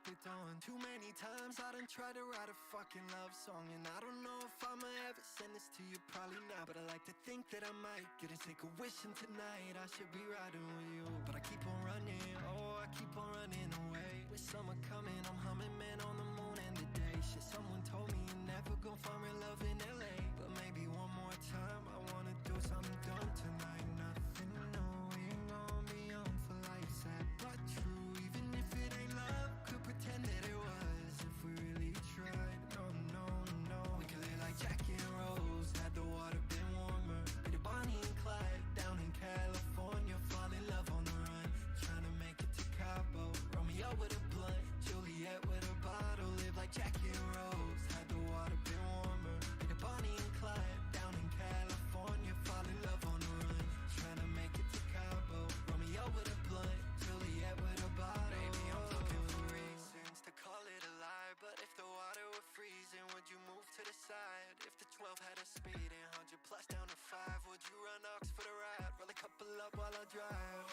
it on. Too many times I done tried to write a fucking love song, and I don't know if I'ma ever send this to you, probably not. But I like to think that I might get a sick of wishing tonight I should be riding with you. But I keep on running, oh, I keep on running away. With summer coming, I'm humming Man on the Moon and the day. Shit, someone told me you're never gonna find real love in LA. But maybe one more time, I wanna do something dumb tonight. Nothing new, we ain't gonna be on for life, sad but true. Even if it ain't love, could pretend that it was if we really tried. No, no, no, we could live like Jackie and Rose. Had the water been warmer, be the Bonnie and Clyde down in California. Fall in love on the run, trying to make it to Cabo. Romeo with a blunt, Juliet with a bottle. Live like Jackie and Rose. Had the water been warmer, be the Bonnie and Clyde down in California. Fall in love on the run, trying to make it to Cabo. Romeo with a blunt, Juliet with a bottle. Baby, I'm looking for reasons to call it a lie, but if the water were freezing, would you move to the side? If the 12 had a speed and 100 plus down to 5, would you run ox for the ride? Roll a couple up while I drive.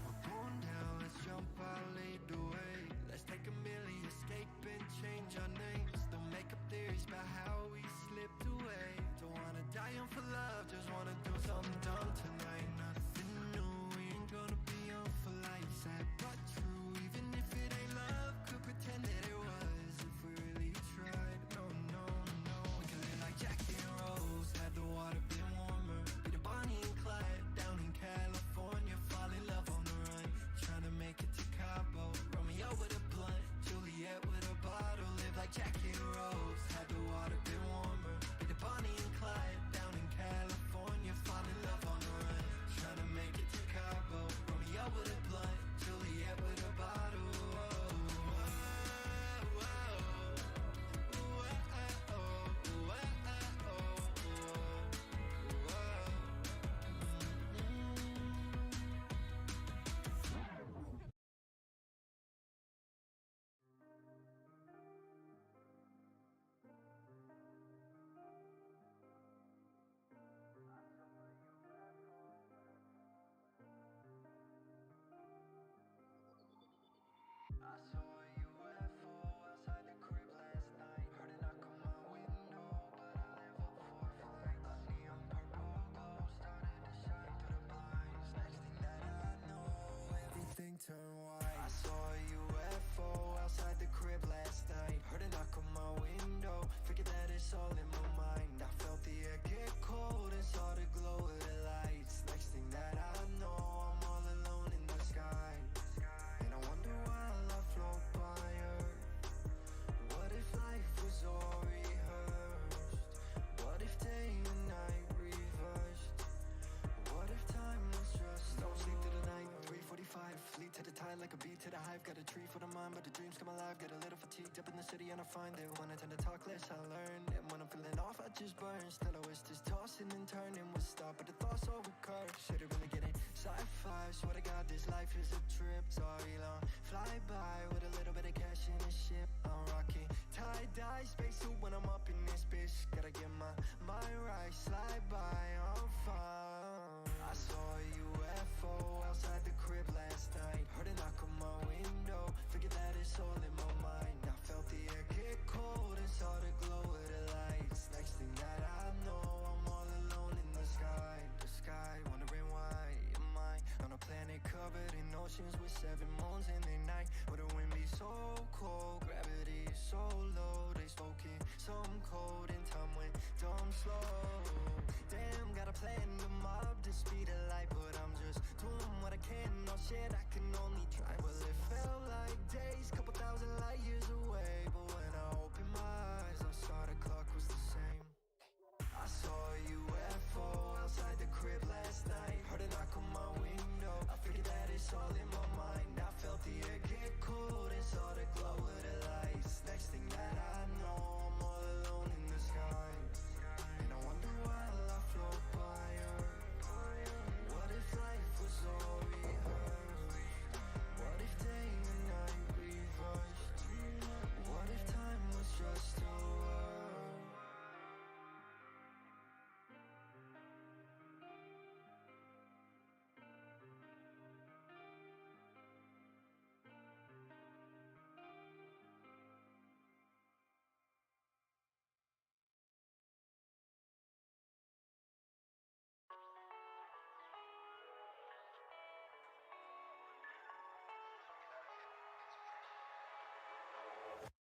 We're going down, let's jump, I'll lead the way. Let's take a milli, escape and change our names. Don't make up theories about how we slipped away. Don't wanna die young for love, just wanna do something dumb tonight. Nothing new, we ain't gonna be on for life, sad but true. Even if it ain't love, could pretend that it was if we really tried. No, no, no, we could live like Jackie and Rose. Had the water been warmer, be the Bonnie and Clyde down in California. Fall in love on the run, trying to make it to Cabo. Romeo with a blunt, Juliet with a bottle. Live like Jackie and Rose. Had the water been warmer, be the Bonnie and Clyde down in California. Fall in love on the run, trying to make it to Cabo. Romeo with a blunt, Juliet with a bottle. I saw a UFO outside the crib last night. Heard a knock on my window, but I live up 4 flights. A neon purple glow started to shine through the blinds. Next thing that I know, everything turned white. I saw a UFO outside the crib last night. Heard a knock on my window, figured that it's all in my mind. I felt the air get cold and saw the glow of the lights. Next thing that I know, I'm all alone in the sky. And I wonder why I float by Earth. What if life was all rehearsed? What if day and night reversed? What if time was just don't sleep through the night, 3:45, fleet to the tide like a beat to the hive. Got a tree for the mind, but the dreams come alive. Get a little fatigued up in the city and I find it. When I tend to talk less, I learn. And when I'm feeling off, I just burn. Still I wish this tossing and turning would stop, but the thoughts all recur. Should it really get it? Sci-fi, swear to God, this life is a trip. Sorry, long fly by with a little bit of cash in the ship. I'm rocking tie-dye spacesuit when I'm up in this bitch. Gotta get my mind right, slide by, I'm fine. I saw a UFO outside the crib last night. Heard a knock on my window, figured that it's all in my mind. I felt the air get cold and saw the glow of the lights. Next thing that I know, I'm all alone in the sky. The sky, wondering why am I on a planet covered in oceans with 7 moons in the night. Would the wind be so cold, gravity is so low. They smoking some cold and time went dumb slow. Damn, got a plan to mob the speed of light, but I'm just doing what I can. No shit, I can only try. Well, it felt like days, couple thousand light years away. But when I opened my eyes, I saw the clock was the same. I saw a UFO outside the crib last night. Heard a knock on my window, I figured that it's all in my mind. I felt the air get cold and saw the glow of the lights. Next thing that I know, I'm all alone in the sky. And I wonder why I float by Earth. What if life was all rehearsed? What if day and night reversed?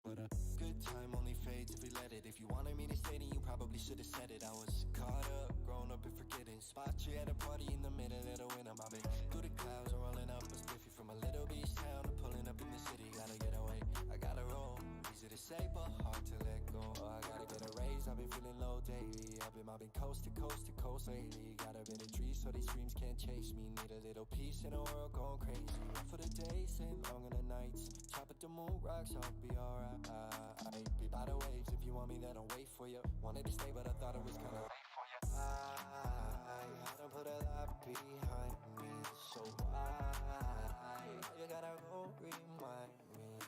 But a good time only fades if we let it. If you wanted me to stay, then you probably should've said it. I was caught up, growing up and forgetting. Spot you at a party in the middle of the winter. Mobbing through the clouds, rolling up a spiffy from a little beach town to pulling up in the city. Gotta get away, I gotta roll. Easy to say, but hard to let go. Oh, I gotta get a raise, I've been feeling low daily. I've been mobbing coast to coast to coast lately. Got a bit of trees so these dreams can't chase me. Need a little peace in a world going crazy. Up for the days and long in the nights. Chop at the moon rocks, I'll be alright. Be by the waves if you want me, then I'll wait for you. Wanted to stay, but I thought it was kinda late for you. I done put a lot behind me, so why you gotta go remind me?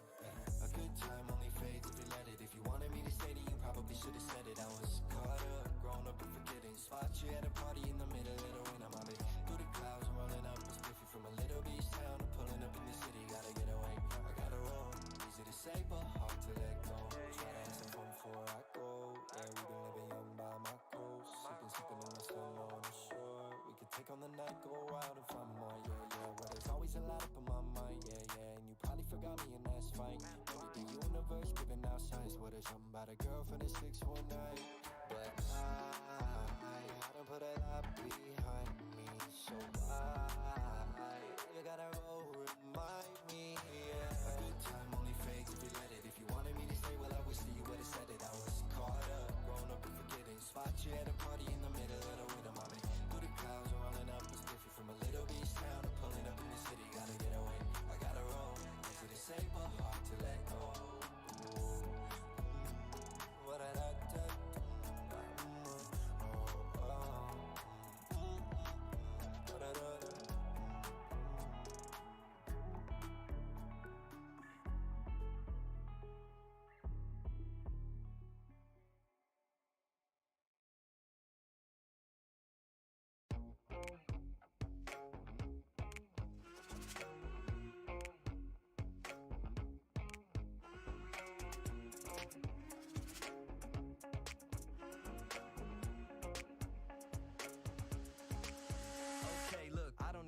A good time only fades if you let it. If you wanted me to stay, then you probably should've said it. I was caught up, grown up and forgetting. Spot you at a party in the middle of the winter. Mobbing through the clouds, rolling up a spiffy from a little beach town to pulling up in the city. Gotta get away, I gotta roll. Easy to say, but hard to let go. Try to answer phone before I go. Yeah, we been living young by my coast. Sipping in the sun on the shore. We could take on the night, go out and find more. Yeah, yeah. Well, there's always a lot up in my mind. Yeah, yeah. And you probably forgot me, and that's fine. Maybe the universe giving out signs. What is something about a girl from the 619? But I done put a lot behind me. So why you gotta go remind me? Yeah. A good time only fades if you let it. If you wanted me to stay, well, I wish that you would've said it. I was caught up, grown up and forgetting. Spot you at a party in the middle of the winter. Mobbing through the clouds, rolling up a spiffy from a little beach town to pulling up in the city. Gotta get away, I gotta roll. Easy to say, but hard to let go. What I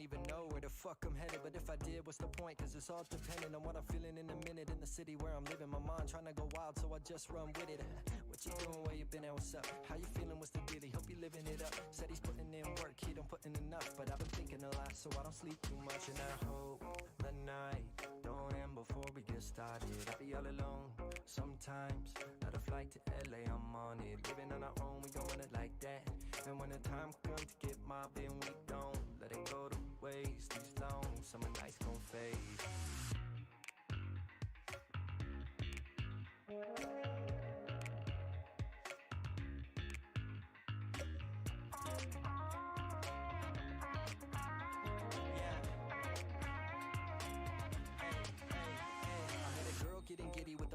even know where the fuck I'm headed, but if I did, what's the point? Cause it's all dependent on what I'm feeling in a minute. In the city where I'm living, my mind trying to go wild, so I just run with it. What you doing, where you been at, what's up? How you feeling, what's the deal? Hope you living it up. Said he's putting in work, he don't put in enough, but I've been thinking a lot, so I don't sleep too much. And I hope the night don't end before we get started. I'll be all alone sometimes. Got a flight to LA, I'm on it. Living on our own, we gon' run it like that. And when the time comes to get mobbing, we don't let it go to waste. These long summer nights gon' fade.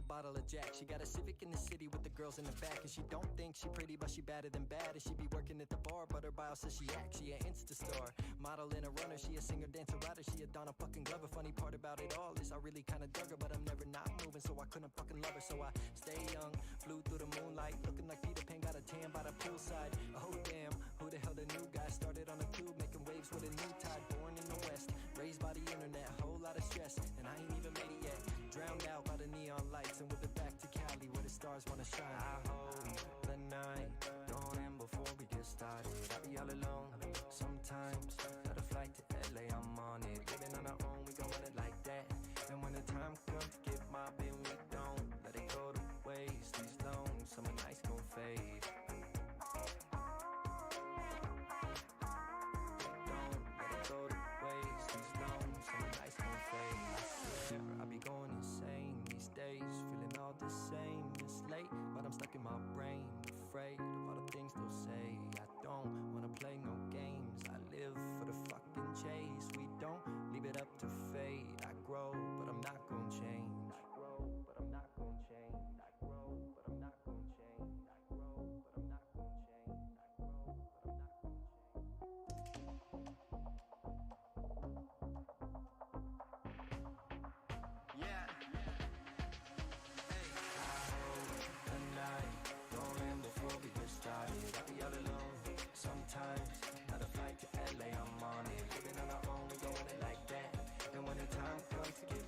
Bottle of Jack. She got a Civic in the city with the girls in the back, and she don't think she pretty, but she better than bad. And she be working at the bar, but her bio says she acts. She an Insta star, model and a runner. She a singer, dancer, writer. She a Donna fucking Glover. Funny part about it all is I really kinda dug her, but I'm never not moving, so I couldn't fucking love her. So I stay young, flew through the moonlight, looking like Peter Pan, got a tan by the poolside. Oh damn, who the hell the new guy? Started on a tube, making waves with a new tide. Born in the West, raised by the internet, whole lot of stress, and I ain't even made it yet. Drowned out by the neon lights, and with it back to Cali where the stars wanna shine. I hope the night don't end before we get started. I'll be all alone sometimes. Got a flight to LA, I'm on it. Living on our own, we gon' run it like that. And when the time comes to get mobbing, we don't let it go to waste. These long summer nights gon' fade. Going insane these days, feeling all the same. It's late, but I'm stuck in my brain, afraid of all the things they'll say. I don't wanna play no games, I live for the fucking chase. We don't leave it up to fate. I grow, but I'm not gonna change. I grow, but I'm not gonna change. I grow, but I'm not gonna change. I grow, but I'm not gonna change. I grow, but I'm not gonna change. I'll be all alone sometimes. Not a flight to LA, I'm on it. Living on our own, we going it like that. And when the time comes to get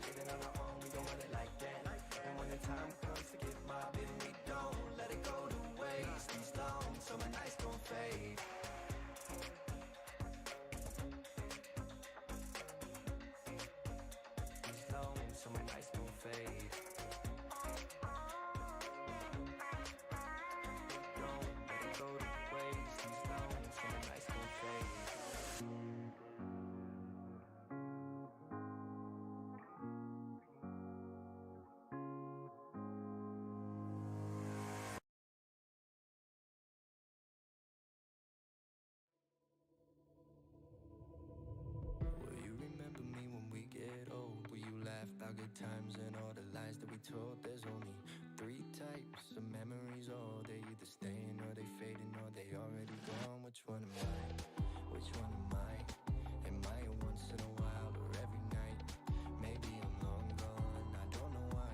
living on our own, we gon' run it like that. And when the time comes to get mobbing, we don't let it go to waste. These long summer nights gon' fade. These long summer nights gon' fade. Don't let it go to waste. These long summer nights gon' fade. Will you remember me when we get old? Will you laugh about good times and all the lies that we told? There's only 3 types of memories. Oh, they either staying or they fading or they already gone. Which one am I? Which one am I? Am I a once in a while or every night? Maybe I'm long gone, I don't know why.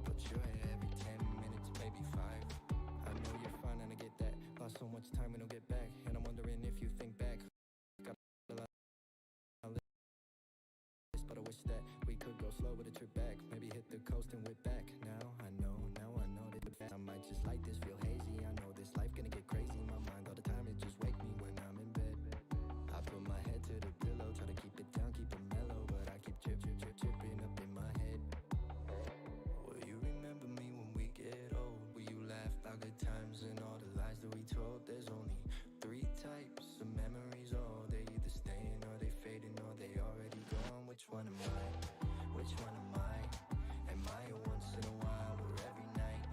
But you're here every 10 minutes, maybe 5. I know you're fine and I get that. Lost so much time we don't get back. And I'm wondering if you think back. Got a lot of lists, but I wish that we could go slow with a trip back. Maybe hit the coast and whip back. Now I know that I might just like this, feel hazy. I know this life gonna get crazy. My mind all the time, it just wake me when I'm in bed. I put my head to the pillow, try to keep it down, keep it mellow, but I keep tripping up in my head. Will you remember me when we get old? Will you laugh about good times and all the lies that we told? There's only 3 types of memories. Oh, they either staying or they fading or they already gone. Which one am I? Which one am I? Am I a once in a while or every night?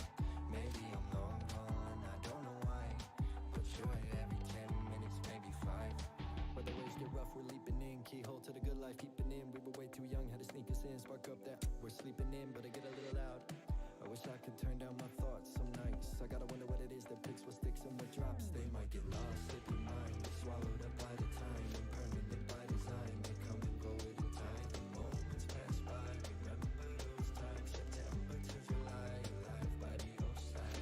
Maybe I'm long gone, I don't know why. But you're here every 10 minutes, maybe 5. When the waves get rough, we're leaping in. Keyhole to the good life, keeping in. We were way too young, had to sneak us in. Spark up that we're sleeping in, but I get a little loud. I wish I could turn down my thoughts some nights. I gotta wonder what it is that picks what sticks and what drops. They might get lost, slip your mind, swallowed up by the time, and permanent by design. They come and go with the time. The moments pass by. Remember those times, September to July, life by the ocean.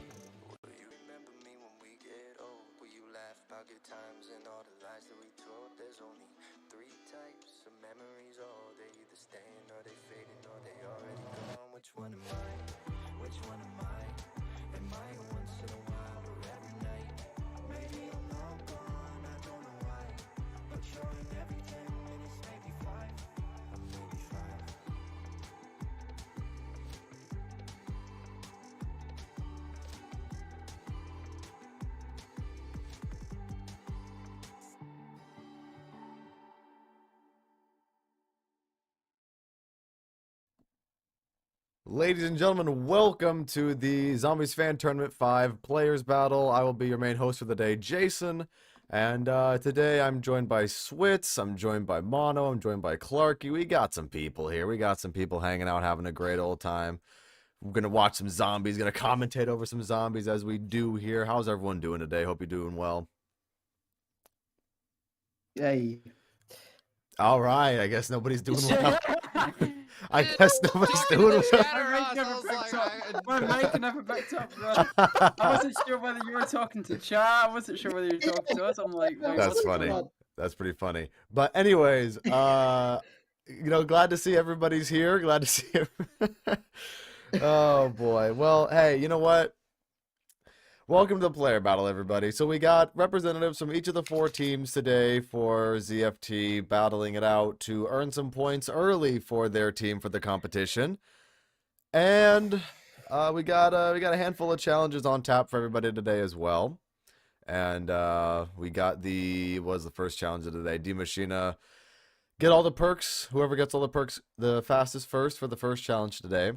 Will you remember me when we get old? Will you laugh about good times and all the lies that we told? There's only 3 types of memories. Oh, they either staying or they fading or they already gone. Which one am I? Which one am I? Am I a once in a while or every night? Maybe I'm long gone, I don't know why. But you're in every 10 minutes, maybe 5. Or maybe 5. Ladies and gentlemen, welcome to the Zombies Fan Tournament 5 Players Battle. I will be your main host for the day, Jason. And today I'm joined by Switz, I'm joined by Mono, I'm joined by Clarky. We got some people here. We got some people hanging out, having a great old time. We're going to watch some zombies, going to commentate over some zombies as we do here. How's everyone doing today? Hope you're doing well. Hey. All right, I guess nobody's doing well. I guess nobody's doing well. My mic never picked up, bro. I wasn't sure whether you were talking to chat. I wasn't sure whether you were talking to us. I'm like, wait, That's what's funny. going on? That's pretty funny. But anyways, you know, glad to see everybody's here. Glad to see Oh boy. Well, hey, you know what? Welcome to the player battle, everybody. So we got representatives from each of the 4 teams today for ZFT battling it out to earn some points early for their team for the competition. And we got a handful of challenges on tap for everybody today as well. And we got the first challenge of the day. D-Machina, get all the perks. Whoever gets all the perks the fastest first for the first challenge today.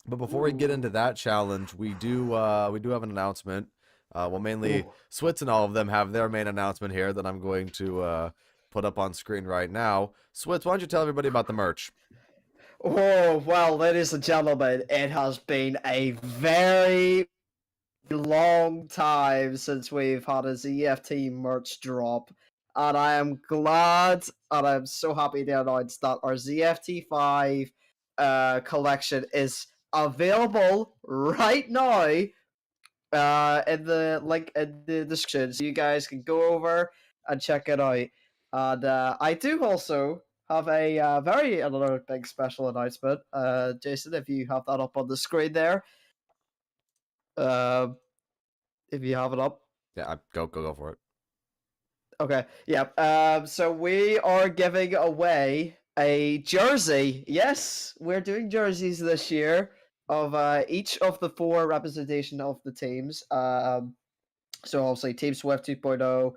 But before we get into that challenge, we do have an announcement. Well, mainly Switz and all of them have their main announcement here that I'm going to put up on screen right now. Switz, why don't you tell everybody about the merch? Oh, well, ladies and gentlemen, it has been a very long time since we've had a ZFT merch drop. And I am glad and I'm so happy to announce that our ZFT5 collection is available right now in the link in the description, so you guys can go over and check it out. And I do also have a another big special announcement. Jason, if you have that up on the screen there, uh, if you have it up. Yeah, go for it. Okay, yeah. So we are giving away a jersey. Yes, we're doing jerseys this year of each of the 4 representation of the teams. So obviously Team Swift 2.0,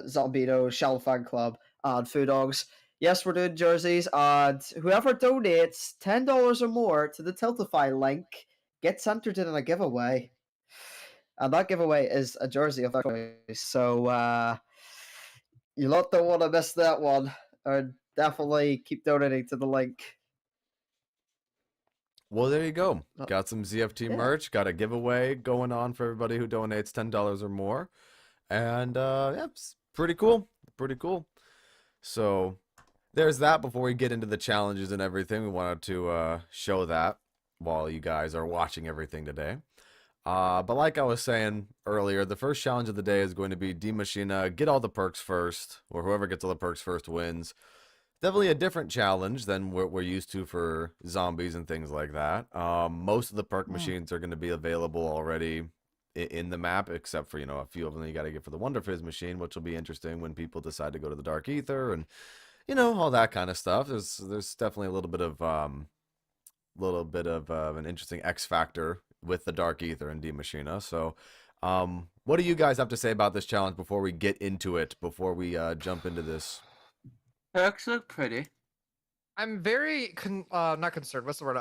Zombito, Shell Fan Club, and Foo Dogs. Yes, we're doing jerseys, and whoever donates $10 or more to the Tiltify link gets entered in a giveaway. And that giveaway is a jersey of their choice. So you lot don't want to miss that one. Or definitely keep donating to the link. Well, there you go. Oh, Got some ZFT yeah. merch. Got a giveaway going on for everybody who donates $10 or more. And yeah, it's pretty cool. Pretty cool. So there's that. Before we get into the challenges and everything, we wanted to show that while you guys are watching everything today. But like I was saying earlier, the first challenge of the day is going to be D-Machina, get all the perks first, or whoever gets all the perks first wins. Definitely a different challenge than what we're used to for zombies and things like that. Most of the perk machines are going to be available already in the map, except for, a few of them you got to get for the Wonder Fizz machine, which will be interesting when people decide to go to the Dark Ether and, all that kind of stuff. There's definitely a little bit of an interesting X factor with the Dark Ether and D-Machina. So, what do you guys have to say about this challenge before we get into it, before we jump into this? Perks look pretty. I'm very not concerned. What's the word?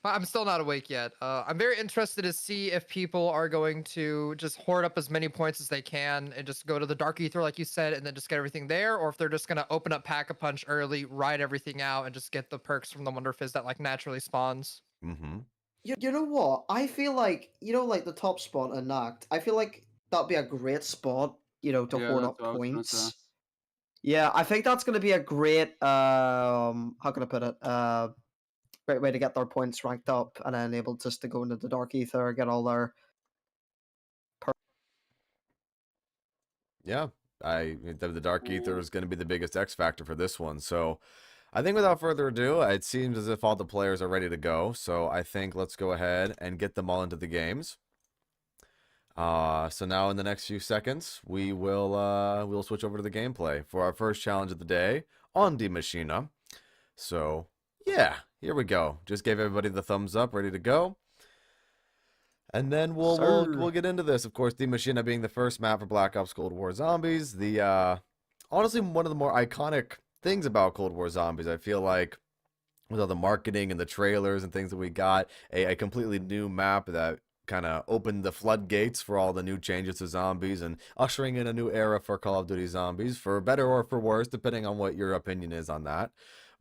I'm still not awake yet. I'm very interested to see if people are going to just hoard up as many points as they can and just go to the Dark Ether, like you said, and then just get everything there, or if they're just gonna open up Pack-a-Punch early, ride everything out, and just get the perks from the Wonder Fizz that like naturally spawns. Mm-hmm. You know what? I feel like, like the top spot in Nacht, I feel like that'd be a great spot, to Yeah, hoard that's up what I was gonna say. points. Yeah, I think that's going to be a great, how can I put it? Great way to get their points ranked up and then able just to go into the Dark Ether, get all their. Yeah, the Dark Ether is going to be the biggest X factor for this one. So, I think without further ado, it seems as if all the players are ready to go. So I think let's go ahead and get them all into the games. So now in the next few seconds, we'll switch over to the gameplay for our first challenge of the day on D-Machina. So yeah, here we go. Just gave everybody the thumbs up, ready to go. And then we'll get into this. Of course, D-Machina being the first map for Black Ops Cold War Zombies. The honestly one of the more iconic things about Cold War Zombies, I feel like, with all the marketing and the trailers and things that we got, a completely new map that kind of opened the floodgates for all the new changes to zombies and ushering in a new era for Call of Duty Zombies, for better or for worse, depending on what your opinion is on that.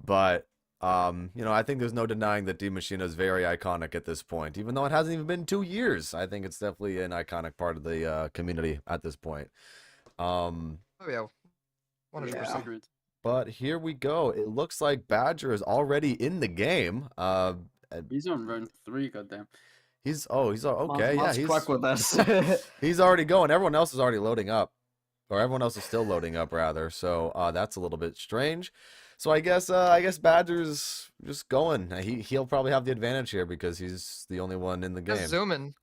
But I think there's no denying that D-Machina is very iconic at this point, even though it hasn't even been 2 years. I think it's definitely an iconic part of the community at this point. Oh yeah, 100%. Yeah. Agreed. But here we go. It looks like Badger is already in the game. He's on round 3, goddamn. He's okay. Yeah, He's quick with this. he's already going. Everyone else is already loading up, or everyone else is still loading up rather. So that's a little bit strange. So I guess Badger's just going. He'll probably have the advantage here because he's the only one in the game. Just zooming.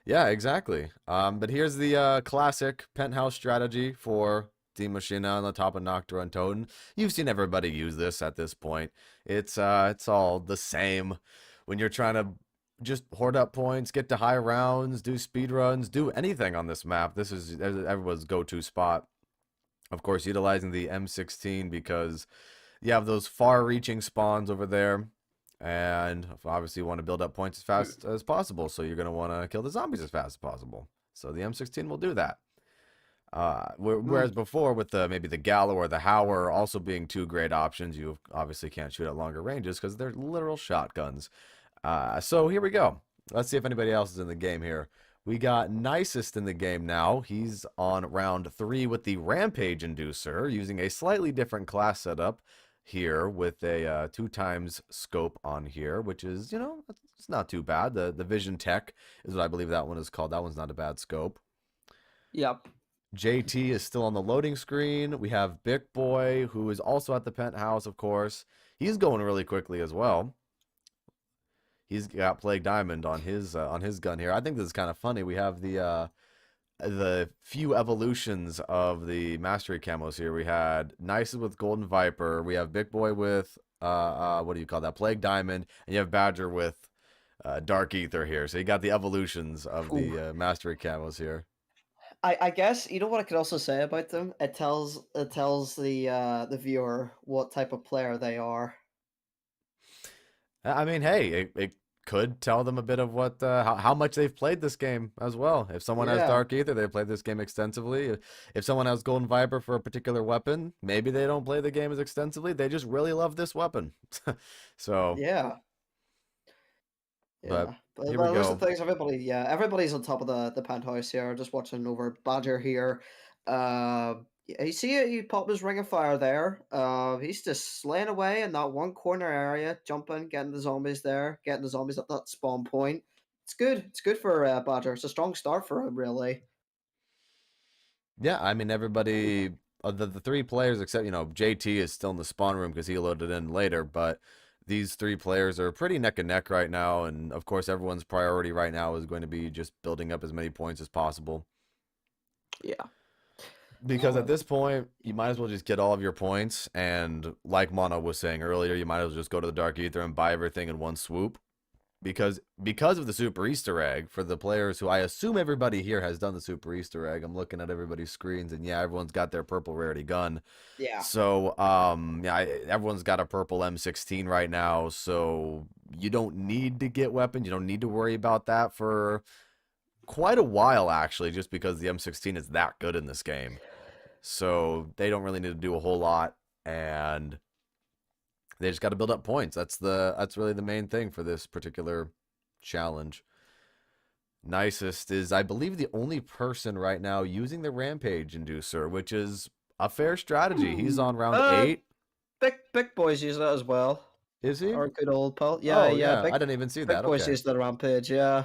Yeah, exactly. But here's the classic penthouse strategy for D-Machina on the top of Noctua and Toten. You've seen everybody use this at this point. It's all the same. When you're trying to just hoard up points, get to high rounds, do speed runs, do anything on this map, this is everyone's go-to spot. Of course, utilizing the M16 because you have those far-reaching spawns over there, and obviously you want to build up points as fast as possible, so you're going to want to kill the zombies as fast as possible. So the M16 will do that. Whereas before, with maybe the Gallo or the Hauer also being 2 great options, you obviously can't shoot at longer ranges because they're literal shotguns. So here we go. Let's see if anybody else is in the game here. We got Nicest in the game now. He's on round 3 with the Rampage Inducer, using a slightly different class setup here with a 2x scope on here, which is, it's not too bad. The Vision Tech is what I believe that one is called. That one's not a bad scope. Yep. JT is still on the loading screen. We have Big Boy, who is also at the penthouse, of course. He's going really quickly as well. He's got Plague Diamond on his gun here. I think this is kind of funny. We have the few evolutions of the mastery camos here. We had Nices with Golden Viper. We have Big Boy with what do you call that? Plague Diamond, and you have Badger with Dark Ether here. So you got the evolutions of the mastery camos here. I guess you know what I could also say about them. It tells the viewer what type of player they are. I mean, hey, it could tell them a bit of what how much they've played this game as well. If someone has Yeah. Dark Ether, they played this game extensively. If someone has Golden Viper for a particular weapon, maybe they don't play the game as extensively. They just really love this weapon. So, Yeah. But Yeah. here we Those go. are things everybody's on top of the penthouse here, just watching over Badger here. You see it, he popped his ring of fire there. He's just slaying away in that one corner area, jumping, getting the zombies there, getting the zombies at that spawn point. It's good. It's good for Badger. It's a strong start for him, really. yeah, I mean, everybody, the three players, except, JT is still in the spawn room because he loaded in later, but these three players are pretty neck and neck right now. And of course, everyone's priority right now is going to be just building up as many points as possible. Yeah. Because at this point, you might as well just get all of your points. And like Mono was saying earlier, you might as well just go to the Dark Ether and buy everything in one swoop. Because of the Super Easter egg, for the players who I assume everybody here has done the Super Easter egg. I'm looking at everybody's screens, and yeah, everyone's got their purple rarity gun. Yeah. So, everyone's got a purple M16 right now, so you don't need to get weapons. You don't need to worry about that for quite a while, actually, just because the M16 is that good in this game. So they don't really need to do a whole lot, and they just got to build up points. That's really the main thing for this particular challenge. Nicest is, I believe, the only person right now using the Rampage Inducer, which is a fair strategy. He's on round 8. Big Boy's using it as well. Is he? Our good old pal. Yeah, Oh, yeah. I didn't even see Big that. Boy's Okay. using the Rampage, yeah.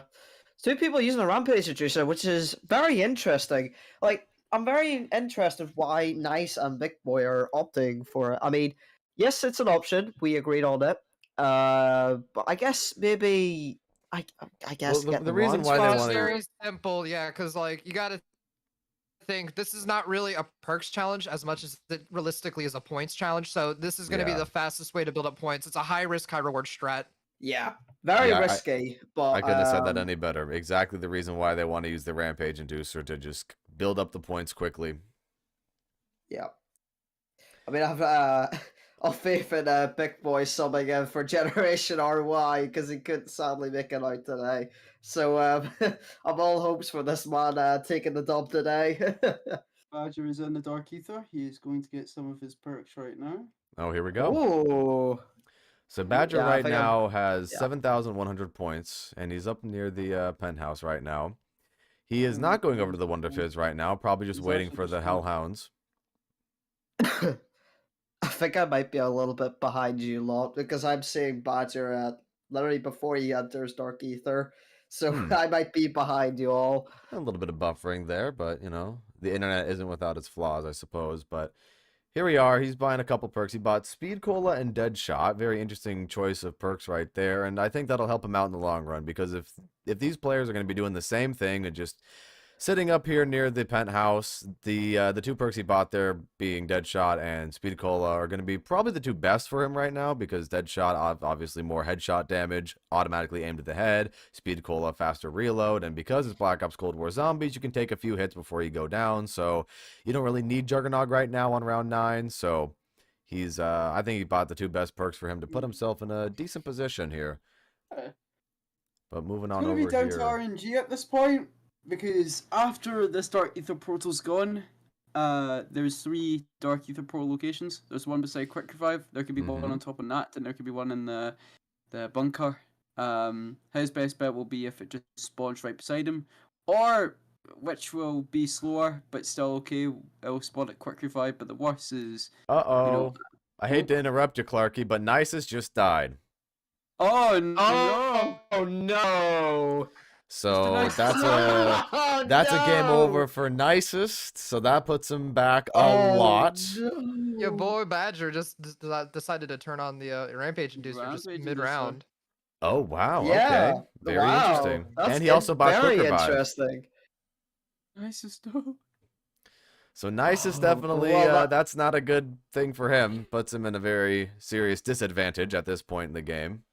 Two people using the Rampage Inducer, which is very interesting. Like, I'm very interested why Nice and Big Boy are opting for it. I mean, yes, it's an option. We agreed on it. But I guess maybe I guess Well, get the reason rounds why they It's wanna- faster. very simple, yeah, because like you gotta think this is not really a perks challenge as much as it realistically is a points challenge. So this is gonna be Yeah. the fastest way to build up points. It's a high risk, high reward strat. Yeah, very Yeah, risky. But I couldn't have said that any better. Exactly the reason why they want to use the Rampage Inducer, to just build up the points quickly. Yeah. I mean, I've I'll faith in Big Boy subbing in for Generation RY because he couldn't sadly make it out today. So I'm all hopes for this man taking the dub today. Badger is in the Dark Ether. He is going to get some of his perks right now. Oh, here we go. Ooh. So Badger Yeah, I right think I'm- now has yeah. 7,100 points, and he's up near the penthouse right now. He is not going over to the Wonder Fizz right now, probably just He's waiting actually for the just Hellhounds. I think I might be a little bit behind you lot because I'm seeing Badger at literally before he enters Dark Ether. So I might be behind you all. A little bit of buffering there, but the internet isn't without its flaws, I suppose. But here we are. He's buying a couple perks. He bought Speed Cola and Deadshot. Very interesting choice of perks right there, and I think that'll help him out in the long run, because if these players are going to be doing the same thing and just sitting up here near the penthouse, the two perks he bought there, being Deadshot and Speed Cola, are going to be probably the two best for him right now, because Deadshot, obviously more headshot damage, automatically aimed at the head. Speed Cola, faster reload, and because it's Black Ops Cold War Zombies, you can take a few hits before you go down, so you don't really need Juggernog right now on round 9, so he's, I think he bought the two best perks for him to put himself in a decent position here. But moving It's on going over to be down here. to RNG at this point, because after this Dark Ether portal's gone, there's 3 Dark Ether portal locations. There's one beside Quick Revive. There could be one Mhm. on top of Nat, and there could be one in the bunker. His best bet will be if it just spawns right beside him, or which will be slower but still okay. It'll spawn at Quick Revive. But the worst is, Uh-oh. I hate to interrupt you, Clarky, but Nisus just died. oh no! Oh no! So Nice. that's a game No! over for Nicest. So that puts him back a Oh, lot. Your no. boy Badger just decided to turn on the Rampage Inducer just Rampage Inducer. mid-round. Oh wow, Yeah. okay. Very Wow. interesting. That's And he also bought very Quick Revive. interesting. Nice stuff. So Nicest Oh, definitely well, that's not a good thing for him. Puts him in a very serious disadvantage at this point in the game.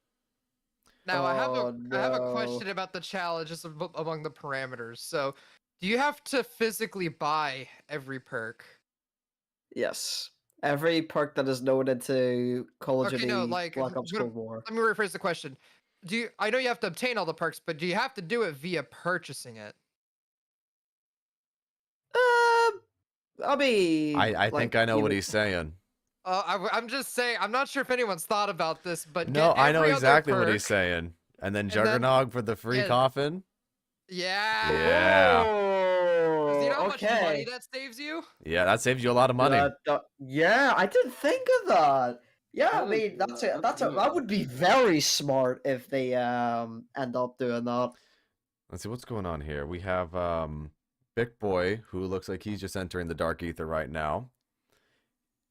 Now I have Oh, a no. question about the challenges among the parameters. So, do you have to physically buy every perk? Yes. Every perk that is noted to Call of Okay, Duty no, like, Black Ops what Cold War. Let me rephrase the question. I know you have to obtain all the perks, but do you have to do it via purchasing it? I mean, I like, think I know you what know- he's saying. I'm just saying, I'm not sure if anyone's thought about this, but No, get I know every other exactly what perk. he's saying. And then then Juggernog for the free get- coffin. Yeah. Yeah. 'Cause you know how Oh, much money okay. that saves you? Yeah, that saves you a lot of money. Yeah, I didn't think of that. Yeah, I Yeah, mean that's it. that's good. That would be very smart if they end up doing that. Let's see what's going on here. We have Big Boy, who looks like he's just entering the Dark Ether right now.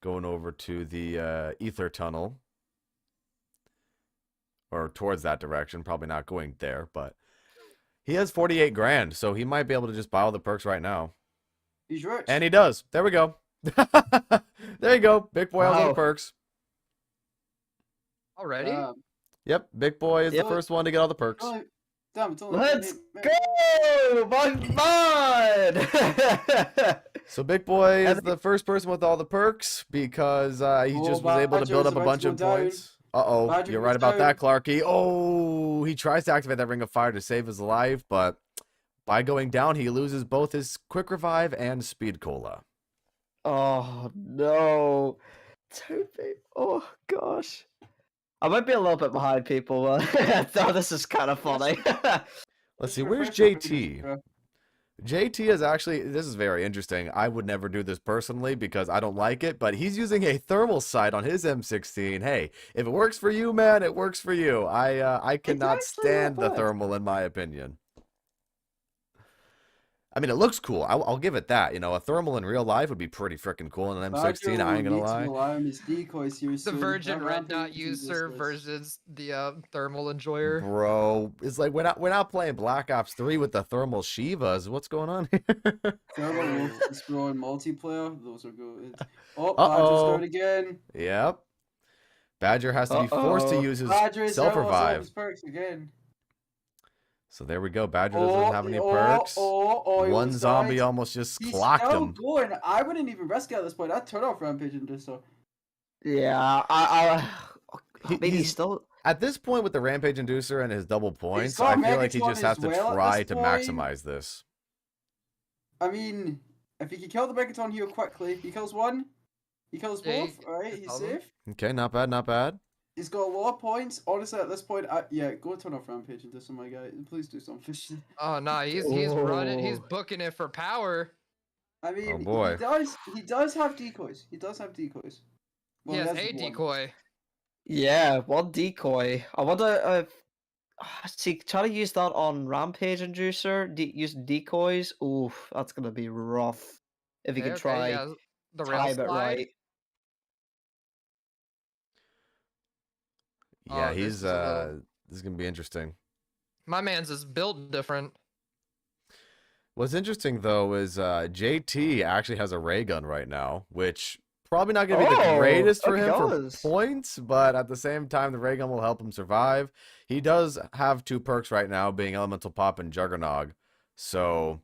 Going over to the Ether Tunnel. Or towards that direction. Probably not going there, but he has 48 grand, so he might be able to just buy all the perks right now. He's rich. And he does. There we go. There you go. Big Boy has all the Wow. perks. Already? Yep, Big Boy is Yep. the first one to get all the perks. Oh, damn, it's only Let's mate. go, bud! So Big Boy is And- the first person with all the perks because he Oh, just was able to Badger build is up a about bunch to of go down. points. Uh-oh, Badger you're goes right about that, down. Clarky. Oh, he tries to activate that Ring of Fire to save his life, but by going down, he loses both his Quick Revive and Speed Cola. Oh no, oh gosh, I might be a little bit behind people, but I thought this is kind of funny. Let's see, Just where's refresh my JT? page, bro. JT is actually, this is very interesting. I would never do this personally because I don't like it, but he's using a thermal sight on his M16. Hey, if it works for you, man, it works for you. I cannot actually stand the not bad. thermal in my opinion. I mean, it looks cool. I'll give it that. You know, a thermal in real life would be pretty freaking cool in an M16. Badger I ain't gonna will need to lie. rely on his decoys here The soon. Virgin That Red rampage Dot is user useless. versus the Thermal Enjoyer. Bro, it's like we're not playing Black Ops 3 with the thermal Shivas. What's going on here? Thermal Wolf is growing multiplayer. Those are good. Oh, Uh-oh. Badger's going again. Yep. Badger has to be forced to Uh-oh. use his Badger is self all revive. his perks again. So there we go. Badger doesn't have any perks. He One was zombie died. almost just He's clocked still him. going. I wouldn't even risk it at this point. I'd turn off Rampage and do so. Yeah, I He- mean, he's he's- still. At this point with the Rampage Inducer and his double points, got I feel like he Megaton just has to as well at try this to point. maximize this. I mean, if he can kill the Megaton here quickly, he kills one. He kills Yeah, both. Alright, he's kill them. safe. Okay, not bad, not bad. He's got a lot of points. Honestly, at this point, yeah, go turn off Rampage and do some, my guy. Please do something. Oh no, he's running, he's Oh. booking it for power. I mean, Oh, boy. he does have decoys. He does have decoys. Well, He has that's a one. decoy. Yeah, one decoy. I wonder see, try to use that on Rampage Inducer. Use decoys. Oof, that's gonna be rough. If you Okay, can try yeah, the rail time it slide. right. Yeah, Oh, this he's is a little- this is gonna be interesting. My man's is built different. What's interesting though is JT actually has a ray gun right now, which probably not gonna be the Oh, greatest for okay, him for does. points, but at the same time the ray gun will help him survive. He does have two perks right now, being Elemental Pop and Juggernog. So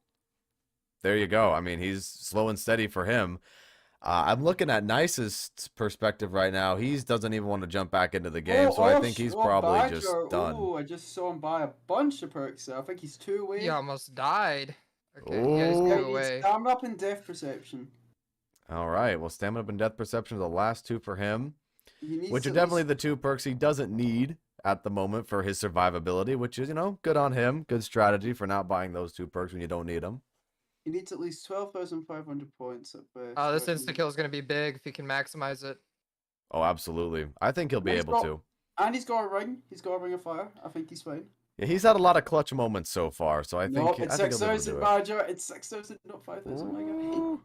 there you go. I mean, he's slow and steady for him. I'm looking at Nicest's perspective right now. He doesn't even want to jump back into the game, so I think he's probably just done. Oh, I just saw him buy a bunch of perks. I think he's 2 away. He almost died. Okay, yeah, he's Ooh. Yeah, 2 he's away. stamina up in Death Perception. All right. Well, Stamina Up and Death Perception are the last two for him, He needs which to are at definitely least- the two perks he doesn't need at the moment for his survivability, which is, good on him. Good strategy for not buying those two perks when you don't need them. He needs at least 12,500 points at best. Oh, this right? insta kill is gonna be big if he can maximize it. Oh, absolutely. I think he'll be He's able got- to. And he's got a ring. He's got a ring of fire. I think he's fine. Yeah, he's had a lot of clutch moments so far, so I think Nope, I it's think he'll be able to 6,000, do it. Badger. It's 6,000, not 5,000. My God. Ooh.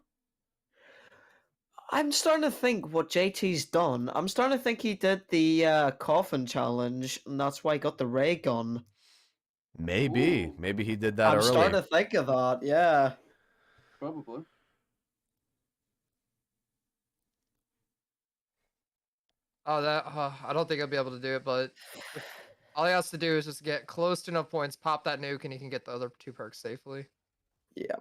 I'm starting to think what JT's done. I'm starting to think he did the coffin challenge, and that's why he got the ray gun. Maybe. Ooh. Maybe he did that I'm early. starting to think of that. Yeah. Probably. Oh, that I don't think I'll be able to do it, but all he has to do is just get close to enough points, pop that nuke, and he can get the other 2 perks safely. Yeah.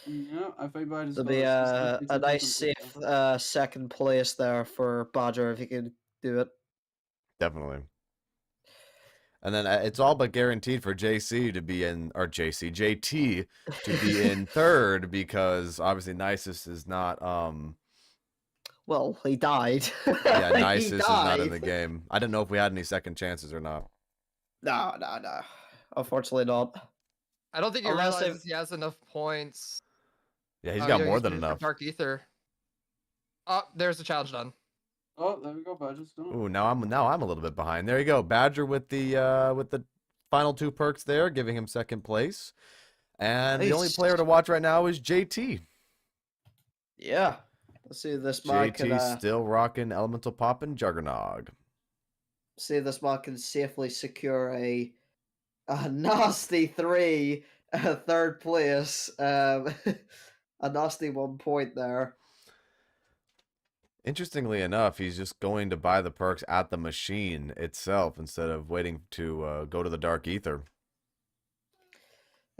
Yeah, I think Badger's There'll got be it. It's a definitely nice something safe there. second place there for Badger if he could do it. Definitely. And then it's all but guaranteed for JC to be in, or JT to be in third because obviously Nisus is not. Well, he died. Yeah, He Nisus is not in died. the game. I didn't know if we had any second chances or not. No. Unfortunately not. I don't think he Unless realizes he has enough points. Yeah, he's Oh, got yeah, more he's than used the enough. Dark Ether. Oh, there's the challenge done. Oh, there we go, Badger's done it. Ooh, now I'm a little bit behind. There you go, Badger with the final 2 perks there, giving him second place. And the only Nice. player to watch right now is JT. Yeah. Let's see if this man JT can still rocking Elemental Pop and Juggernog. see if this man can safely secure a nasty 3 third place. A nasty 1 point there. Interestingly enough, he's just going to buy the perks at the machine itself instead of waiting to go to the Dark Ether.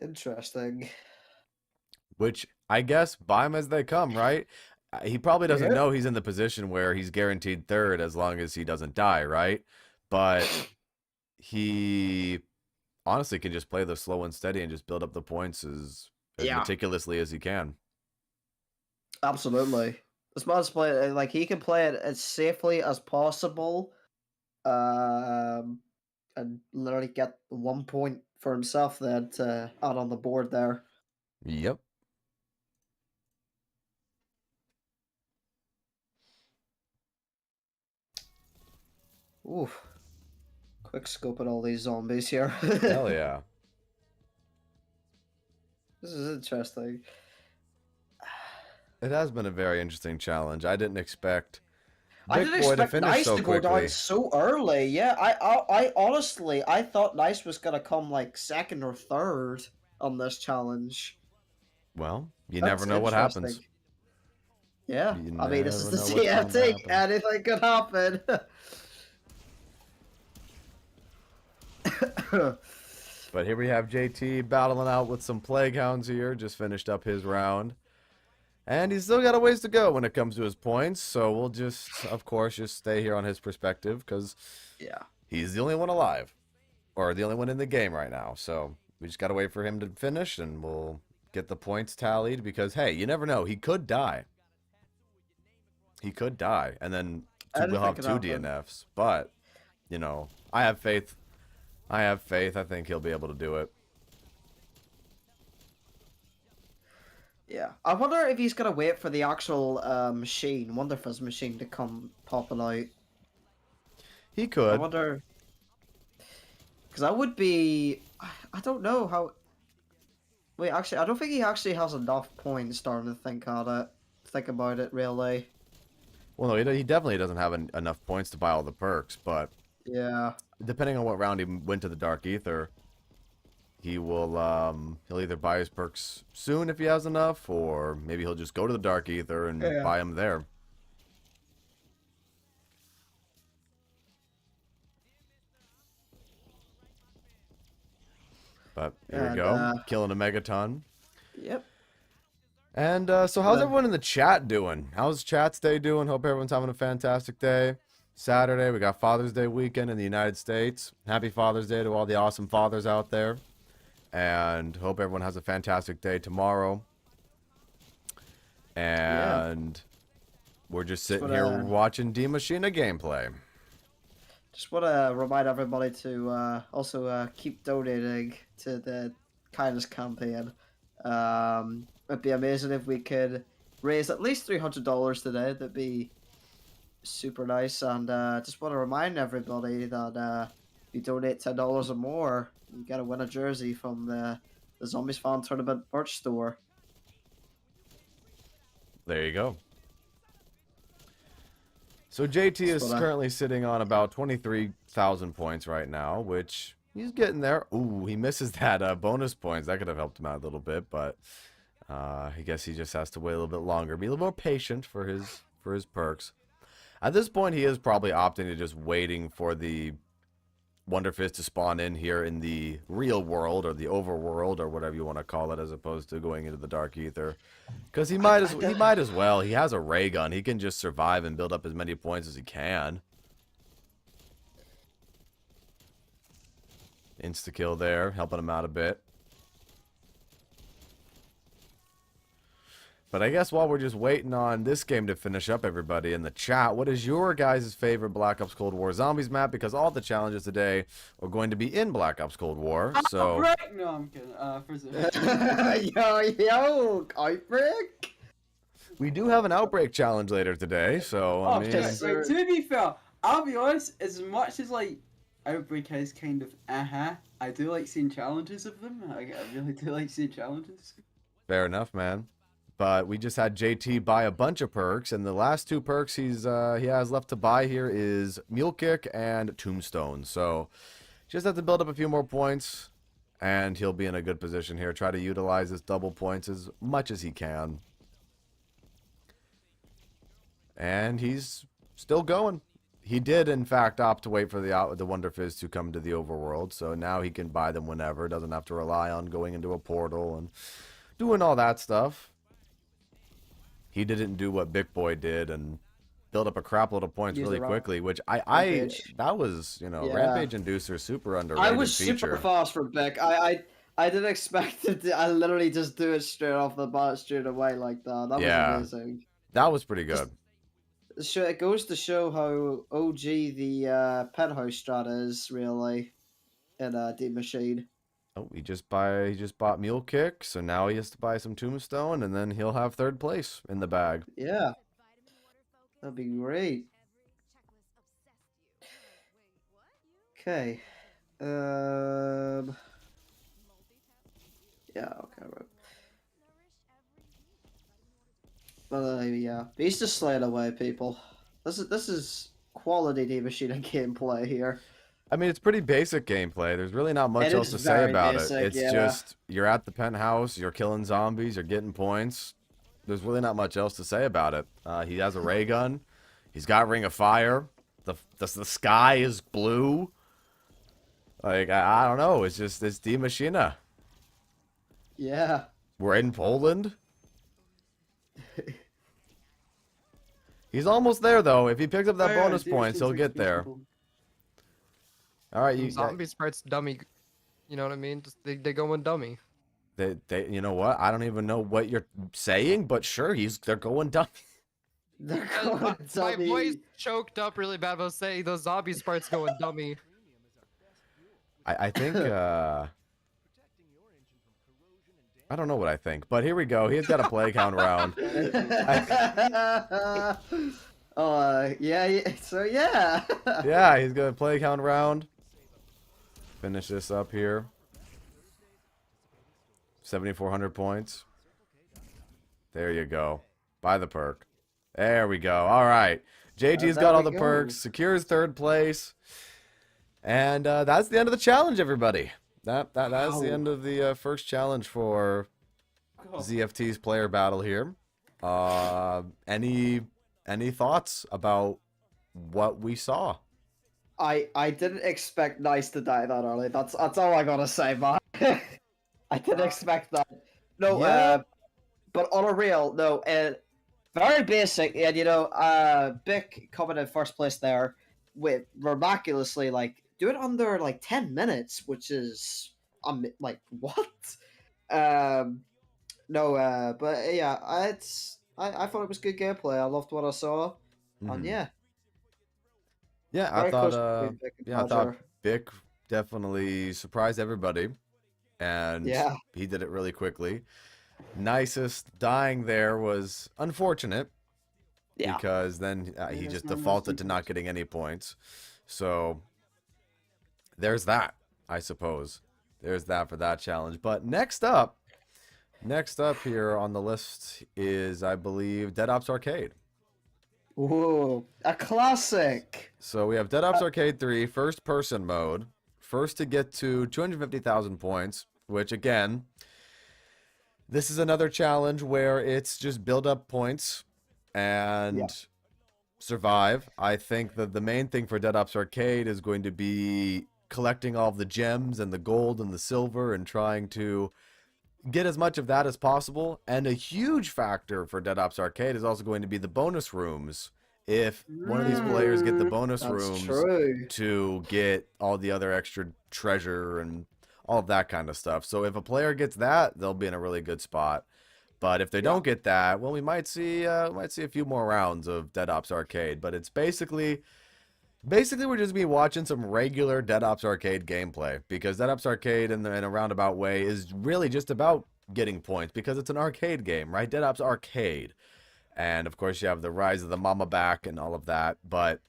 Interesting. Which I guess buy them as they come, right? He probably doesn't Yeah. know he's in the position where he's guaranteed third as long as he doesn't die, right? But he honestly can just play the slow and steady and just build up the points as Yeah. meticulously as he can. Absolutely. This man's play like he can play it as safely as possible, and literally get 1 point for himself then to add on the board there. Yep. Oof. Quick scope at all these zombies here. Hell yeah. This is interesting. It has been a very interesting challenge. I didn't expect I Big didn't Boy to expect finish Nice so to go down quickly. so early. Yeah, I honestly I thought Nice was gonna come like second or third on this challenge. Well, you That's never know what happens. interesting. Yeah, You I mean this is never the know what's going to CFT. happen. Anything could happen. But here we have JT battling out with some Plague Hounds here. Just finished up his round. And he's still got a ways to go when it comes to his points. So we'll just, of course, just stay here on his perspective because Yeah. he's the only one alive. Or the only one in the game right now. So we just got to wait for him to finish and we'll get the points tallied. Because, hey, you never know. He could die. He could die. And then we'll have Anything 2 could happen. DNFs. But, you know, I have faith. I have faith. I think he'll be able to do it. Yeah. I wonder if he's gonna wait for the actual machine, Wonderfizz machine, to come popping out. He I could. wonder, because that would be. I don't know how. Wait, actually, I don't think he actually has enough points. Starting to think at it, think about it really. Well, no, he definitely doesn't have enough points to buy all the perks, but Yeah. depending on what round he went to the Dark Ether, he will he'll either buy his perks soon if he has enough, or maybe he'll just go to the Dark Ether and Yeah. buy them there. But here we And, go, killing a Megaton. Yep. And so how's Yeah. everyone in the chat doing? How's chat's day doing? Hope everyone's having a fantastic day. Saturday, we got Father's Day weekend in the United States. Happy Father's Day to all the awesome fathers out there. And hope everyone has a fantastic day tomorrow. And we're just sitting here wanna- watching D Machina gameplay. Just want to remind everybody to also keep donating to the kindness campaign. It'd be amazing if we could raise at least $300 today. That'd be super nice. And just want to remind everybody that you donate $10 or more, you get to win a jersey from the Zombies Fan Tournament merch store. There you go. So JT is That's what I- currently sitting on about 23,000 points right now, which he's getting there. Ooh, he misses that bonus points. That could have helped him out a little bit, but I guess he just has to wait a little bit longer. Be a little more patient for his perks. At this point, he is probably opting to just waiting for the Wonder Fizz to spawn in here in the real world or the overworld or whatever you want to call it, as opposed to going into the Dark Ether. Because he might as well. He has a ray gun. He can just survive and build up as many points as he can. Insta kill there, helping him out a bit. But I guess while we're just waiting on this game to finish up, everybody in the chat, what is your guys' favorite Black Ops Cold War Zombies map? Because all the challenges today are going to be in Black Ops Cold War. So Outbreak? No, I'm kidding. yo, Outbreak. we do have an outbreak challenge later today. So I mean, okay. Like, to be fair, I'll be honest, as much as like Outbreak is kind of I do like seeing challenges of them. I really do like seeing challenges. fair enough, man. But we just had JT buy a bunch of perks, and the last two perks he has left to buy here is Mule Kick and Tombstone. So just have to build up a few more points, and he'll be in a good position here. Try to utilize his double points as much as he can. And he's still going. He did, in fact, opt to wait for the Wonder Fizz to come to the overworld, so now he can buy them whenever. Doesn't have to rely on going into a portal and doing all that stuff. He didn't do what Big Boy did and build up a crap load of points Use really the quickly, which Rampage. that was, you know, Yeah. Rampage Inducer, super underrated I was feature. super fast for Beck. I didn't expect it to. I literally just do it straight off the bat, straight away like that. That Yeah. was amazing. That was pretty good. It goes to show how OG the penthouse strat is really in Deep Machine. Oh, he just bought Mule Kick, so now he has to buy some Tombstone, and then he'll have third place in the bag. Yeah, that'd be great. Okay. Yeah. Okay. Right. But yeah, he's just slaying away, people. This is quality Deep Machine and gameplay here. I mean, it's pretty basic gameplay. There's really not much It else is to say very about basic, it. It's yeah. just you're at the penthouse, you're killing zombies, you're getting points. There's really not much else to say about it. He has a ray gun. He's got Ring of Fire. The sky is blue. Like I don't know. It's Die Machina. Yeah. We're in Poland. He's almost there though. If he picks up that Oh, yeah, bonus Deep points, he'll Machine's get there. reasonable. All right, you Zombie sprites dummy. You know what I mean? Just they go in dummy. they you know what? I don't even know what you're saying, but sure, they're going dumb. They're My going my dummy. voice choked up really bad. I was saying those zombie sprites go in dummy. I think I don't know what I think, but here we go. He's got a play count round. Yeah. So yeah. Yeah, he's got a play count round. Finish this up here. 7,400 points. There you go. Buy the perk. There we go. All right. JT's there got all we the go. perks. Secures third place. And that's the end of the challenge, everybody. That's the end of the first challenge for Oh. ZFT's player battle here. Any thoughts about what we saw? I didn't expect Nice to die that early. That's all I gotta say, man. I didn't expect that. No, Yeah. but on a real, no, very basic, and Bick coming in first place there with miraculously like do it under like 10 minutes, which is like what? But yeah, I thought it was good gameplay. I loved what I saw, Mhm. and yeah, Yeah, I very thought close between Bick and yeah, I thought Badger. Bick definitely surprised everybody, and Yeah. he did it really quickly. Nicest dying there was unfortunate Yeah. because then he there's just no defaulted to resting not points. getting any points. So there's that, I suppose. There's that for that challenge. But next up here on the list is, I believe, Dead Ops Arcade. Ooh, a classic. So we have Dead Ops Arcade 3, first person mode. First to get to 250,000 points, which again, this is another challenge where it's just build up points and survive. I think that the main thing for Dead Ops Arcade is going to be collecting all of the gems and the gold and the silver and trying to get as much of that as possible. And a huge factor for Dead Ops Arcade is also going to be the bonus rooms. If one of these players get the bonus That's rooms true. to get all the other extra treasure and all of that kind of stuff. So if a player gets that, they'll be in a really good spot. But if they don't get that, well, we might see a few more rounds of Dead Ops Arcade. But it's basically we're just be watching some regular Dead Ops Arcade gameplay, because Dead Ops Arcade in a roundabout way is really just about getting points, because it's an arcade game, right? Dead Ops Arcade. And of course you have the Rise of the Mama back and all of that, but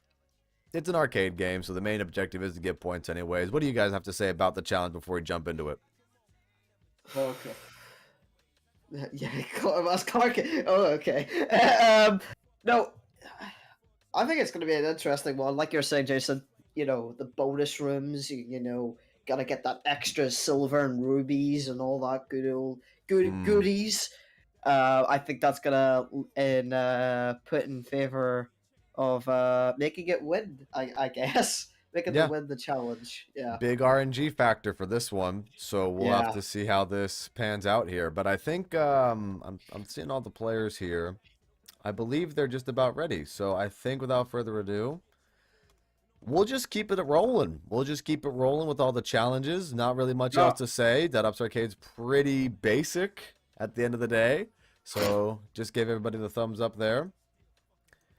it's an arcade game, so the main objective is to get points anyways. What do you guys have to say about the challenge before we jump into it? Okay. Yeah, that's Clark. Oh, okay. No, I think it's going to be an interesting one. Like you're saying, Jason, the bonus rooms, got to get that extra silver and rubies and all that goodies. I think that's going to put in favor of making it win, I guess. Making them win the challenge. Yeah. Big RNG factor for this one, so we'll have Yeah. to see how this pans out here. But I think I'm seeing all the players here. I believe they're just about ready. So I think without further ado, we'll just keep it rolling. We'll just keep it rolling with all the challenges. Not really much else to say. Dead Ops Arcade's pretty basic at the end of the day. So just give everybody the thumbs up there.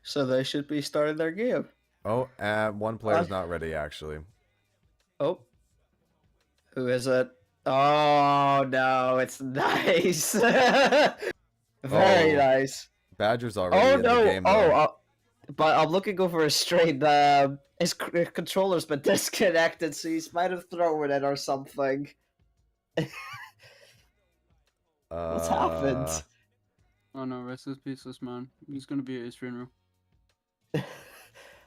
So they should be starting their game. Oh, and one player's not ready, actually. Oh. Who is it? Oh, no, it's nice. Very nice. Badger's already Oh, in no. the game, though. But I'm looking over his stream. His controller's been disconnected, so he might have thrown it or something. What's happened? Oh no, rest is peaceless, man. He's gonna be at his funeral.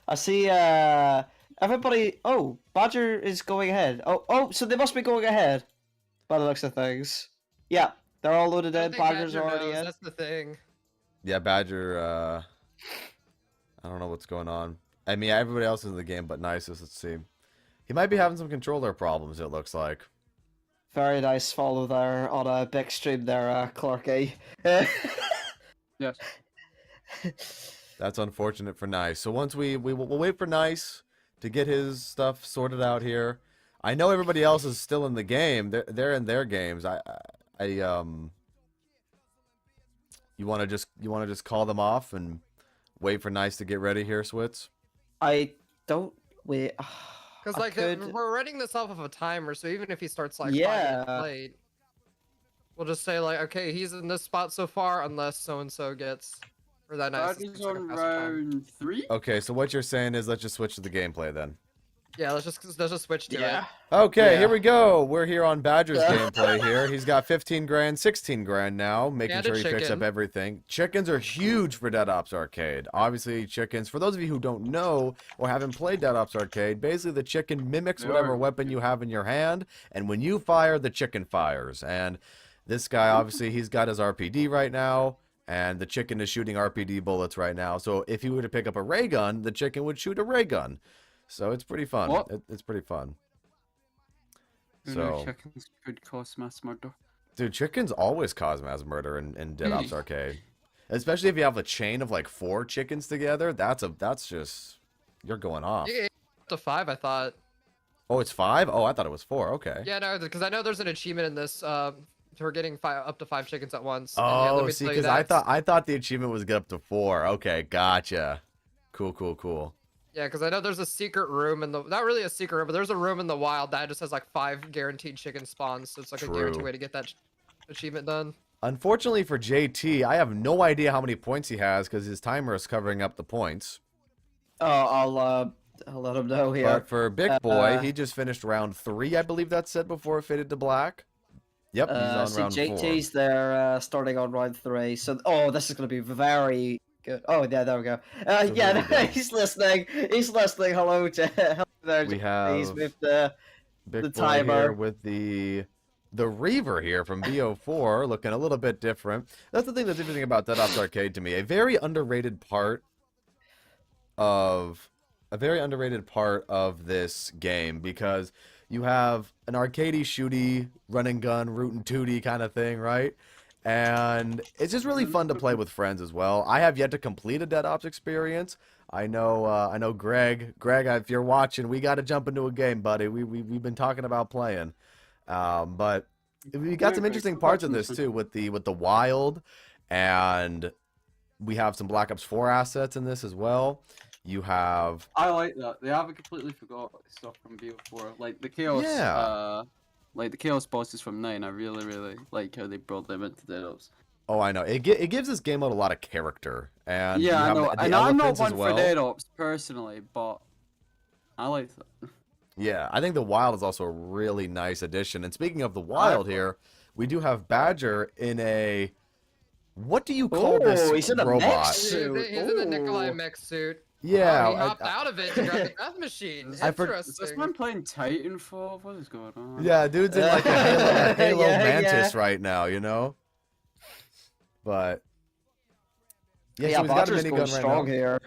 I see everybody. Oh, Badger is going ahead. Oh, so they must be going ahead by the looks of things. Yeah, they're all loaded I in. think Badger's Badger already knows, in. That's the thing. Yeah, Badger, I don't know what's going on. I mean, everybody else is in the game but Nisus, let's see. He might be having some controller problems, it looks like. Very nice follow there on a big stream there, Clarky. Yes. That's unfortunate for Nice. So once we'll wait for Nice to get his stuff sorted out here. I know everybody else is still in the game. They're in their games. You want to just call them off and wait for Nice to get ready here, Switz? I don't wait. Because I like could- we're running this off of a timer, so even if he starts like 5 Yeah. minutes late, we'll just say like, okay, he's in this spot so far, unless so and so gets or that nice. Badger's on round 3. Okay, so what you're saying is let's just switch to the gameplay then. Yeah, let's just switch to it. Okay, Yeah. here we go. We're here on Badger's gameplay here. He's got 15 grand, 16 grand now, making And a sure he picks up chicken. everything. Chickens are huge for Dead Ops Arcade. Obviously, chickens, for those of you who don't know or haven't played Dead Ops Arcade, basically the chicken mimics They whatever are. weapon you have in your hand, and when you fire, the chicken fires. And this guy, obviously, he's got his RPD right now, and the chicken is shooting RPD bullets right now. So if he were to pick up a ray gun, the chicken would shoot a ray gun. So it's pretty fun. What? It's pretty fun. Who So- knows, chickens could cause mass murder. Dude, chickens always cause mass murder in Dead Ops Arcade. Especially if you have a chain of like 4 chickens together, that's just you're going off. You get up to 5, I thought. Oh, it's 5? Oh, I thought it was 4. Okay. Yeah, no, because I know there's an achievement in this for getting up to 5 chickens at once. and yeah, let Oh, me see, tell you because that. I thought the achievement was get up to 4. Okay, gotcha. Cool. Yeah, because I know there's a secret room in the not really a secret room, but there's a room in the wild that just has like 5 guaranteed chicken spawns, so it's like a guaranteed True. way to get that achievement done. Unfortunately for JT, I have no idea how many points he has because his timer is covering up the points. Oh, I'll I'll let him know here. But for Big Boy, Uh, he just finished round 3, I believe that said, before it faded to black. Yep, he's on See, round 4. JT's there, starting on round 3. So, oh, this is going to be very good. Oh, yeah, there we go. So here Yeah, we go. he's listening. He's listening. Hello, hello there. We JT. He's have with the Big the Boy here timer. with the Reaver here from VO4, looking a little bit different. That's the thing that's interesting about Dead Ops Arcade to me. A very underrated part of this game, because you have an arcadey shooty run and gun root and tooty kind of thing, right? And it's just really fun to play with friends as well. I have yet to complete a Dead Ops experience. I know Greg, if you're watching, we got to jump into a game, buddy. We've been talking about playing. But we got some interesting parts of this too, with the wild, and we have some Black Ops 4 assets in this as well. You have I like that. They haven't completely forgot stuff from BO4. Like the chaos. Yeah. Like the chaos bosses from 9. I really, really like how they brought them into Dead Ops. oh, I know it gives this game out a lot of character, and you Yeah, I have know. the And I'm not elephants as one well. for Dead Ops personally, but I like that. Yeah, I think the wild is also a really nice addition. And speaking of the wild here, we do have Badger in a, what do you call Oh, this he's in a robot? mech He's suit. in the Nikolai Ooh. mech suit. Yeah, He hopped out of it to grab the death machine. I for- Is this Interesting. man playing Titanfall? What is going on? yeah, dude's in like a Halo Yeah, Mantis yeah. right now, you know. But yeah, Yeah, so he's got a Badger's going minigun right strong now. here.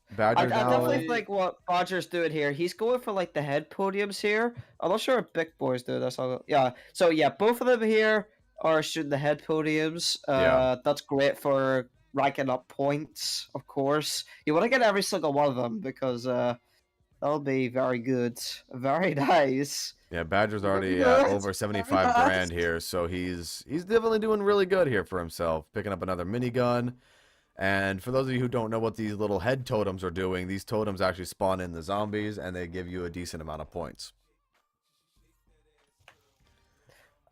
I Badger now. definitely think what Badger's doing here, he's going for like the head podiums here. I'm not sure if Big Boy's doing this. Yeah, so yeah, both of them here are shooting the head podiums. Yeah. That's great for ranking up points, of course. You want to get every single one of them because that'll be very good. Very nice. Yeah, Badger's already Yeah, at it's over very 75 nice. grand here, so he's definitely doing really good here for himself, picking up another minigun. And for those of you who don't know what these little head totems are doing, these totems actually spawn in the zombies, and they give you a decent amount of points.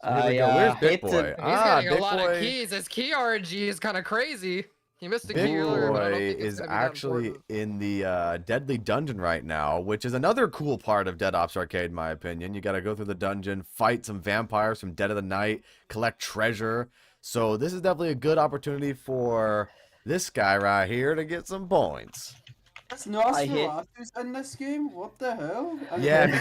So here we go. Yeah, Where's Big hate to- Boy? He's Ah, getting a Big lot of Boy. keys. His key RNG is kind of crazy. He missed a Big key earlier, but I don't Boy think it's is gonna be that actually important. in the Deadly Dungeon right now, which is another cool part of Dead Ops Arcade, in my opinion. You got to go through the dungeon, fight some vampires from Dead of the Night, collect treasure. So this is definitely a good opportunity for this guy right here to get some points. That's I hate- Nosferatu's in this game? What the hell? Yeah, if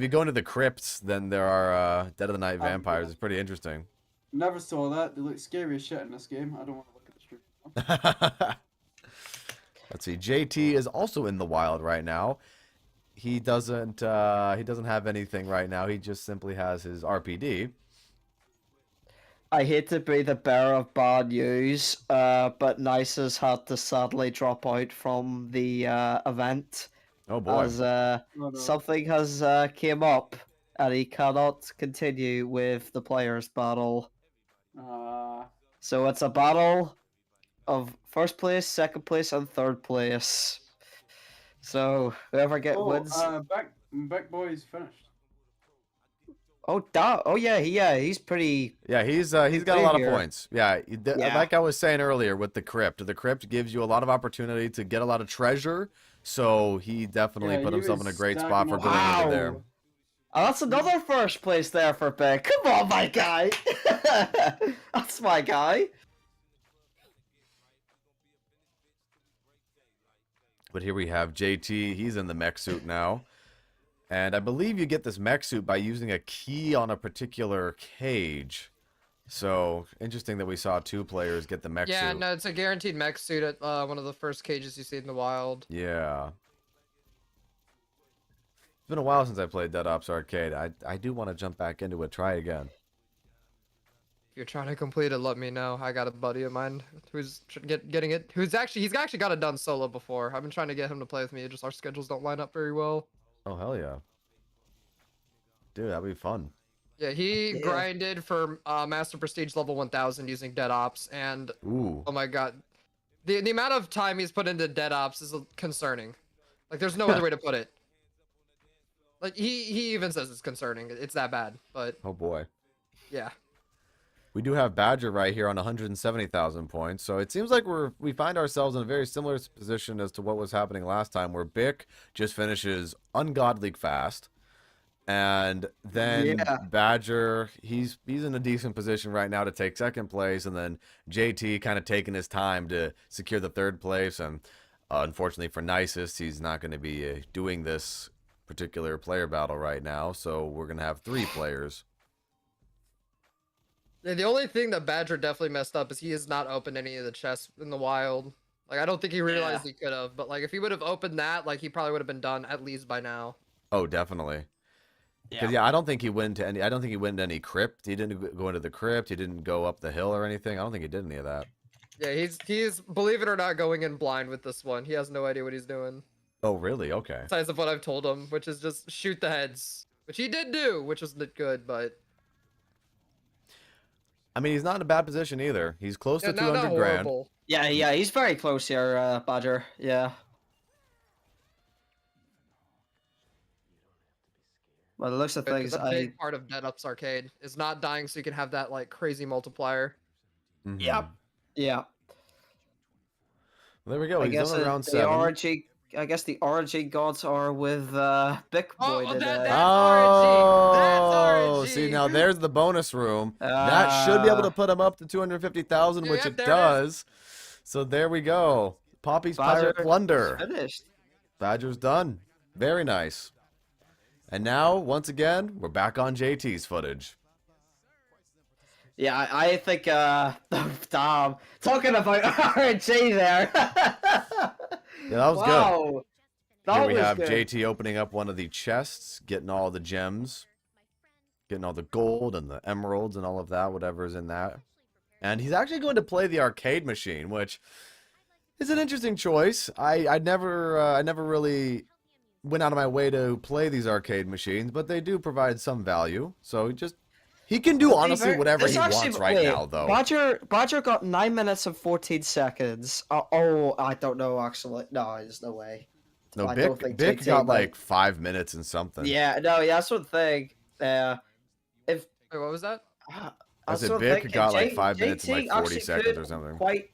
you go into the crypts, then there are Dead of the Night vampires. It's pretty interesting. Never saw that. They look scary as shit in this game. I don't want to look at the stream. Let's see. JT is also in the wild right now. He doesn't have anything right now. He just simply has his RPD. I hate to be the bearer of bad news, but Nice has had to sadly drop out from the event Oh boy. as Oh, no. something has came up and he cannot continue with the players battle. So it's a battle of first place, second place, and third place. So whoever wins. Big Boy's finished. He's pretty. Yeah, he's got a lot of here. points. Yeah, Yeah. like I was saying earlier with the crypt. The crypt gives you a lot of opportunity to get a lot of treasure. So he definitely Yeah, put he himself in a was great spot for stacking going up. into there. Wow. Oh, that's another first place there for Big. Come on, my guy. That's my guy. But here we have JT. He's in the mech suit now. And I believe you get this mech suit by using a key on a particular cage. So, interesting that we saw 2 players get the mech Yeah, suit. no, it's a guaranteed mech suit at one of the first cages you see in the wild. Yeah. It's been a while since I played Dead Ops Arcade. I do want to jump back into it, try again. If you're trying to complete it, let me know. I got a buddy of mine who's getting it. He's actually got it done solo before. I've been trying to get him to play with me. Just our schedules don't line up very well. Oh, hell yeah. Dude, that'd be fun. Yeah, he Yeah. grinded for Master Prestige level 1000 using Dead Ops, and Ooh. oh my god, the amount of time he's put into Dead Ops is concerning. Like, there's no other way to put it. Like, he even says it's concerning. It's that bad, but Oh, boy. yeah. We do have Badger right here on 170,000 points. So it seems like we find ourselves in a very similar position as to what was happening last time, where Bick just finishes ungodly fast. And then Yeah. Badger, he's in a decent position right now to take second place, and then JT kind of taking his time to secure the third place. And unfortunately for Nicest, he's not going to be doing this particular player battle right now, so we're going to have 3 players. Yeah, the only thing that Badger definitely messed up is he has not opened any of the chests in the wild. Like, I don't think he realized he could have, but like if he would have opened that, like he probably would have been done at least by now. Oh, definitely. Because I don't think he went to any. I don't think he went to any crypt. He didn't go into the crypt. He didn't go up the hill or anything. I don't think he did any of that. Yeah, he's believe it or not going in blind with this one. He has no idea what he's doing. Oh, really? Okay. Besides of what I've told him, which is just shoot the heads, which he did do, which was good, but I mean, he's not in a bad position either. He's close yeah, to 200 not grand. horrible. Yeah, he's very close here, Badger. Yeah. Well, it looks of Because things. a big part of Dead Ups Arcade is not dying, so you can have that like crazy multiplier. Mhm. Yeah. Well, there we go. I He's guess on around the 7. RNG. I guess the RNG gods are with Big Boy Oh, today. that's Oh, RNG. see now there's the bonus room. That should be able to put him up to 250,000, Yeah, which yep, it there it does. So there we go. Poppy's Pirate Badger Plunder. finished. Badger's done. Very nice. And now, once again, we're back on JT's footage. Yeah, I think Tom talking about RNG there. Yeah, that was good. Wow. That Here we was have good. JT opening up one of the chests, getting all the gems, getting all the gold and the emeralds and all of that, whatever's in that. And he's actually going to play the arcade machine, which is an interesting choice. I never really went out of my way to play these arcade machines, but they do provide some value. So he can do honestly whatever It's he actually- wants right wait, now, though. Badger got 9 minutes and 14 seconds. Oh, I don't know actually. No, there's no way. No, I don't think Bick JT got might- like 5 minutes and something. Yeah, no, yeah, that's one thing. Wait, what was that? I said Bick got like 5 minutes and like 40 seconds or something. Quite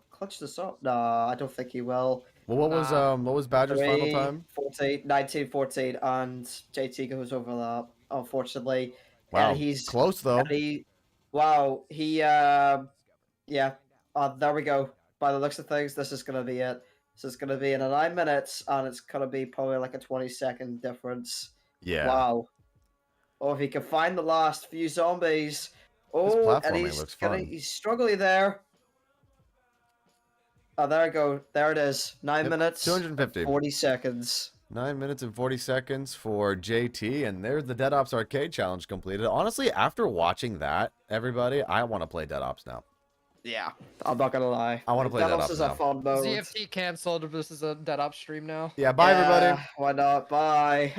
clutch this up. No, I don't think he will. Well, what was Badger's final time? 14, 19, 14, and JT goes over that, unfortunately. Wow, And he's close though. and he, wow, he, yeah. There we go. By the looks of things, this is gonna be it. This is gonna be in 9 minutes, and it's gonna be probably like a 20-second difference. Yeah. Wow. Oh, if he can find the last few zombies. Oh, and platforming looks fun. he's struggling there. Oh, there we go. There it is. 9 Yep, minutes. 250. 40 seconds. 9 minutes and 40 seconds for JT, and there's the Dead Ops Arcade Challenge completed. Honestly, after watching that, everybody, I want to play Dead Ops now. Yeah, I'm not gonna lie. I wanna play Dead Ops is now. a fun mode. ZFT canceled. This is a Dead Ops stream now. Yeah, bye everybody. Why not? Bye.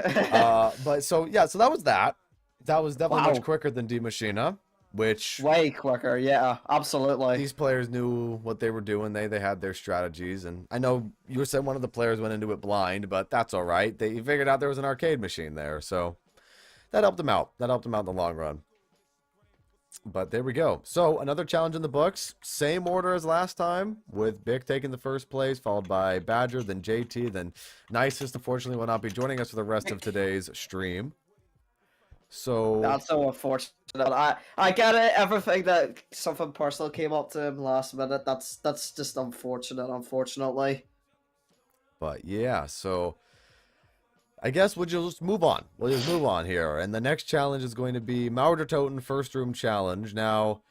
But so yeah, so that was that. That was definitely Wow. much quicker than D Machina, which Way quicker. Yeah, absolutely. these players knew what they were doing. They had their strategies, and I know you said one of the players went into it blind, but that's all right. They figured out there was an arcade machine there, so that helped them out. That helped them out in the long run. But there we go. So another challenge in the books. Same order as last time, with Bick taking the first place, followed by Badger, then JT, then Nicest. Unfortunately, will not be joining us for the rest of today's stream. So That's so unfortunate. I get it. Everything that something personal came up to him last minute. That's just unfortunate. Unfortunately. But yeah, so I guess we'll just move on. We'll just move on here. And the next challenge is going to be Mauertoten First Room Challenge. Now,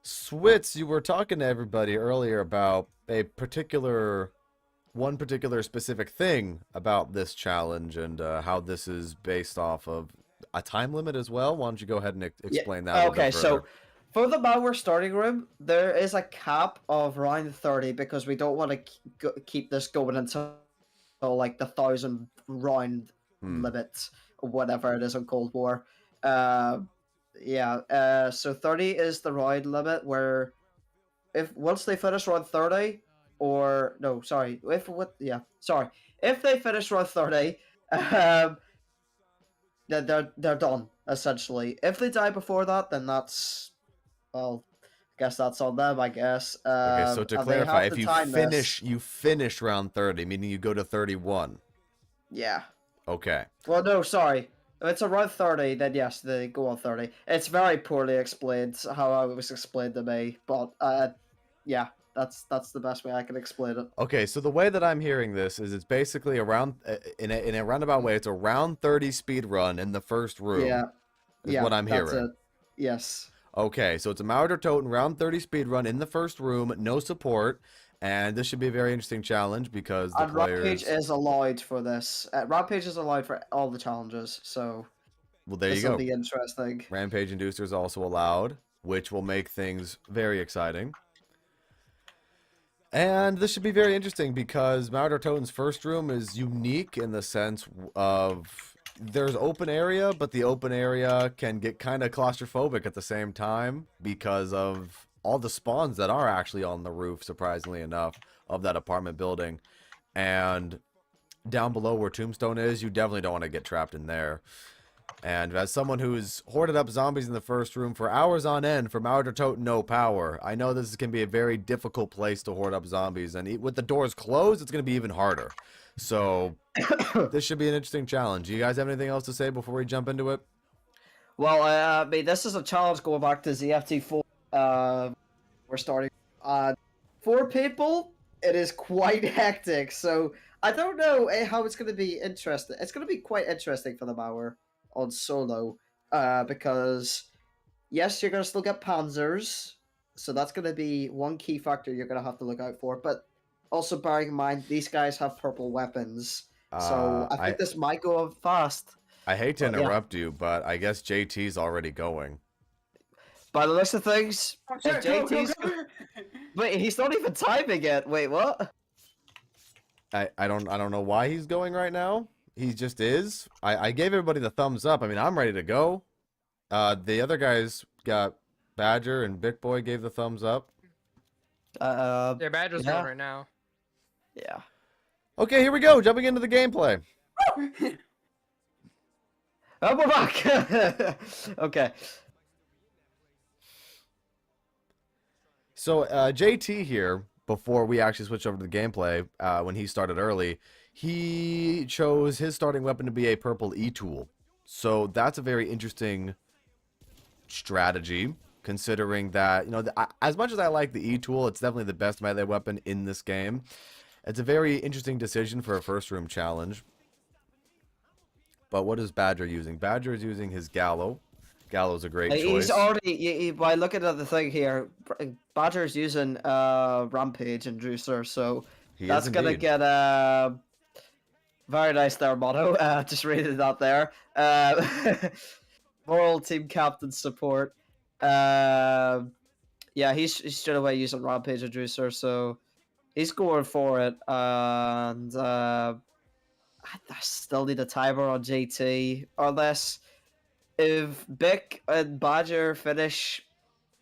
Switz, you were talking to everybody earlier about one particular specific thing about this challenge and how this is based off of a time limit as well. Why don't you go ahead and explain that a little Okay, bit further? so for the Malware starting room, there is a cap of round 30 because we don't want to keep this going until like the 1,000 round limit, or whatever it is on Cold War. So 30 is the round limit where once they finish round 30, if they finish round 30, they're done essentially. If they die before that, then that's, well, I guess that's on them. I guess. Okay, so to And they clarify, have if to time this. you finish round 30, meaning you go to 31. Yeah. Okay. Well, no, sorry. If it's around 30, then yes, they go on 30. It's very poorly explained how it was explained to me, but yeah, that's the best way I can explain it. Okay, so the way that I'm hearing this is it's basically around in a roundabout way, it's a round 30 speed run in the first room. Yeah. Is Yeah, what I'm that's hearing. it. Yes. Okay, so it's a Mauer Toten round 30 speed run in the first room, no support, and this should be a very interesting challenge because the And Rampage players. is allowed for this. Rampage is allowed for all the challenges, so Well, there you this will go. be interesting. Rampage Inducer is also allowed, which will make things very exciting. And this should be very interesting because Mauer Toten's first room is unique in the sense of there's open area, but the open area can get kind of claustrophobic at the same time because of all the spawns that are actually on the roof, surprisingly enough, of that apartment building. And down below where Tombstone is, you definitely don't want to get trapped in there. And as someone who's hoarded up zombies in the first room for hours on end for Mauer Toten no power, I know this can be a very difficult place to hoard up zombies. And with the doors closed, it's going to be even harder. So this should be an interesting challenge. Do you guys have anything else to say before we jump into it? Well, I mean, this is a challenge going back to ZFT4. We're starting. 4 people. It is quite hectic. So I don't know how it's going to be interesting. It's going to be quite interesting for the Mauer on solo, because yes, you're going to still get Panzers, so that's going to be one key factor you're going to have to look out for. But also bearing in mind, these guys have purple weapons, so I think this might go up fast. I hate to But, yeah. interrupt you, but I guess JT's already going. By the looks of things, JT's. Wait, he's not even timing it. Wait, what? I don't know why he's going right now. He just is. I gave everybody the thumbs up. I mean, I'm ready to go. The other guys got Badger and Big Boy gave the thumbs up. Yeah, Badger's Yeah. going right now. Yeah. Okay, here we go. Jumping into the gameplay. Oh, we're back. Okay. So JT here, before we actually switch over to the gameplay, when he started early, he chose his starting weapon to be a purple E-tool. So that's a very interesting strategy, considering that, you know, as much as I like the E-tool, it's definitely the best melee weapon in this game. It's a very interesting decision for a first room challenge. But what is Badger using? Badger is using his Gallo. Gallo's a great choice. He's already, by looking at the thing here, Badger's using Rampage and Juicer, so He that's is gonna indeed. get very nice there, motto. Just reading that there. Moral team captain support. Yeah, he's straight away using Rampage and Juicer, so he's going for it. And I still need a timer on JT, unless if Bick and Badger finish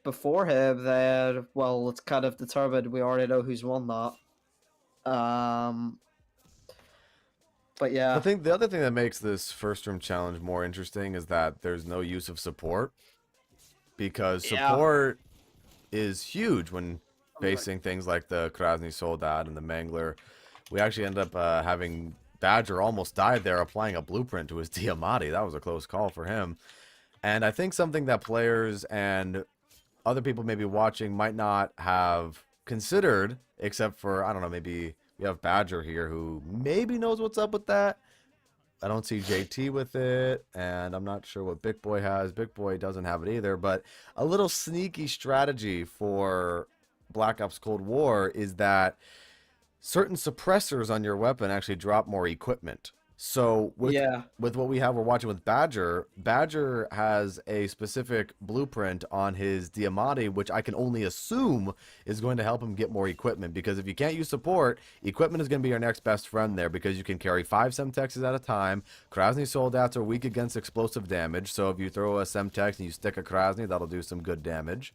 before him, then, well, it's kind of determined. We already know who's won that. But yeah. I think the other thing that makes this first room challenge more interesting is that there's no use of support, because Yeah. support is huge when facing things like the Krasny Soldat and the Mangler. We actually ended up having Badger almost died there applying a blueprint to his Diamati. That was a close call for him. And I think something that players and other people maybe watching might not have considered, except for, I don't know, maybe we have Badger here who maybe knows what's up with that. I don't see JT with it, and I'm not sure what Big Boy has. Big Boy doesn't have it either, but a little sneaky strategy for Black Ops Cold War is that certain suppressors on your weapon actually drop more equipment. So with what we're watching with Badger, Badger has a specific blueprint on his Diamati, which I can only assume is going to help him get more equipment, because if you can't use support, equipment is going to be your next best friend there, because you can carry 5 Semtexes at a time. Krasny Soldats are weak against explosive damage, so if you throw a Semtex and you stick a Krasny, that'll do some good damage.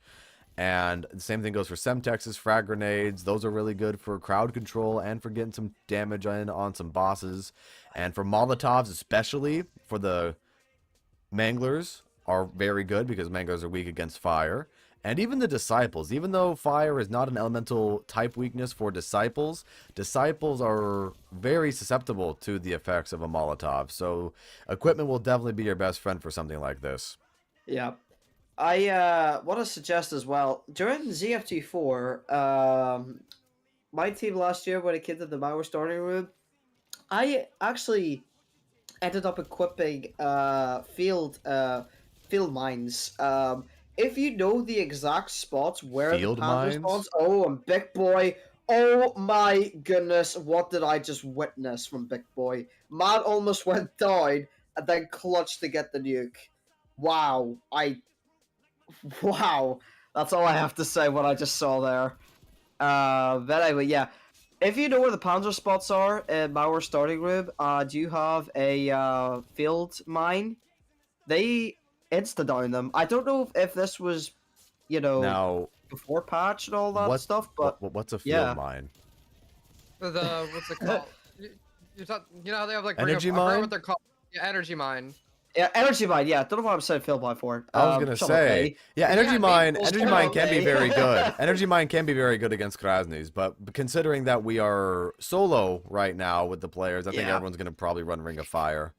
And the same thing goes for Semtexes, frag grenades. Those are really good for crowd control and for getting some damage in on some bosses. And for Molotovs, especially for the Manglers are very good because Manglers are weak against fire. And even the Disciples, even though fire is not an elemental type weakness for Disciples, Disciples are very susceptible to the effects of a Molotov. So equipment will definitely be your best friend for something like this. Yeah. I want to suggest as well, during ZFT4, my team last year when it came to the Malware starting room, I actually ended up equipping field mines. If you know the exact spots where Field the Panzer mines? spawns, oh, and Big Boy, oh my goodness, what did I just witness from Big Boy? Man almost went down and then clutched to get the nuke. Wow, wow, that's all I have to say. What I just saw there. But anyway, yeah. If you know where the Panzer spots are in Malware starting room, do you have a field mine? They insta down them. I don't know if this was, Now, before patch and all that stuff, but what's a field yeah. mine? The what's it called? You know how they have like Energy I forgot mine? what they're called. Yeah, energy mine. yeah, energy mine. Yeah, don't know why I'm saying field mine for. I was gonna some say, okay. yeah, energy Yeah, mine, Maples energy come mine out, can be eh? very good. Energy mine can be very good against Krasny's, but considering that we are solo right now with the players, I think Yeah. everyone's gonna probably run Ring of Fire.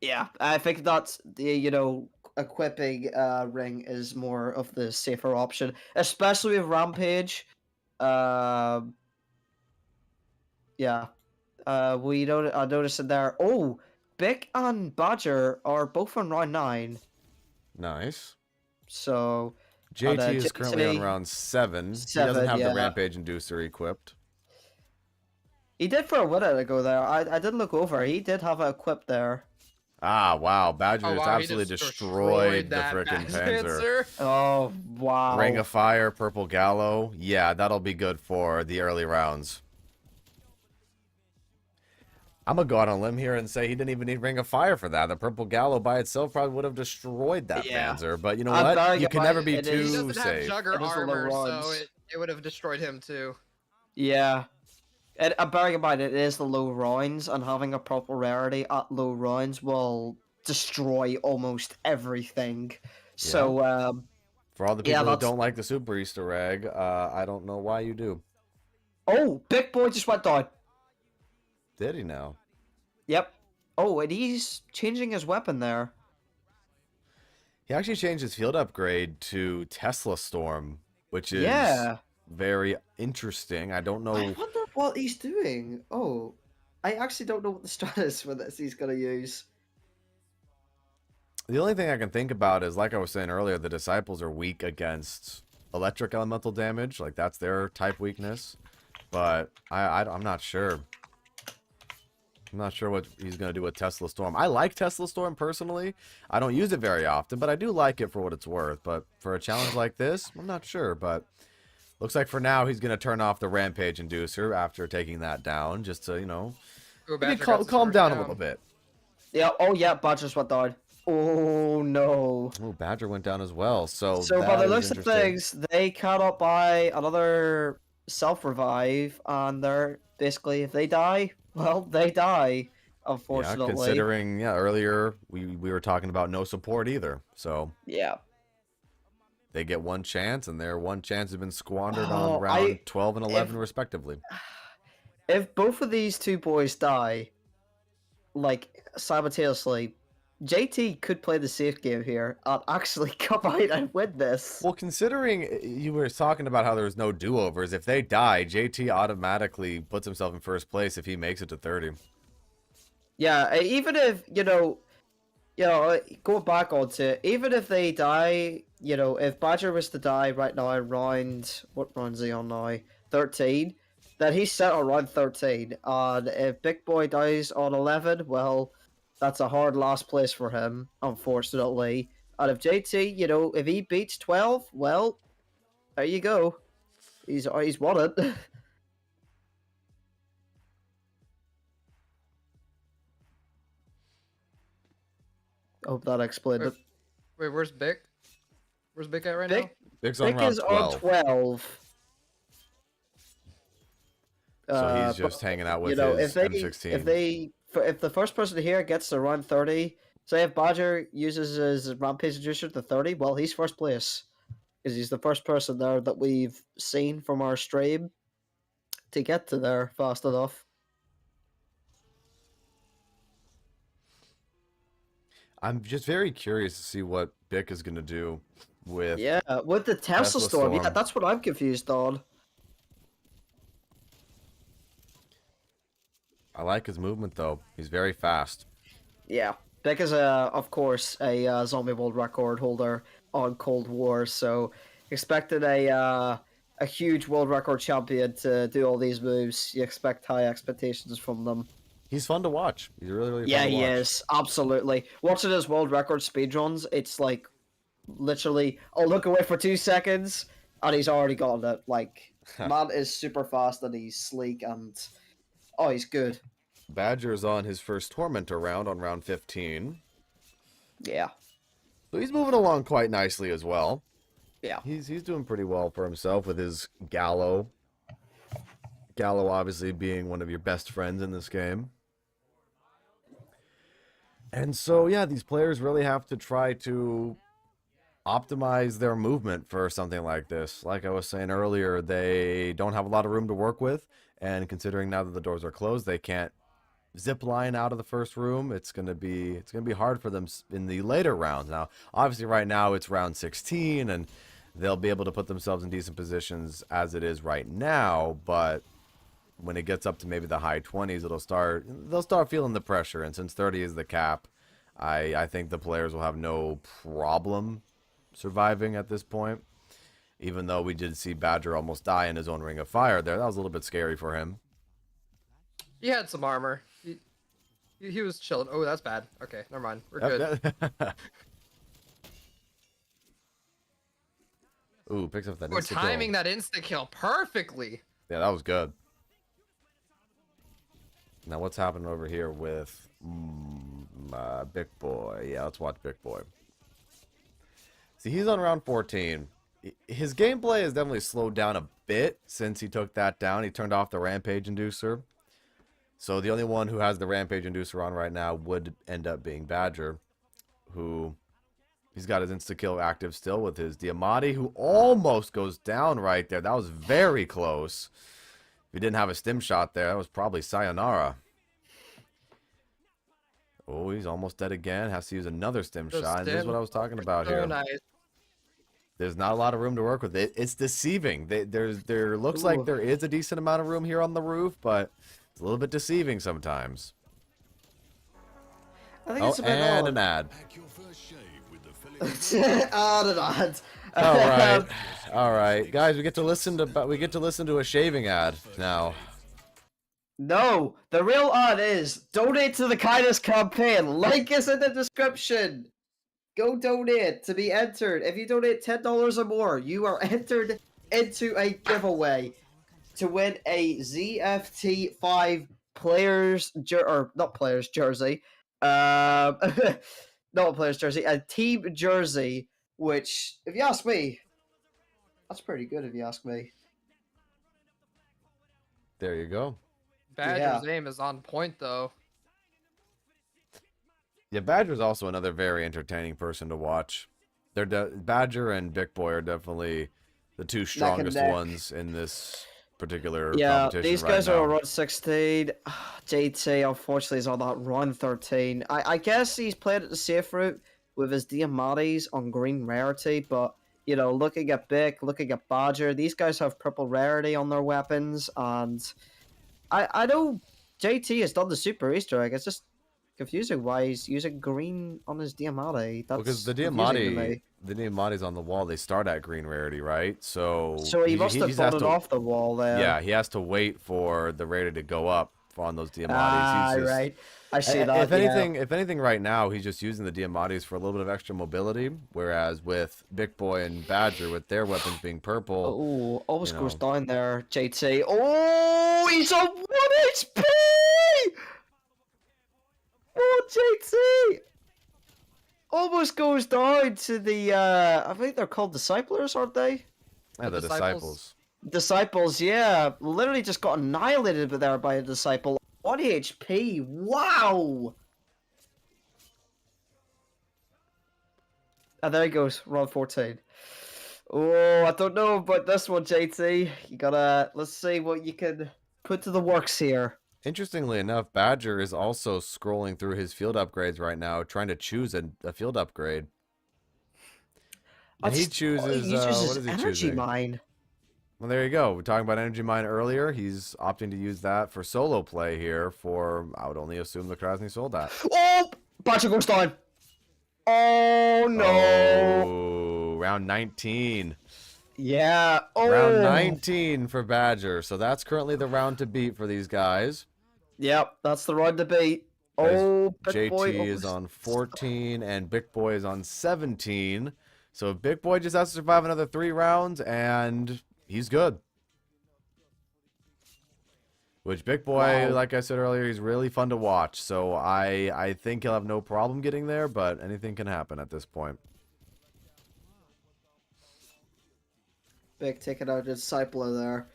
Yeah, I think that's the equipping ring is more of the safer option, especially with Rampage. Yeah. I noticed in there. Oh, Bick and Badger are both on round 9. Nice. So JT is currently on JT round 7. He doesn't 7, have the yeah. Rampage Inducer equipped. he did for a minute ago there. I did look over. He did have it equipped there. Ah, wow. Badger Oh just wow, he absolutely just destroyed the that frickin' Panzer. Oh wow. Ring of Fire, Purple Gallo. Yeah, that'll be good for the early rounds. I'm gonna go out on a limb here and say he didn't even need Ring of Fire for that. The Purple Gallo by itself probably would have destroyed that Yeah. Panzer. But you know I'm what? bearing You in can mind never be it He is- too doesn't safe. have Jugger It is the low armor, so runs. it would have destroyed him too. Yeah. And bearing in mind it is the low rounds, and having a proper rarity at low rounds will destroy almost everything. So For all the Yeah, people who that's- don't like the Super Easter egg, I don't know why you do. oh, Big Boy just went down. Did he now? Yep. Oh, and he's changing his weapon there. He actually changed his field upgrade to Tesla Storm, which is Yeah. very interesting. I don't know. I wonder what he's doing. Oh, I actually don't know what the strat is for this he's gonna use. The only thing I can think about is, like I was saying earlier, the Disciples are weak against electric elemental damage. Like, that's their type weakness. But I'm not sure. I'm not sure what he's going to do with Tesla Storm. I like Tesla Storm personally. I don't use it very often, but I do like it for what it's worth. But for a challenge like this, I'm not sure. But looks like for now he's going to turn off the Rampage Inducer after taking that down, just to, Ooh, maybe Badger got his calm first down a little bit. Yeah. Oh, yeah. Badger's went down. Oh no. Oh, Badger went down as well. So So by that the is looks of interesting. things, they cannot buy another self-revive, and they're basically, if they die, well, they die. Yeah, Unfortunately. considering earlier we were talking about no support either. So Yeah. they get one chance, and their one chance has been squandered Oh, on round 12 and 11 respectively. If both of these two boys die, like simultaneously, JT could play the safe game here and actually come out and win this. Well, considering you were talking about how there's no do-overs, if they die, JT automatically puts himself in first place if he makes it to 30. Yeah, even if going back onto it, even if they die, if Badger was to die right now around what round is he on now? 13, then he's set on round 13, and if Big Boy dies on 11, well, that's a hard last place for him, unfortunately. And if JT, if he beats 12, well, there you go. He's won it. Hope that explained it. Wait, where's Bick? Where's Bick at right Bick, now? Big's on Bick round is 12, on 12. so he's But, just hanging out with if his they, M16. if the first person here gets to round 30, Say if Badger uses his Rampage Inducer to 30, well, he's first place. Because he's the first person there that we've seen from our stream to get to there fast enough. I'm just very curious to see what Bick is going to do with. Yeah, with the Tesla Tesla Storm. Yeah, Storm. that's what I'm confused on. I like his movement though. He's very fast. Yeah, Beck is of course a zombie world record holder on Cold War, so expected a huge world record champion to do all these moves. You expect high expectations from them. He's fun to watch. He's really Yeah, fun to he watch. is absolutely. Watching his world record speedruns, it's like literally, I'll look away for 2 seconds and he's already gotten it. Like, man is super fast and he's sleek and oh, he's good. Badger's on his first Tormentor round on round 15. Yeah, So he's moving along quite nicely as well. yeah. He's doing pretty well for himself with his Gallo. Gallo obviously being one of your best friends in this game. And so, yeah, these players really have to try to optimize their movement for something like this. Like I was saying earlier, they don't have a lot of room to work with. And considering now that the doors are closed, they can't zip line out of the first room. It's gonna be hard for them in the later rounds. Now, obviously, right now it's round 16, and they'll be able to put themselves in decent positions as it is right now. But when it gets up to maybe the high 20s, they'll start feeling the pressure. And since 30 is the cap, I think the players will have no problem surviving at this point. Even though we did see Badger almost die in his own ring of fire there, that was a little bit scary for him. He had some armor. He was chilling. Oh, that's bad. Okay, never mind. We're good. Ooh, picks up that We're insta-kill. timing that insta kill perfectly. Yeah, that was good. Now, what's happening over here with Big Boy? Yeah, let's watch Big Boy. See, he's on round 14. His gameplay has definitely slowed down a bit since he took that down. He turned off the Rampage Inducer. So the only one who has the Rampage Inducer on right now would end up being Badger, who he's got his insta-kill active still with his Diamati, who almost goes down right there. That was very close. If he didn't have a stim shot there, that was probably sayonara. Oh, he's almost dead again. Has to use another stim The shot. And this is stim what I was talking about So here. nice. There's not a lot of room to work with. It's deceiving. There looks Ooh. like there is a decent amount of room here on the roof, but it's a little bit deceiving sometimes. I think Oh, it's a bit and odd. an ad. Pack your first shave with the Philippines. An ad. All right, all right, guys. We get to listen to a shaving ad now. No, the real ad is donate to the kindness campaign. Link is in the description. Go donate to be entered. If you donate $10 or more, you are entered into a giveaway to win a ZFT5 not players jersey. Not a player's jersey, a team jersey. Which, if you ask me, that's pretty good. If you ask me. There you go. Badger's aim is on point though. Yeah, Badger's also another very entertaining person to watch. Badger and Big Boy are definitely the two strongest neck. ones in this particular Yeah, competition these right guys now. are around 16. JT, unfortunately, is on that round 13. I guess he's played it the safe route with his Diamatis on green rarity, but, you know, looking at Bick, looking at Badger, these guys have purple rarity on their weapons, and I know JT has done the super Easter egg. It's just confusing why he's using green on his Diamati. That's Because the confusing to Diamati, me. the Diamati's on the wall. They start at green rarity, right? So He must have just put has it to- off the wall there. Yeah, he has to wait for the rarity to go up on those Diamatis. Ah, He's just- right. I see I- that. If anything, right now he's just using the Diamatis for a little bit of extra mobility. Whereas with Big Boy and Badger, with their weapons being purple, Oh, almost you goes know. down there, JT. Oh, he's on 1 HP! Oh, JT! Almost goes down to the, I think they're called Disciplers, aren't they? yeah, the The disciples. Disciples, yeah. Literally just got annihilated there by a Disciple. 1 HP, wow! And there he goes, round 14. Oh, I don't know about this one, JT. You gotta, let's see what you can put to the works here. Interestingly enough, Badger is also scrolling through his field upgrades right now, trying to choose a field upgrade. And he chooses, what is he energy choosing? mine. Well, there you go. We're talking about Energy Mine earlier. He's opting to use that for solo play here for, I would only assume, the Krasny Soldat. Oh, Badger goes down. Oh no. Oh, round 19. Yeah. Oh. Round 19 for Badger. So that's currently the round to beat for these guys. Yep, that's the round to beat. As Oh, Big JT Boy is almost- on 14 and Big Boy is on 17. So Big Boy just has to survive another 3 rounds and he's good. Which Big Boy, Wow. like I said earlier, he's really fun to watch. So I think he'll have no problem getting there, but anything can happen at this point. Big taking out Discipler there.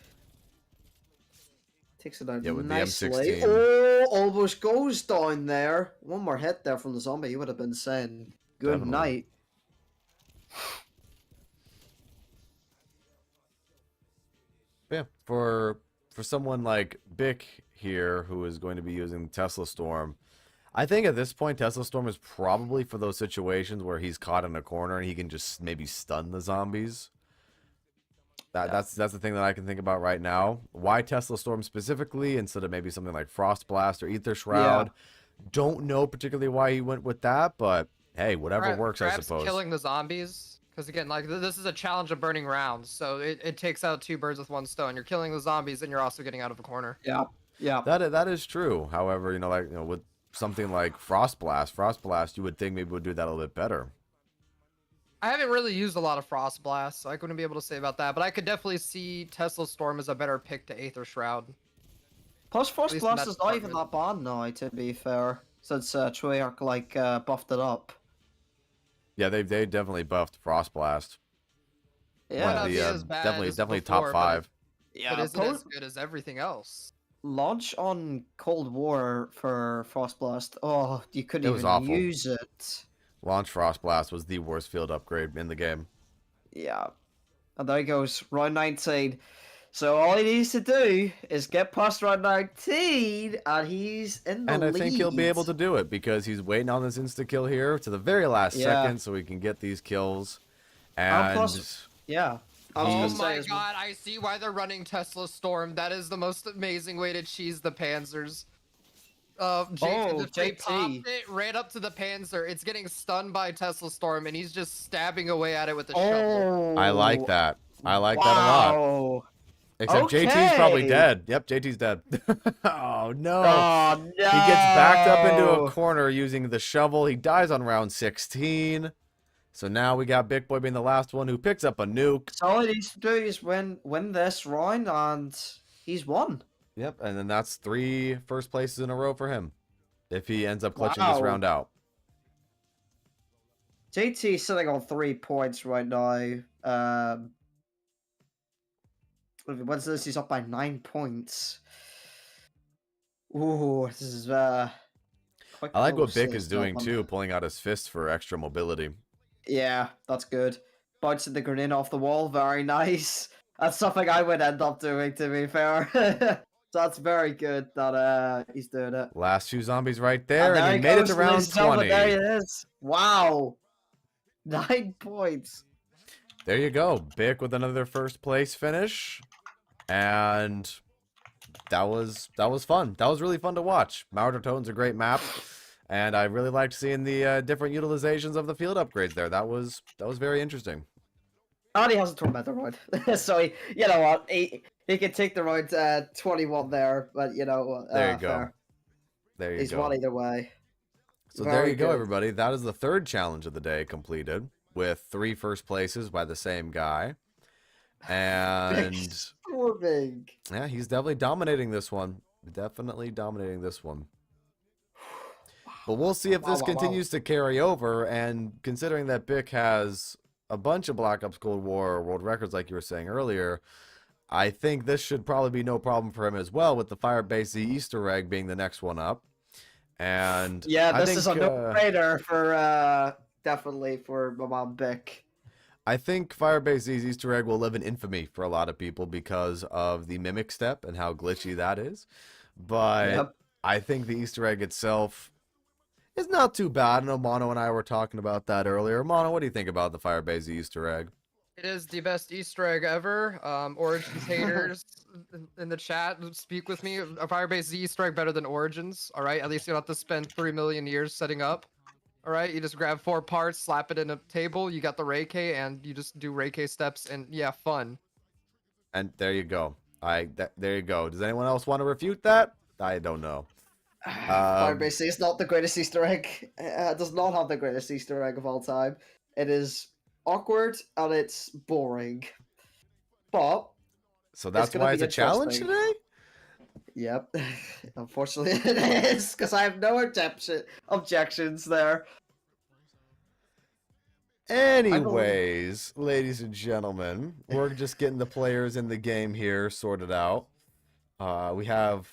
Takes it out Yeah, with the nicely. M16. Oh, almost goes down there. One more hit there from the zombie. He would have been saying good Definitely. night. Yeah, for someone like Bick here, who is going to be using Tesla Storm, I think at this point Tesla Storm is probably for those situations where he's caught in a corner and he can just maybe stun the zombies. That's the thing that I can think about right now. Why Tesla Storm specifically instead of maybe something like Frost Blast or Ether Shroud? Don't know particularly why he went with that, but hey, whatever works, I Perhaps suppose. killing the zombies. Because again, like this is a challenge of burning rounds, so it takes out 2 birds with 1 stone. You're killing the zombies, and you're also getting out of a corner. Yeah. Yeah. That is true. However, with something like Frost Blast, you would think maybe would do that a little bit better. I haven't really used a lot of Frost Blast, so I couldn't be able to say about that. But I could definitely see Tesla Storm as a better pick to Aether Shroud. Plus, Frost least in Blast that is not even department. that bad now, to be fair. Since Treyarch, buffed it up. Yeah, they definitely buffed Frost Blast. Might One not of be the as bad as definitely before, top 5. But isn't as good as everything else. Launch on Cold War for Frost Blast. Oh, you couldn't It was even awful. use it. Launch Frost Blast was the worst field upgrade in the game. Yeah. And there he goes, round 19. So all he needs to do is get past round 19, and he's in the And I lead. think he'll be able to do it because he's waiting on this insta kill here to the very last Yeah. second so he can get these kills. And And plus- Yeah. I was Oh gonna say my as well- god, I see why they're running Tesla Storm. That is the most amazing way to cheese the Panzers. Jason just JT. popped it, ran up to the Panzer. It's getting stunned by Tesla Storm, and he's just stabbing away at it with a shovel. Oh. I like that. I like that a lot. Wow. Except JT's probably Okay. dead. Yep, JT's dead. Oh no. Oh, no. He gets backed up into a corner using the shovel. He dies on round 16. So now we got Big Boy being the last one who picks up a nuke. So all he needs to do is win this round, and he's won. Yep, and then that's 3 first places in a row for him. If he ends up clutching this Wow. round out. JT's sitting on 3 points right now. What's this? He's up by 9 points. Ooh, this is quite I like what close, Bick this is doing one. too, pulling out his fist for extra mobility. Yeah, that's good. Bouncing the grenade off the wall, very nice. That's something I would end up doing, to be fair. So that's very good that he's doing it. Last 2 zombies right there, And and he he made it goes, to ladies round and gentlemen, 20. There it is. Wow. 9 points. There you go. Bick with another first place finish. And that was fun. That was really fun to watch. Tone's a great map. And I really liked seeing the different utilizations of the field upgrades there. That was very interesting. And he has a tormentor round. So he, you know what, he can take the round 21 there, but you know There you go. fair. There you He's go. won either way. So there Very you go, good. everybody. That is the 3rd challenge of the day completed with 3 first places by the same guy. And Poor big. yeah, he's definitely dominating this one. Definitely dominating this one. But we'll see if this Wow. continues to carry over. And considering that Bick has a bunch of Black Ops Cold War world records, like you were saying earlier, I think this should probably be no problem for him as well, with the Firebase Easter egg being the next one up. And Yeah, I this think, is a no-brainer for definitely for my man Bick. I think Firebase Z's Easter egg will live in infamy for a lot of people because of the mimic step and how glitchy that is. But Yep. I think the Easter egg itself is not too bad. I know Mono and I were talking about that earlier. Mono, what do you think about the Firebase Z Easter egg? It is the best Easter egg ever. Origins haters in the chat, speak with me. A Firebase Z Easter egg better than Origins. All right, at least you don't have to spend 3 million years setting up. All right, you just grab 4 parts, slap it in a table. You got the Reiki, and you just do Reiki steps, and yeah, fun. And there you go. There you go. Does anyone else want to refute that? I don't know. Firebase is not the greatest Easter egg. It does not have the greatest Easter egg of all time. It is awkward and it's boring. But So that's gonna why be it's a challenge interesting. today? yep, unfortunately it is because I have no objections there. Anyways, ladies and gentlemen, we're just getting the players in the game here sorted out. We have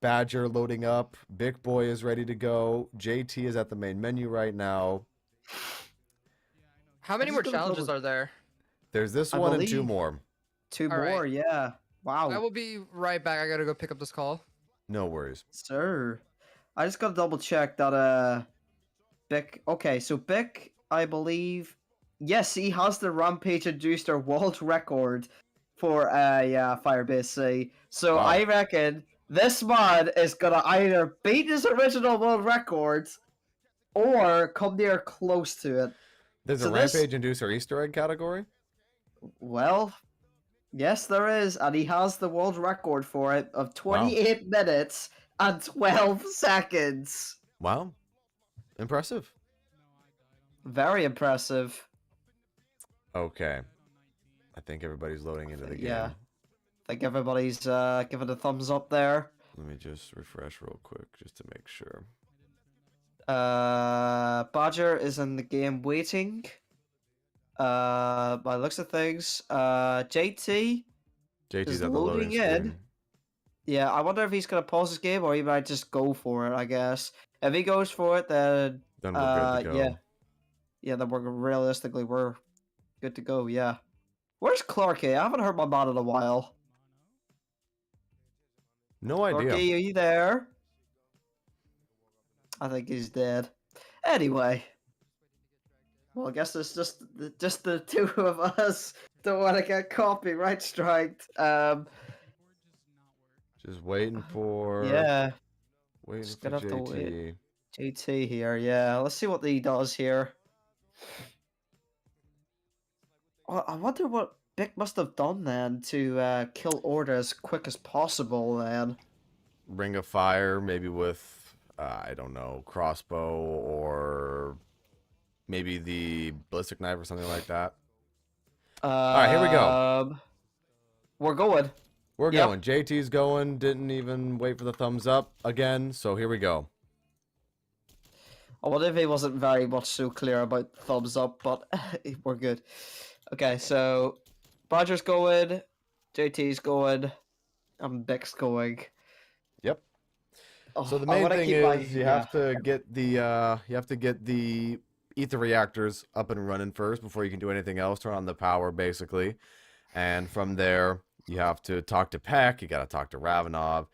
Badger loading up. Big Boy is ready to go. JT is at the main menu right now. How many just more gonna challenges double- are there? There's this I one and 2 believe- more. 2 All right. more, yeah. Wow. I will be right back. I gotta go pick up this call. No worries. Sir, I just gotta double check that Bick. Okay, so Bick, I believe, yes, he has the Rampage Inducer world record for Firebase C. So Wow. I reckon this man is gonna either beat his original world record or come near close to it. There's So a this- Rampage Inducer Easter egg category? Well, yes, there is, and he has the world record for it of 28 minutes and 12 seconds. Wow. Impressive. Very impressive. Okay. I think everybody's loading into the game. Yeah. I think everybody's giving a thumbs up there. Let me just refresh real quick just to make sure. Badger is in the game waiting. By looks of things, JT. JT's Is at the loading loading in. screen. Yeah, I wonder if he's gonna pause his game or he might just go for it. I guess if he goes for it, then Then we're good to go. yeah, then we're good to go. Yeah. Where's Clarky? I haven't heard my man in a while. No idea. Clarky, are you there? I think he's dead. Anyway. Well, I guess it's just the two of us don't want to get copyright striked. Just waiting for Yeah, waiting just for gonna have to wait. JT. JT here. Yeah, let's see what he does here. Well, I wonder what Bick must have done then to kill Order as quick as possible. Then. Ring of Fire, maybe with I don't know, crossbow or maybe the ballistic knife or something like that. right, here we go. We're going. We're Yep. going. JT's going. Didn't even wait for the thumbs up again. So here we go. I wonder if he wasn't very much so clear about thumbs up, but we're good. Okay, so Badger's going, JT's going, and Bick's going. Yep. Oh, So the I main wanna thing keep is my- you yeah. have to get the ether reactors up and running first before you can do anything else. Turn on the power basically, and from there you have to talk to Peck. You got to talk to Ravenov.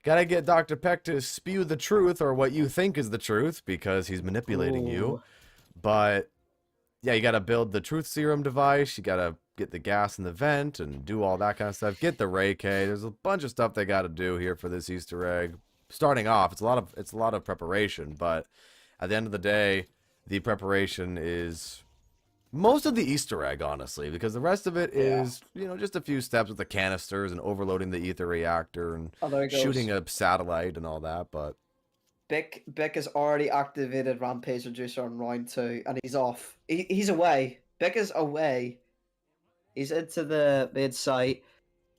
Got to get Dr. Peck to spew the truth or what you think is the truth because he's manipulating you. Ooh. But yeah, you got to build the truth serum device. You got to get the gas in the vent and do all that kind of stuff. Get the Reiki. There's a bunch of stuff they got to do here for this Easter egg. Starting off, it's a lot of preparation, but at the end of the day, the preparation is most of the Easter egg, honestly, because the rest of it is, just a few steps with the canisters and overloading the ether reactor and Oh, there he goes. shooting a satellite and all that. But Bick has already activated Rampage Reducer on round 2, and he's off. He's away. Bick is away. He's into the mid site.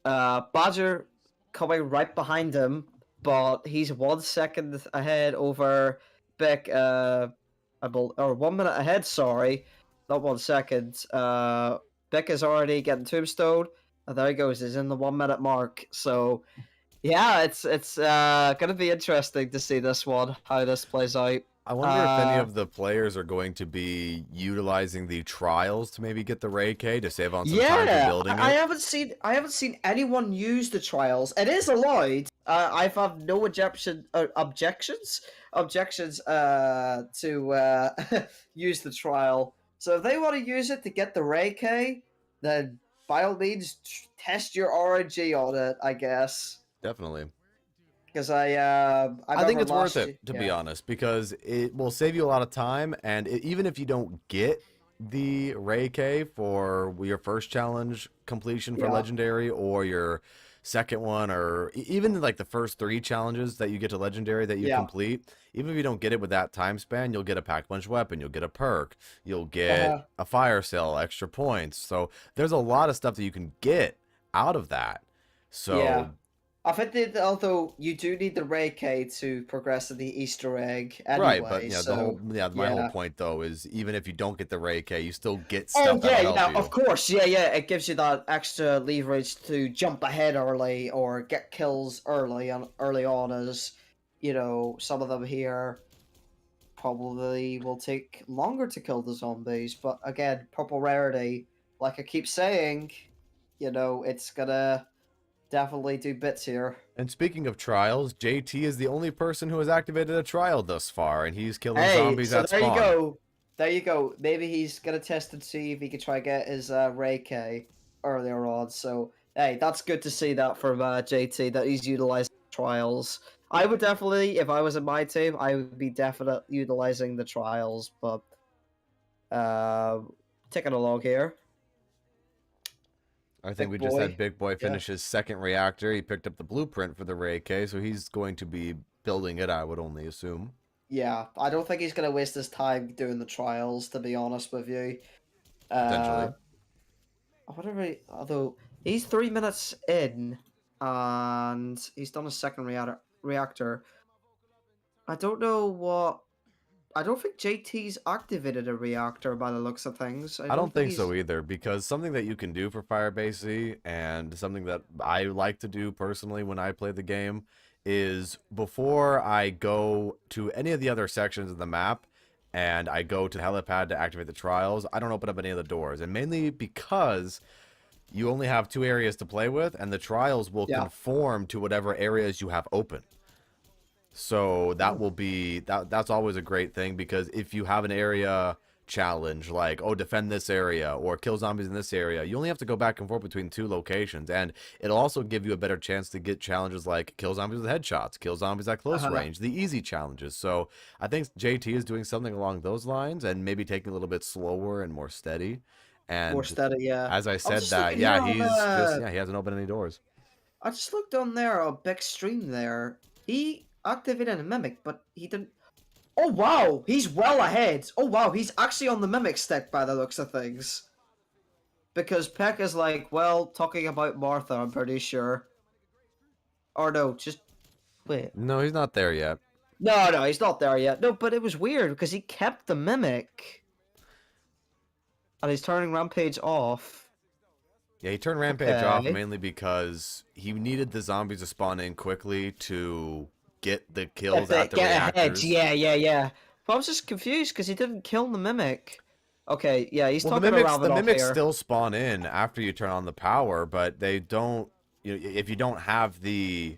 Badger coming right behind him, but he's 1 second ahead over Bick. Or 1 minute ahead. Sorry, not 1 second. Bick is already getting tombstone, and there he goes. He's in the 1 minute mark. So. Yeah, it's gonna be interesting to see this one, how this plays out. I wonder if any Uh, of the players are going to be utilizing the trials to maybe get the Ray K to save on some time for Yeah, building I it. haven't seen anyone use the trials. It is allowed. I've have no objections to use the trial. So if they want to use it to get the Ray K, then by all means test your RNG on it, I guess. Definitely. Because I think remember it's worth last it, to ye- be yeah. honest, because it will save you a lot of time. And even if you don't get the Ray K for your first challenge completion for Yeah. Legendary or your second one, or even like the first 3 challenges that you get to Legendary that you Yeah. complete, even if you don't get it with that time span, you'll get a Pack Punch weapon, you'll get a perk, you'll get Uh-huh. a fire cell, extra points. So there's a lot of stuff that you can get out of that. So Yeah. I think that although you do need the Ray K to progress to the Easter egg anyway, right, but yeah, so my whole yeah. point though is even if you don't get the Ray K, you still get Oh stuff that'll help you. of course, yeah. It gives you that extra leverage to jump ahead early or get kills early on, as you know, some of them here probably will take longer to kill the zombies. But again, purple rarity, like I keep saying, you know, it's gonna definitely do bits here. And speaking of trials, JT is the only person who has activated a trial thus far, and he's killing Hey, zombies so at there spawn. you go. There you go. Maybe he's gonna test and see if he can try get his Ray K earlier on. So hey, that's good to see that from JT that he's utilizing trials. I would definitely, if I was in my team, I would be definitely utilizing the trials. But ticking along here. I think we Big just boy. had Big Boy Yeah. finish his second reactor. He picked up the blueprint for the Ray K, so he's going to be building it, I would only assume. Yeah, I don't think he's gonna waste his time doing the trials. To be honest with you. Potentially. Whatever. Although he's 3 minutes in, and he's done a second reactor. I don't know what. I don't think JT's activated a reactor by the looks of things. I don't think so he's- either, because something that you can do for Firebase C, and something that I like to do personally when I play the game, is before I go to any of the other sections of the map, and I go to the helipad to activate the trials, I don't open up any of the doors. And mainly because you only have 2 areas to play with, and the trials will Yeah. conform to whatever areas you have open. So that will be that's always a great thing, because if you have an area challenge like, oh, defend this area or kill zombies in this area, you only have to go back and forth between 2 locations, and it'll also give you a better chance to get challenges like kill zombies with headshots, kill zombies at close Uh-huh. range, the easy challenges. So I think JT is doing something along those lines, and maybe taking a little bit slower and more steady. And More steady, yeah. as I said just that, looking yeah, here he's on, just, yeah, he hasn't opened any doors. I just looked on there, a big stream there. He activated a mimic, but he didn't. Oh wow, he's well ahead. Oh wow, he's actually on the mimic stick by the looks of things. Because Peck is like, well, talking about Martha, I'm pretty sure. Or no, just wait. No, he's not there yet. No, he's not there yet. No, but it was weird because he kept the mimic. And he's turning Rampage off. Yeah, he turned Rampage off Okay. mainly because he needed the zombies to spawn in quickly to get the kills at the Get ahead. reactors. Yeah. But I was just confused because he didn't kill the mimic. Okay, yeah, he's Well, talking around the it off mimics here. still spawn in after you turn on the power, but they don't. If you don't have the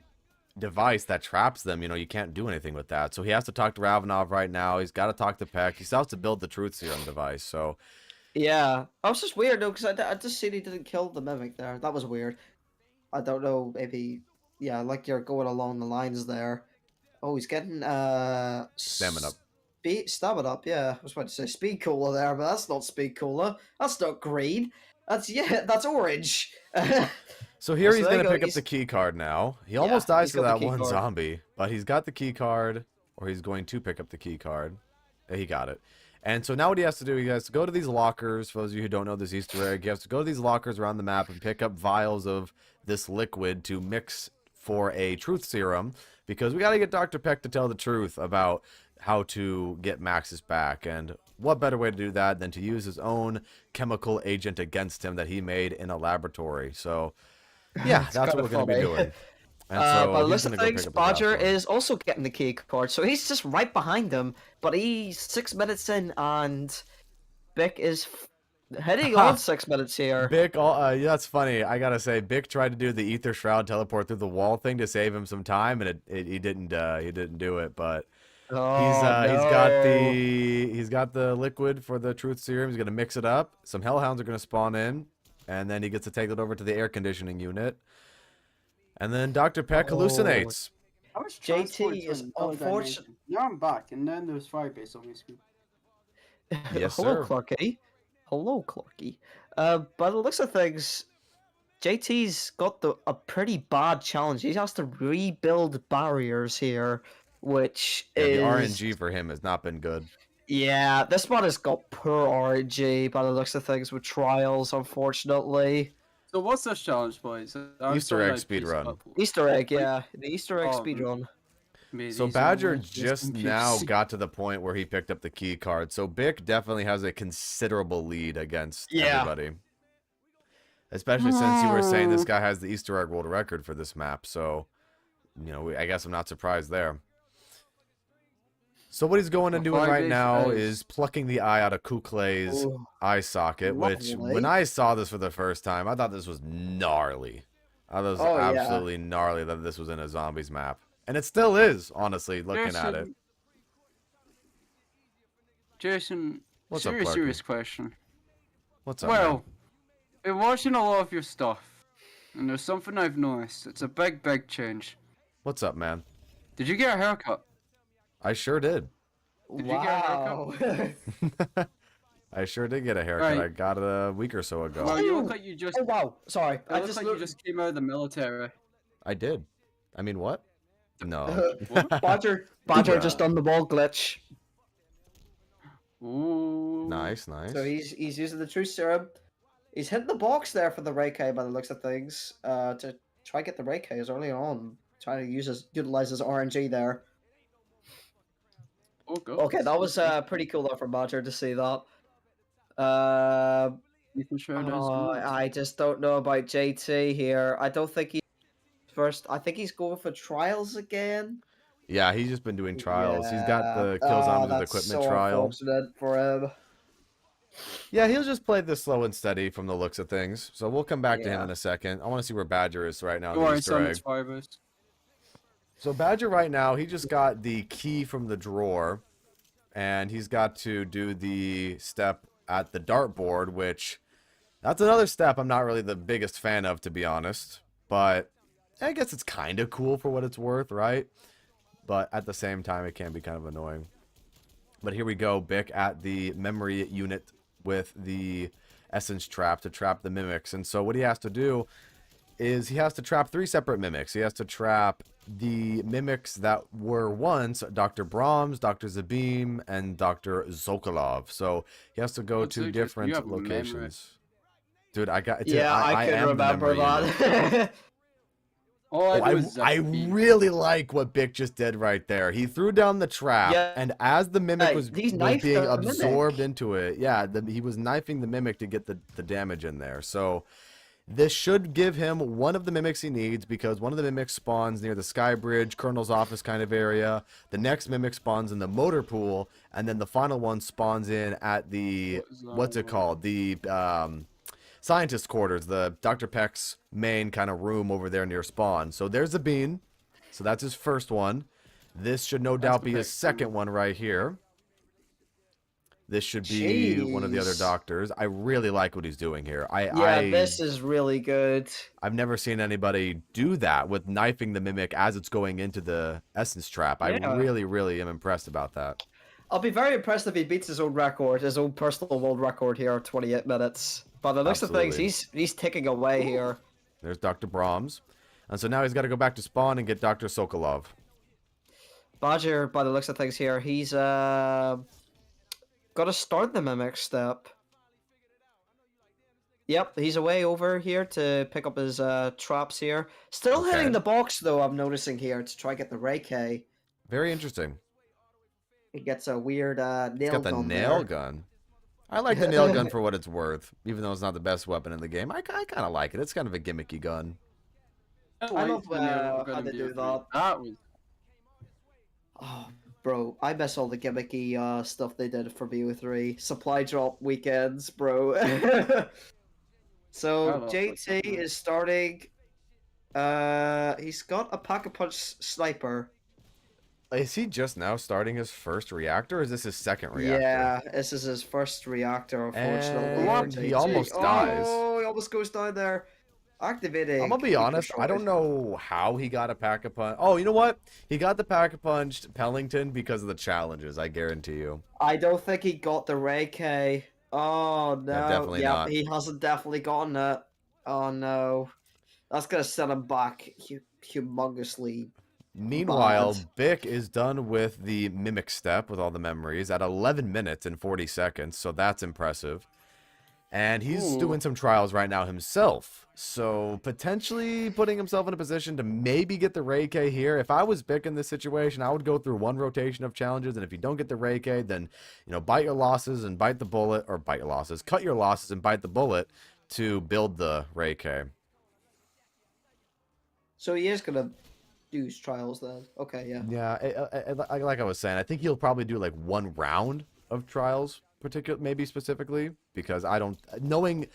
device that traps them, you can't do anything with that. So he has to talk to Ravenov right now. He's got to talk to Peck. He still has to build the Truth Serum device. So Yeah, I was just weird though because I just seen he didn't kill the mimic there. That was weird. I don't know, maybe yeah, like you're going along the lines there. Oh, he's getting Stamina up. Stamina up. Yeah, I was about to say speed cooler there, but that's not speed cooler. That's not green. That's orange. So here So he's there you going to go, pick up he's- the key card now. He almost dies he's for got that the key one card. zombie, but he's got the key card, or he's going to pick up the key card. He got it. And so now what he has to do, he has to go to these lockers. For those of you who don't know this Easter egg, he has to go to these lockers around the map and pick up vials of this liquid to mix for a Truth Serum, because we got to get Dr. Peck to tell the truth about how to get Maxis back. And what better way to do that than to use his own chemical agent against him that he made in a laboratory. So yeah, It's that's what kinda we're going to be funny. doing. And so By the he's looks gonna of go things, pick up the last Bodger one. is also getting the key card, so he's just right behind him. But he's 6 minutes in, and Bick is heading on 6 minutes here. Bick, yeah, that's funny. I gotta say, Bick tried to do the Ether Shroud teleport through the wall thing to save him some time, and he didn't do it. But Oh, he's got the liquid for the Truth Serum. He's gonna mix it up. Some Hellhounds are gonna spawn in, and then he gets to take it over to the air conditioning unit. And then Dr. Peck hallucinates. I was JT transported is to another unfortunate- dimension. Now I'm back, and then there's Firebase on my screen. Yes, Hello, sir. Clarky. Hello, Clarky. By the looks of things, JT's got a pretty bad challenge. He has to rebuild barriers here, which Yeah, is the RNG for him has not been good. Yeah, this one has got poor RNG by the looks of things with trials, unfortunately. So what's this challenge, boys? I'm Easter sorry egg I paced speedrun. up. Easter egg, yeah, the Easter egg Oh, speedrun. May So these Badger ones just in now peace. got to the point where he picked up the key card. So Bick definitely has a considerable lead against Yeah. everybody. Especially since you were saying this No. guy has the Easter egg world record for this map. So, I guess I'm not surprised there. So what he's going and Well, doing right Firebase now is- is plucking the eye out of Kuklay's Ooh, eye socket, which when lovely. I saw this for the first time, I thought this was gnarly. I thought it was Oh, yeah. absolutely gnarly that this was in a zombies map. And it still is, honestly, looking at it. Jason, What's up, serious, Clarky? serious question. What's up, Well, man? been watching a lot of your stuff, and there's something I've noticed. It's a big, big change. What's up, man? Did you get a haircut? I sure did. Did you get a haircut? wow. I sure did get a haircut. Right. I got it a week or so ago. Well, you look like you just. Oh wow, sorry. It I looks just like looked. you just came out of the military. I did. I mean, what? No. Badger just done the wall glitch. Ooh. Nice, nice. So he's using the Truth Serum. He's hitting the box there for the Reiki by the looks of things. To try get the Reikis early on. Trying to utilize his RNG there. Oh, God. Okay, that was pretty cool though from Badger to see that. Ethan Shroud is Oh, good. I just don't know about JT here. I don't think he first. I think he's going for trials again. Yeah, he's just been doing trials. He's got the kill zombies with that's equipment so trial. unfortunate for him. Yeah, he'll just play this slow and steady from the looks of things. So we'll come back to him Yeah. in a second. I want to see where Badger is right now. in Don't the worry, Easter son, egg. it's Firebase. So Badger right now, he just got the key from the drawer, and he's got to do the step at the dartboard, which that's another step I'm not really the biggest fan of, to be honest. But I guess it's kind of cool for what it's worth, right? But at the same time, it can be kind of annoying. But here we go, Bick at the memory unit with the essence trap to trap the mimics. And so what he has to do is he has to trap 3 separate mimics. He has to trap the mimics that were once Dr. Brahms, Dr. Zabim, and Dr. Zokolov. So he has to go That's to okay, different you have memory. locations. Dude, I got. Dude, Yeah, I am can the remember memory unit. that. All Oh, I do is I zip really like what Bick just did right there. He threw down the trap, Yeah. and as the mimic Hey, was he's knifed being the absorbed mimic. into it, yeah, he was knifing the mimic to get the damage in there. So this should give him one of the mimics he needs, because one of the mimics spawns near the Sky Bridge, Colonel's office kind of area. The next mimic spawns in the motor pool, and then the final one spawns in at the, what's it called? The scientist quarters, the Dr. Peck's main kind of room over there near spawn. So there's a bean. So that's his first one. This should no doubt be his Peck's second one right here. This should be one of the other Jeez. doctors. I really like what he's doing here. Yeah, this is really good. I've never seen anybody do that with knifing the mimic as it's going into the essence trap. I Yeah. really, really am impressed about that. I'll be very impressed if he beats his own record, his own personal world record here, 28 minutes. By the looks of things, Absolutely. he's ticking away here. There's Dr. Brahms. And so now he's got to go back to spawn and get Dr. Sokolov. Badger, by the looks of things here, he's got to start the mimic step. Yep, he's away over here to pick up his traps here. Still Okay. hitting the box though, I'm noticing here, to try get the Reiki. Very interesting. He gets a weird nail He's got the gun nail there. gun. I like the nail gun for what it's worth, even though it's not the best weapon in the game. I kind of like it. It's kind of a gimmicky gun. I love when they were how gonna they be do afraid. that. That was Oh, bro, I miss all the gimmicky stuff they did for BO3. Supply drop weekends, bro. So love JT that. is starting. He's got a Pack-a-Punch sniper. Is he just now starting his first reactor, or is this his second reactor? Yeah, this is his first reactor, unfortunately. for And he JT. almost dies. Oh, he almost goes down there. Activating. I'm gonna be Ether honest, I don't Shard. know how he got a Pack-a-Punch. Oh, you know what? He got the Pack-a-Punched Pellington because of the challenges, I guarantee you. I don't think he got the Ray K. Oh no. definitely Yep, not. he hasn't definitely gotten it. Oh no. That's gonna set him back humongously. Meanwhile, Bad. Bick is done with the Mimic Step with all the memories at 11 minutes and 40 seconds, so that's impressive. And he's Ooh. doing some trials right now himself, so potentially putting himself in a position to maybe get the Ray K here. If I was Bick in this situation, I would go through one rotation of challenges, and if you don't get the Ray K, then, you know, bite your losses and bite the bullet, or bite your losses, cut your losses and bite the bullet to build the Ray K. So he is gonna do his trials then. Okay, yeah. Yeah, like I was saying, I think he'll probably do like one round of trials, maybe specifically, because I don't knowing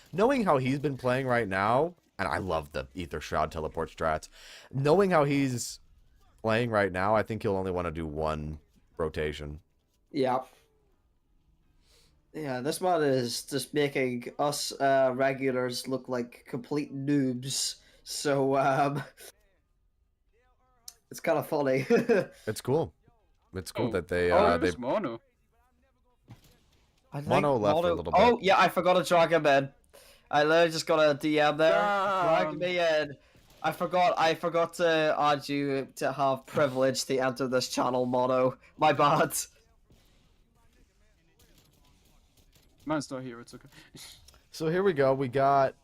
how he's been playing right now, and I love the Ether Shroud teleport strats. Knowing how he's playing right now, I think he'll only want to do one rotation. Yeah. Yeah, this man is just making us regulars look like complete noobs. So it's kind of funny. It's cool. It's cool Oh. that they oh, they it was Mono. I think Mono left for a little bit. Oh yeah, I forgot to drag him in. I literally just got a DM there. Drag Damn. me in. I forgot to add you to have privilege to enter this channel, Mono. My bad. Man's not here. It's okay. So here we go. We got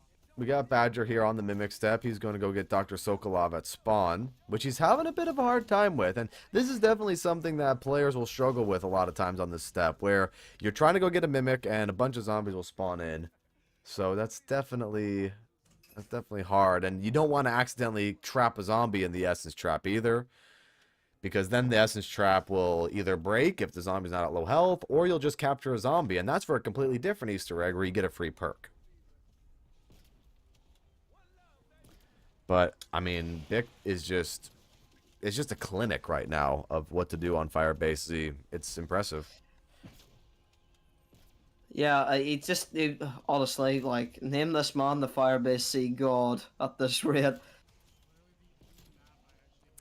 Badger here on the Mimic Step. He's going to go get Dr. Sokolov at spawn, which he's having a bit of a hard time with. And this is definitely something that players will struggle with a lot of times on this step, where you're trying to go get a Mimic and a bunch of zombies will spawn in. So that's definitely hard. And you don't want to accidentally trap a zombie in the Essence Trap either, because then the Essence Trap will either break if the zombie's not at low health, or you'll just capture a zombie, and that's for a completely different Easter egg where you get a free perk. But, I mean, Bick is it's just a clinic right now of what to do on Firebase Z. It's impressive. Yeah, honestly, like, name this man the Firebase Sea God at this rate.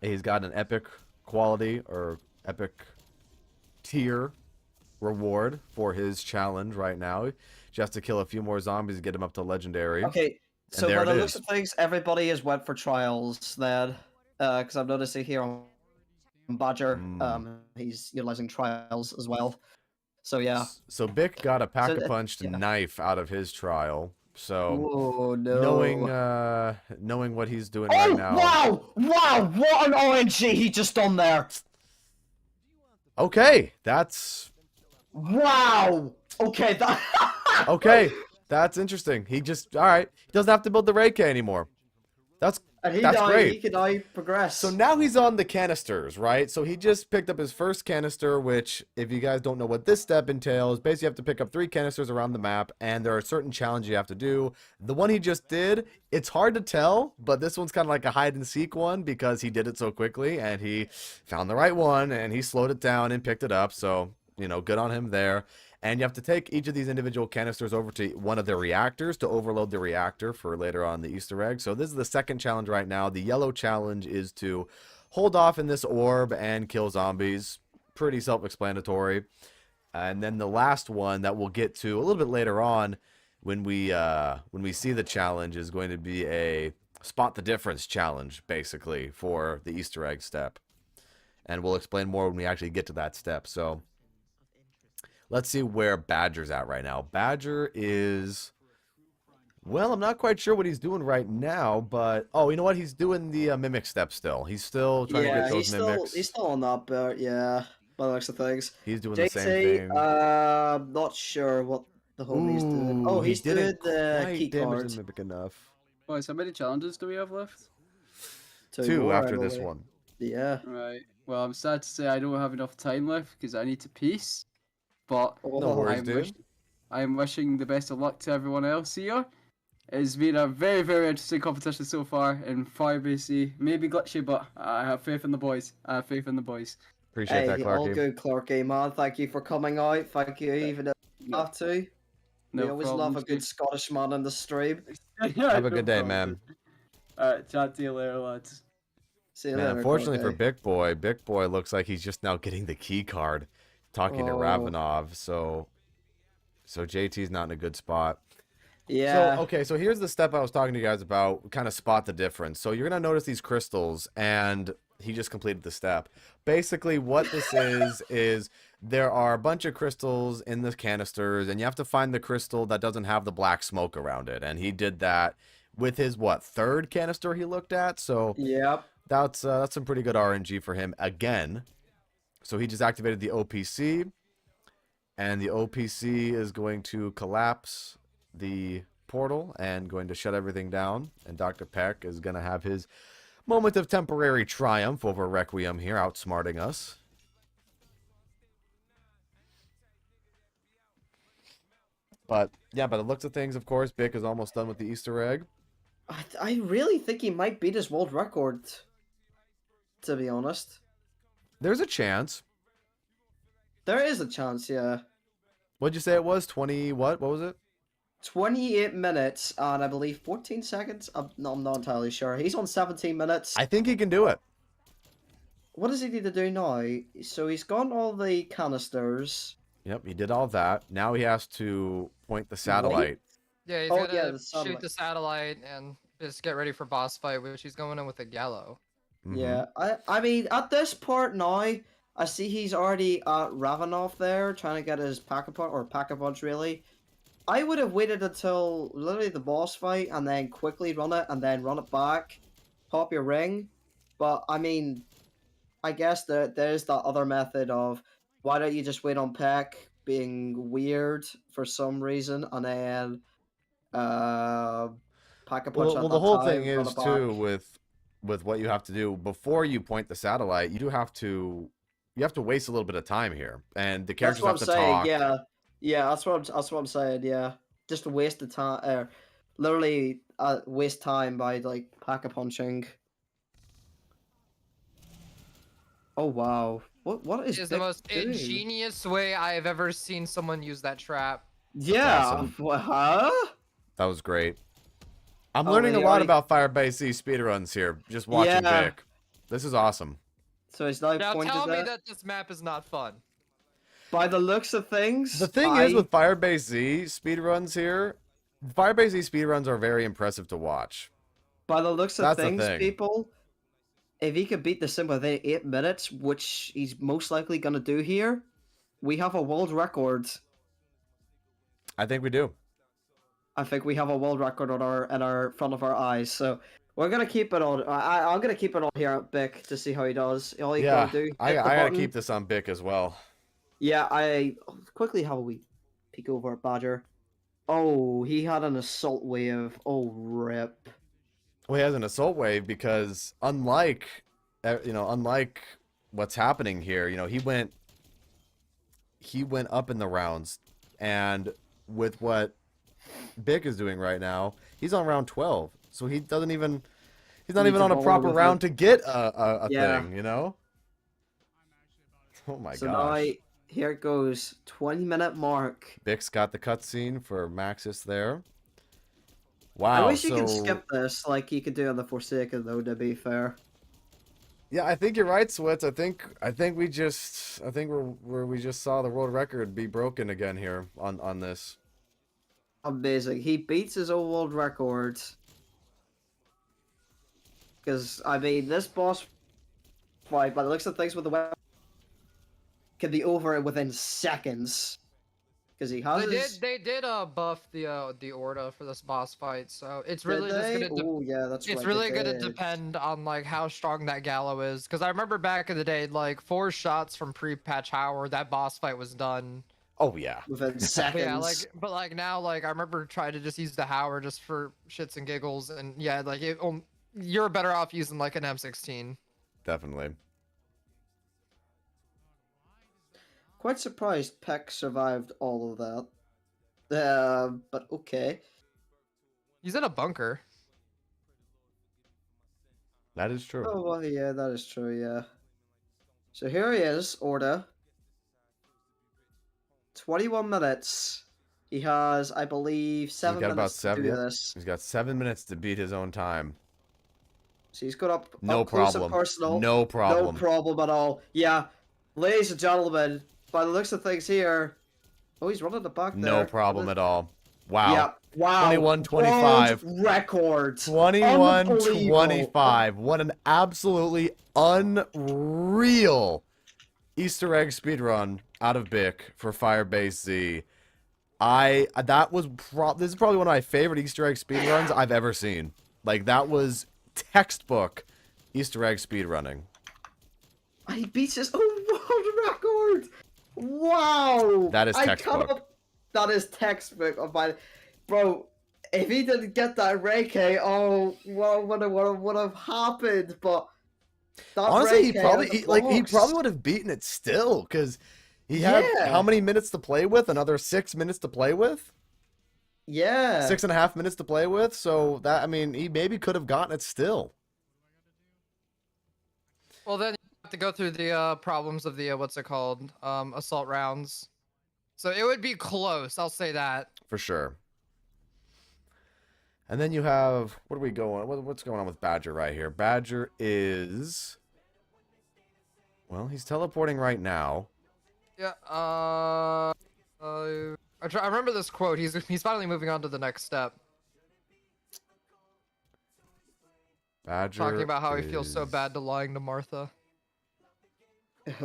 He's got an epic quality or epic tier reward for his challenge right now. Just to kill a few more zombies and get him up to legendary. Okay, so there by the it looks is. of things, everybody has went for trials then, because I'm noticing here on Badger, he's utilizing trials as well. So yeah. So Bick got a Pack-a-Punched yeah. knife out of his trial. So Oh no. knowing what he's doing Oh right now. wow! Wow! What an RNG he just done there! Okay, that's Wow! Okay, that. okay. That's interesting. He all right. He doesn't have to build the Ray K anymore. And he That's great. He can now progress. So now he's on the canisters, right? So he just picked up his first canister, which, if you guys don't know what this step entails, basically you have to pick up 3 canisters around the map, and there are certain challenges you have to do. The one he just did, it's hard to tell, but this one's kind of like a hide-and-seek one because he did it so quickly, and he found the right one, and he slowed it down and picked it up, so, you know, good on him there. And you have to take each of these individual canisters over to one of the reactors to overload the reactor for later on the Easter egg. So this is the second challenge right now. The yellow challenge is to hold off in this orb and kill zombies. Pretty self-explanatory. And then the last one that we'll get to a little bit later on when we see the challenge is going to be a spot the difference challenge, basically, for the Easter egg step. And we'll explain more when we actually get to that step. So let's see where Badger's at right now. Badger is, well, I'm not quite sure what he's doing right now, but, oh, you know what? He's doing the Mimic step still. He's still trying to get those Mimics. He's still on that bit, yeah, by the looks of things. He's doing JT, the same thing. Not sure what the homie's doing. Oh, Ooh, he's he doing didn't the quite key damage card. the Mimic enough. Boys, how many challenges do we have left? Two more, I after this believe. one. Yeah. Right. Well, I'm sad to say I don't have enough time left because I need to peace. But No worries, I'm, dude. I'm wishing the best of luck to everyone else here. It's been a very, very interesting competition so far in Firebase. Maybe glitchy, but I have faith in the boys. I have faith in the boys. Appreciate that, Hey, all Clarky. good, Clarky, man. Thank you for coming out. Thank you, even if you No, have to. no We always love problem, a good Chief. Scottish man in the stream. Have a good day, man. Alright, chat to you later, lads. See you Man, later, unfortunately for Clarky. Big Boy looks like he's just now getting the key card, talking to Oh. Ravenov. So JT's not in a good spot. Yeah. So, okay, so here's the step I was talking to you guys about, kind of spot the difference. So you're going to notice these crystals, and he just completed the step. Basically, what this is there are a bunch of crystals in the canisters, and you have to find the crystal that doesn't have the black smoke around it. And he did that with his, third canister he looked at? So Yep. that's some pretty good RNG for him again. So he just activated the OPC, and the OPC is going to collapse the portal and going to shut everything down. And Dr. Peck is going to have his moment of temporary triumph over Requiem here, outsmarting us. But yeah, by the looks of things, of course, Bick is almost done with the Easter egg. I really think he might beat his world record, to be honest. There's a chance. There is a chance, yeah. What'd you say it was? 20 what? What was it? 28 minutes and I believe 14 seconds. I'm not entirely sure. He's on 17 minutes. I think he can do it. What does he need to do now? So he's gotten all the canisters. Yep, he did all that. Now he has to point the satellite. Yeah, he's Oh, gonna yeah, the shoot satellite. the satellite and just get ready for boss fight, which he's going in with a Gallo. Mhm. Yeah, I mean, at this part now, I see he's already at Ravenov there, trying to get his Pack-a-Punch, or Pack-a-Punch, really. I would have waited until literally the boss fight, and then quickly run it, and then run it back, pop your ring. But, I mean, I guess there's that other method of, why don't you just wait on Peck being weird for some reason, and then, Pack-a-Punch Well, at the that whole time, thing run is it back. too with what you have to do before you point the satellite. You have to waste a little bit of time here, and the That's characters what I'm have to saying. talk. Yeah. That's what I'm saying. Yeah, just to waste the time. Literally, waste time by like Pack-a-Punching. Oh wow! What is It is the Vic most doing? ingenious way I have ever seen someone use that trap. Yeah. awesome. Huh? That was great. I'm Oh, learning a they lot already- about Firebase C speedruns here, just watching Yeah. Vic. This is awesome. So he's now Now pointed tell me at. that this map is not fun. By the looks of things, The thing is with Firebase Z speedruns here, Firebase Z speedruns are very impressive to watch. by the looks of That's the things, thing. people, if he could beat the sim within 8 minutes, which he's most likely gonna do here, we have a world record. I think we do. I think we have a world record on our front of our eyes. So we're gonna keep it on. I'm gonna keep it on here at Bick to see how he does. All you Yeah, gotta do. I hit the gotta button. keep this on Bic as well. Yeah, I quickly have a wee peek over at Badger. Oh, he had an assault wave. Oh, rip. Well, he has an assault wave because unlike what's happening here, he went up in the rounds, and with what Bic is doing right now, he's on round 12, so he's not Needs even a on a ball proper with round it. to get a Yeah. thing, Oh my So gosh. now here it goes. 20-minute mark. Bic's got the cutscene for Maxis there. Wow. I wish you could so- skip this like you could do on the Forsaken though, to be fair. Yeah, I think you're right, Switz. I think we just saw the world record be broken again here on this. Amazing. He beats his own world record. Because, I mean, this boss fight, by the looks of things with the weapon, can be over within seconds. Because he has They did buff the Orda for this boss fight, so it's Did really just they? gonna Oh, yeah, that's right. it's they really gonna did. depend on like how strong that Gallo is. Because I remember back in the day, like 4 shots from pre-patch Howard, that boss fight was done. Oh yeah. Within But seconds. yeah, but now, I remember trying to just use the Howard just for shits and giggles, and yeah, you're better off using like an M16. Definitely. Quite surprised Peck survived all of that. But okay. He's in a bunker. That is true. Oh, well, yeah, that is true, yeah. So here he is, Orda. 21 minutes. He has, I believe, 7 got about minutes to 7, do yeah. this. He's got 7 minutes to beat his own time. So he's got up, No up close and problem. personal. No problem. No problem at all. Yeah, ladies and gentlemen, by the looks of things here... Oh, he's running the back there. No problem at all. Wow. Yeah, wow. 21-25. World record. 21-25. What an absolutely unreal Easter egg speedrun out of Bic for Firebase Z. This is probably one of my favorite Easter egg speedruns I've ever seen. Like, that was textbook Easter egg speedrunning. He beats his own world record. Wow. That is textbook. That is textbook of my, bro. If he didn't get that Reiki, oh, what would have happened? But that Honestly, he Reiki probably on the he box- probably would have beaten it still, because he had Yeah. how many minutes to play with? Another 6 minutes to play with? Yeah. 6.5 minutes to play with. So that, I mean, he maybe could have gotten it still. Well, then you have to go through the problems of the what's it called, assault rounds. So it would be close. I'll say that. For sure. And then you have, what are we going? What's going on with Badger right here? Badger is, well, he's teleporting right now. Yeah. I remember this quote. He's finally moving on to the next step. Badger Talking about how he feels so is- bad to lying to Martha.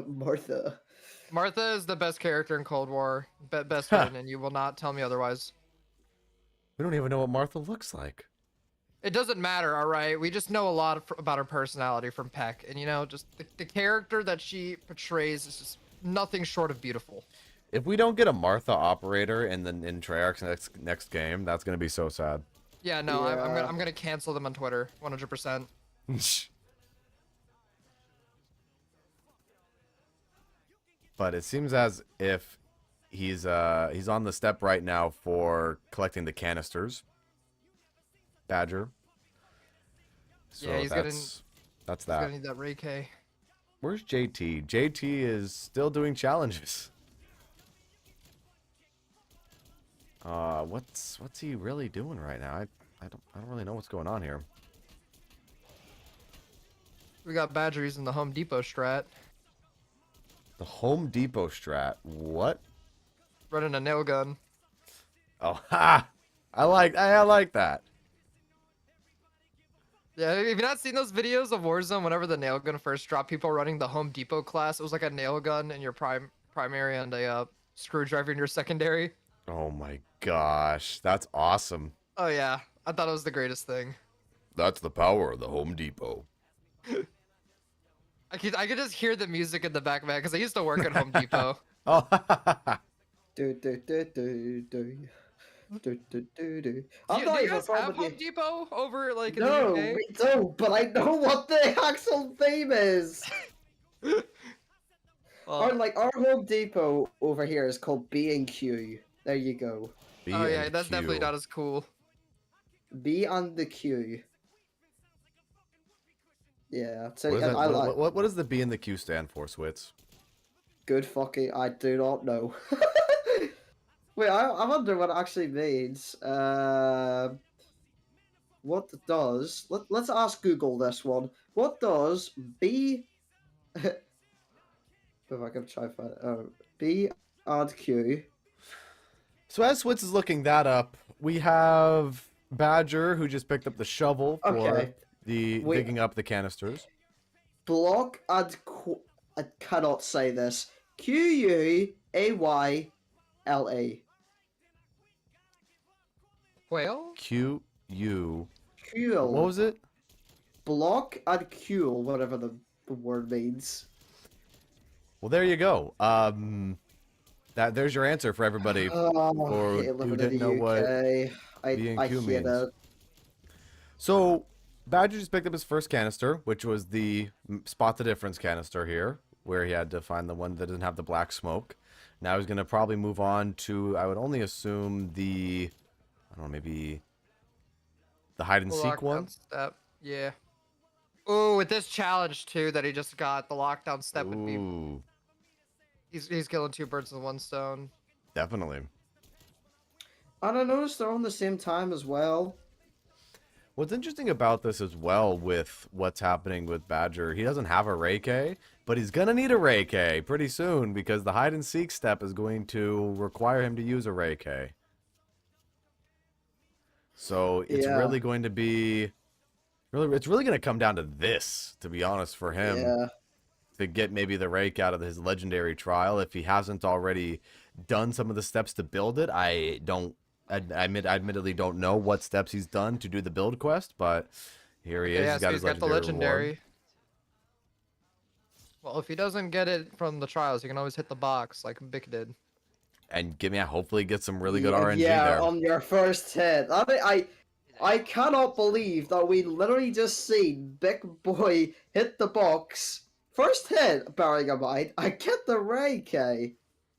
Martha. Martha is the best character in Cold War. Best Huh. written, and you will not tell me otherwise. We don't even know what Martha looks like. It doesn't matter, all right? We just know a lot about her personality from Peck. And, you know, just the character that she portrays is just nothing short of beautiful. If we don't get a Martha operator in Treyarch's next game, that's gonna be so sad. Yeah, no, Yeah. I'm gonna cancel them on Twitter, 100%. But it seems as if he's on the step right now for collecting the canisters. Badger. So Yeah, he's gonna- that's He's gonna that. need that Ray K. Where's JT? JT is still doing challenges. What's he really doing right now? I don't really know what's going on here. We got Badger using the Home Depot strat, The Home Depot strat. What? running a nail gun. Oh, ha! I like that. Yeah, have you not seen those videos of Warzone whenever the nail gun first dropped? People running the Home Depot class. It was like a nail gun in your primary and a screwdriver in your secondary. Oh my gosh, that's awesome. Oh yeah, I thought it was the greatest thing. That's the power of the Home Depot. I could just hear the music in the back of my head because I used to work at Home Depot. Oh, Do do do do do. Do, do, do, do. Do I'm you, not do you even guys from have the- Home Depot over like in No, the UK? we don't, but I know what the actual theme is. Or like our Home Depot over here is called B&Q. There you go. Oh yeah, that's definitely not as cool. B on the Q. Yeah, so What, is that, I like what does the B and the Q stand for, Switz? good fucking. I do not know. Wait, I wonder what it actually means. What does? Let's ask Google this one. What does B? If I can try to find it. B and Q. So as Switz is looking that up, we have Badger who just picked up the shovel for Okay. the Wait. digging up the canisters. Block and I cannot say this. QUAYLA. Whale? Q U. Cool. What was it? Block and cool, whatever the word means. Well, there you go. There's your answer for everybody. Oh, Or I hate who living in didn't the know what UK. I B&Q hate means. it. So, Badger just picked up his first canister, which was the spot the difference canister here, where he had to find the one that doesn't have the black smoke. Now he's going to probably move on to, I would only assume, the, I don't know, maybe the hide and seek Lockdown one? step. Yeah. Oh, with this challenge too that he just got, the lockdown step would be. Ooh, He's killing two birds with one stone. definitely. And I noticed they're on the same time as well. What's interesting about this as well with what's happening with Badger, he doesn't have a Reiki, but he's going to need a Reiki pretty soon because the hide and seek step is going to require him to use a Reiki. So it's Yeah. really going to be, it's really going to come down to this, to be honest, for him Yeah. to get maybe the Reiki out of his legendary trial. If he hasn't already done some of the steps to build it, I admittedly don't know what steps he's done to do the build quest, but here he is. Yeah, He's so got he's his got the legendary. legendary. Well, if he doesn't get it from the trials, he can always hit the box like Bick did. And give me hopefully get some really good Yeah, RNG yeah, there. on your first hit. I cannot believe that we literally just seen Big Boy hit the box. First hit, bearing in mind, I get the Reiki.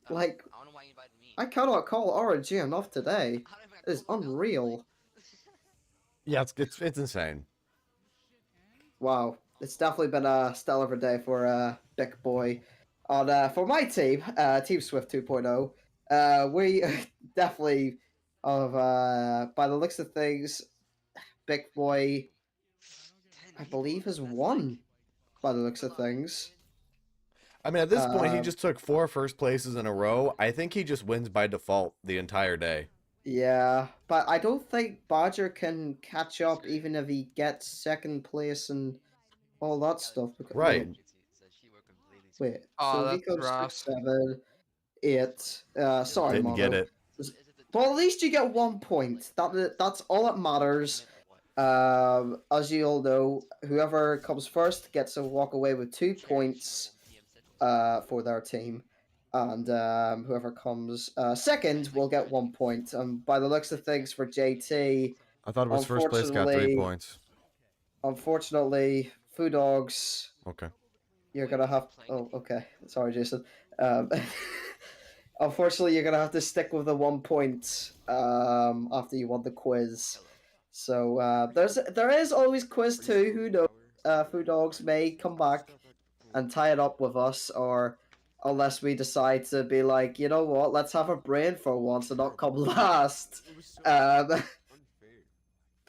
Like, I don't know why you invited me. I cannot call RNG enough today. How did I It is call you? unreal. Yeah, it's insane. Wow, it's definitely been a stellar of a day for Big Boy. On for my team, Team Swift 2.0, we definitely of by the looks of things, Big Boy, I believe, has won. By the looks of things, I mean, at this point, he Um, just took 4 first places in a row. I think he just wins by default the entire day. yeah, but I don't think Badger can catch up even if he gets second place and all that stuff. Right. Wait, Oh, so that's Rico's rough. 6, 7, 8. Sorry, Didn't get Mono. it. Well, at least you get 1 point. That's all that matters. As you all know, whoever comes first gets to walk away with 2 points for their team, and whoever comes second will get 1 point. By the looks of things, for JT, I thought it was first place got 3 Unfortunately- points. unfortunately, Foo Dogs, Okay. you're gonna have. Oh, okay. Sorry, Jason. Unfortunately, you're gonna have to stick with the 1 point after you won the quiz. So there is always quiz 2. Who knows? Foo Dogs may come back and tie it up with us, or unless we decide to be like, you know what, let's have a brain for once and not come last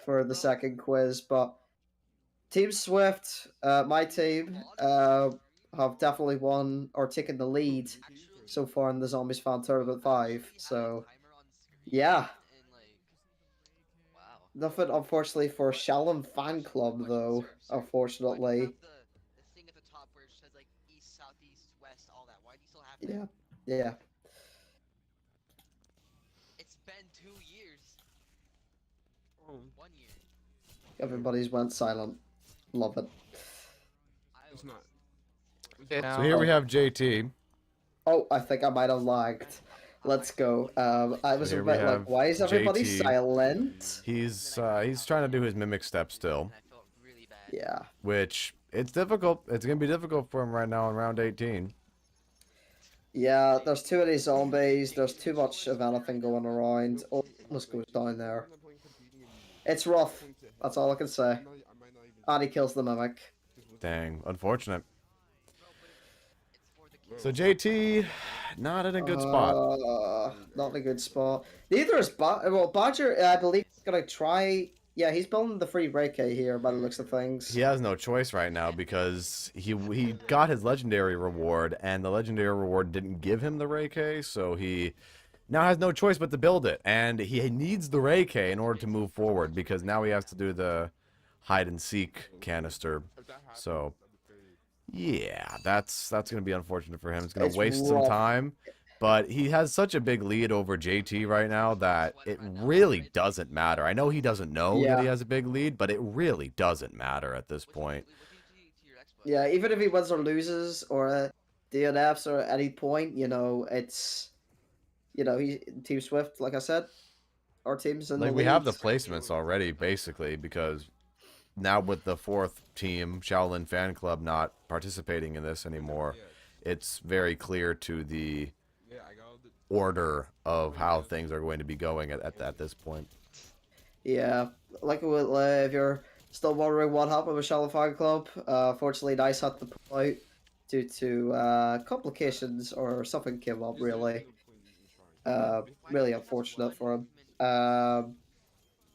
for the second quiz. But Team Swift, my team, have definitely won or taken the lead so far in the Zombies Fan Tournament 5. So, yeah. Nothing, unfortunately, for Shalom Fan Club, though, unfortunately. The thing at the top where it says like east, southeast, west, all that. Why do you still have that? Yeah, yeah. It's been 2 years. 1 year. Everybody's went silent. Love it. It's not. Yeah. So here we have JT. Oh, I think I might have lagged. Let's go. I was a here we bit like, have why is everybody JT. silent? He's trying to do his mimic step still, And I felt really bad. Yeah. which it's difficult. It's gonna be difficult for him right now in round 18. Yeah, there's too many zombies. There's too much of anything going around. Oh, almost goes down there. It's rough. That's all I can say. And he kills the mimic. Dang, unfortunate. It's for the kids. So JT, not in a good spot. Not in a good spot. Neither is Badger. I believe he's gonna try. Yeah, he's building the free Reiki here by the looks of things. He has no choice right now because he got his legendary reward, and the legendary reward didn't give him the Reiki, so he now has no choice but to build it, and he needs the Reiki in order to move forward because now he has to do the hide and seek canister. So yeah, that's gonna be unfortunate for him. It's gonna It's waste some rough. time. But he has such a big lead over JT right now that it really doesn't matter. I know he doesn't know that he Yeah. has a big lead, but it really doesn't matter at this point. What do you do to your Xbox? Yeah, even if he wins or loses or DNFs or at any point, it's he Team Swift, like I said, our team's in Like the we have the lead. placements already, basically, because now with the fourth team, Shaolin Fan Club, not participating in this anymore, it's very clear to the order of how things are going to be going at this point. Yeah, like if you're still wondering what happened with Shallow Fan Club, fortunately, Nice had to pull out due to complications or something came up. Really, really unfortunate for him.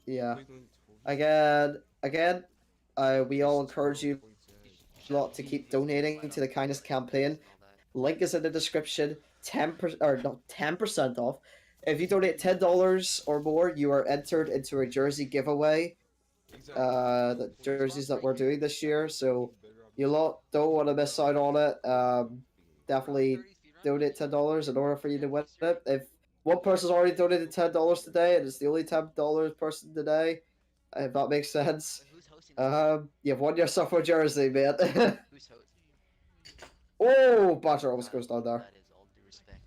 Yeah. Again, we all encourage you lot to keep donating to the kindness campaign. Link is in the description. 10% off. If you donate $10 or more, you are entered into a jersey giveaway. The jerseys that we're doing this year, so you lot don't want to miss out on it. Definitely donate $10 in order for you to win it. If one person's already donated $10 today, and it's the only $10 person today, if that makes sense, Wait, who's hosting this? you've won yourself a jersey, mate. Who's hosting? Oh, Badger almost goes down there. That is all due respect.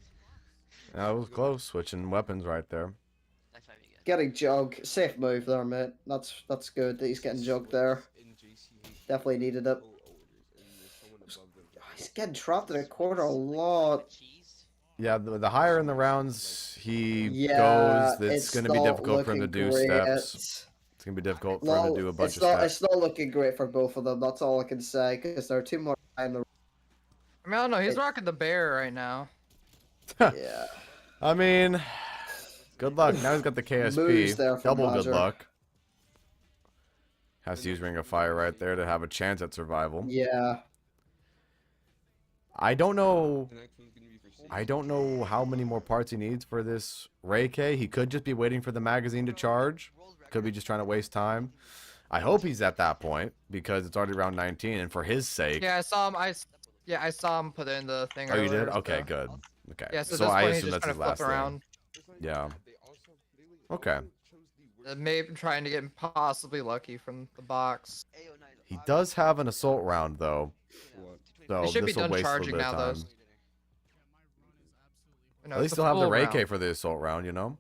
That was close, switching weapons right there. Nice having you guys. Getting jug, safe move there, mate. That's good that he's getting jugged there. Definitely needed it. He's getting trapped in a corner a lot. Cheese? Yeah, the higher in the rounds he Yeah, goes, it's going to be not difficult for him to looking do great. steps. It's going to be difficult for him to do a bunch it's of not. steps. It's not looking great for both of them. That's all I can say because there are two more in the. I mean, I don't know. He's rocking the bear right now. Yeah. I mean, good luck. Now he's got the Moves KSP. there from Double good Badger. luck. Has to use Ring of Fire right there to have a chance at survival. Yeah. I don't know. I don't know how many more parts he needs for this Reike. He could just be waiting for the magazine to charge. Could be just trying to waste time. I hope he's at that point because it's already round 19, and for his sake. Yeah, I saw him. I saw him put it in the thing. Oh, you earlier, did? Okay, so- good. Okay. Yeah, so, so at this I point he's assume just that's his trying to last flip around. Yeah. Okay. Maybe trying to get possibly lucky from the box. Ayo, nice. He does have an assault round though, so They should be this will done waste a little charging bit now, of though. time. You know, At it's least a they'll have the full Reike round. for the assault round, you know.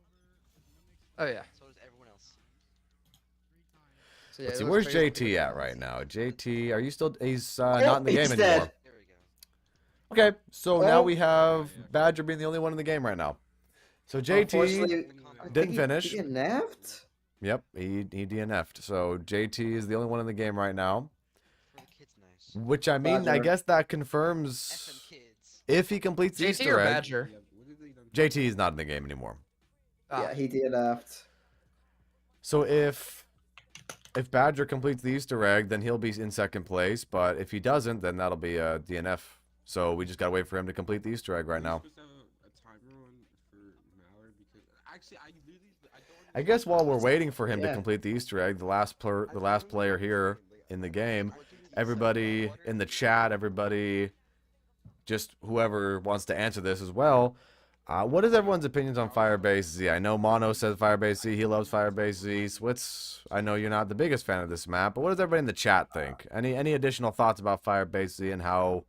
Oh yeah. So does everyone else. So, yeah, Let's it see, looks where's very JT good. at right now? JT, are you still? He's not in the he's game dead. anymore. There we go. Okay, so now Oh. we have Badger being the only one in the game right now. So JT Unfortunately, I didn't think finish. He napped. Yep, he DNF'd. So JT is the only one in the game right now. For the kids, nice. Which I mean, I Badger. guess that FM confirms kids. if he completes the JT Easter or egg. Badger? JT is not in the game anymore. Ah. Yeah, he DNF'd. So if Badger completes the Easter egg, then he'll be in second place. But if he doesn't, then that'll be a DNF. So we just gotta wait for him to complete the Easter egg right now. I guess while we're waiting for him to Yeah. complete the Easter egg, the last player here in the game, everybody in the chat, everybody, just whoever wants to answer this as well. What is everyone's opinions on Firebase Z? I know Mono says Firebase Z. He loves Firebase Z. Switz, I know you're not the biggest fan of this map, but what does everybody in the chat think? Any additional thoughts about Firebase Z and how,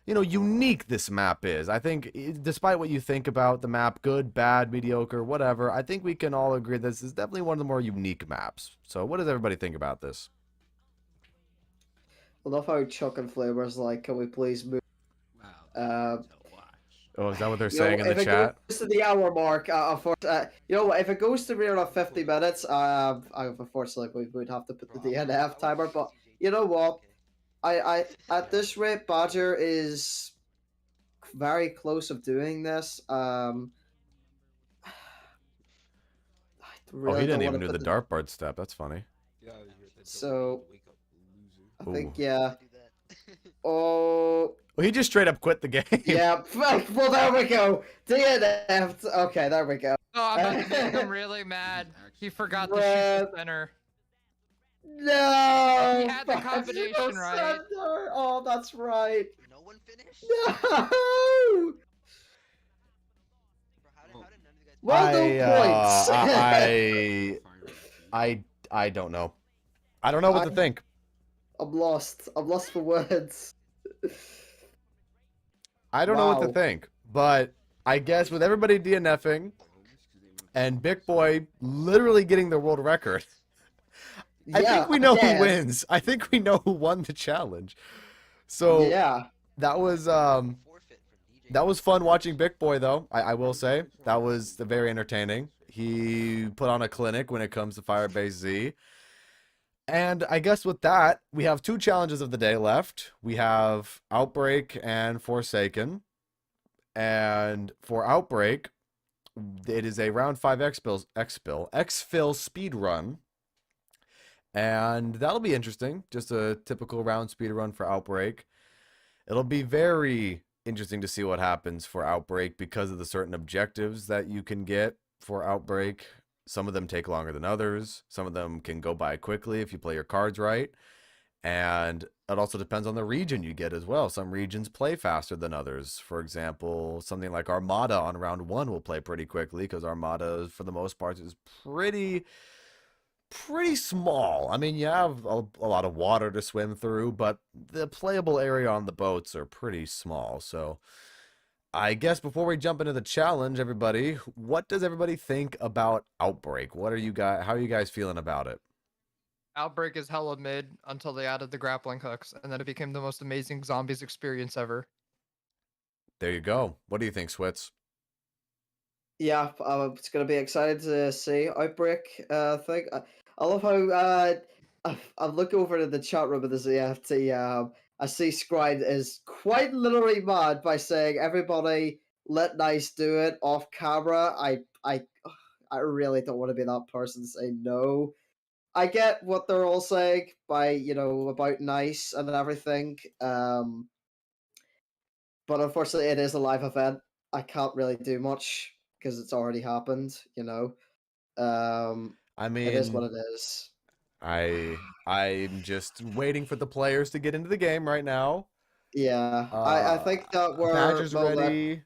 unique this map is? I think, despite what you think about the map, good, bad, mediocre, whatever, I think we can all agree this is definitely one of the more unique maps. So what does everybody think about this? I love how Chuck and Flamer's like, can we please move? Oh, is that what they're You know, saying in if the it chat? goes to the hour mark, you know what? If it goes to around 50 minutes, unfortunately we would have to put the DNF timer. But you know what? I at this rate, Badger is very close of doing this. I really Oh, he don't didn't wanna even do put the dartboard step. That's funny. So I think Ooh. yeah. Do that. Oh Well, he just straight up quit the game. yeah. Well, there we go. DNF. Okay, there we go. Oh, I'm about to make him really mad. He forgot to shoot Red. the center. No. He had the Badger combination right. center. Oh, that's right. No one finished? No. Bro, how did none of you guys Well, no points. I don't know. I don't know what to think. I'm lost. I'm lost for words. I don't know what to Wow. think. But I guess with everybody DNFing and Big Boy literally getting the world record, I Yeah, think we know who again, wins. I think we know who won the challenge. So yeah. that was Forfeit from DJ. that was fun watching Big Boy though. I will say that was very entertaining. He put on a clinic when it comes to Firebase Z. And I guess with that, we have two challenges of the day left. We have Outbreak and Forsaken. And for Outbreak, it is a round 5 exfil speed run. And that'll be interesting. Just a typical round speed run for Outbreak. It'll be very interesting to see what happens for Outbreak because of the certain objectives that you can get for Outbreak. Some of them take longer than others. Some of them can go by quickly if you play your cards right. And it also depends on the region you get as well. Some regions play faster than others. For example, something like Armada on round 1 will play pretty quickly because Armada, for the most part, is pretty small. I mean, you have a lot of water to swim through, but the playable area on the boats are pretty small. So I guess before we jump into the challenge, everybody, what does everybody think about Outbreak? How are you guys feeling about it? Outbreak is hella mid until they added the grappling hooks, and then it became the most amazing zombies experience ever. There you go. What do you think, Switz? Yeah, it's gonna be exciting to see Outbreak thing. I love how I look over to the chat room of the ZFT. I see Scribe is quite literally mad by saying everybody let Nice do it off camera. I really don't want to be that person saying no. I get what they're all saying by about Nice and everything. But unfortunately, it is a live event. I can't really do much because it's already happened. I It is what mean, it is. I'm just waiting for the players to get into the game right now. Yeah, I think that Badger's well, ready.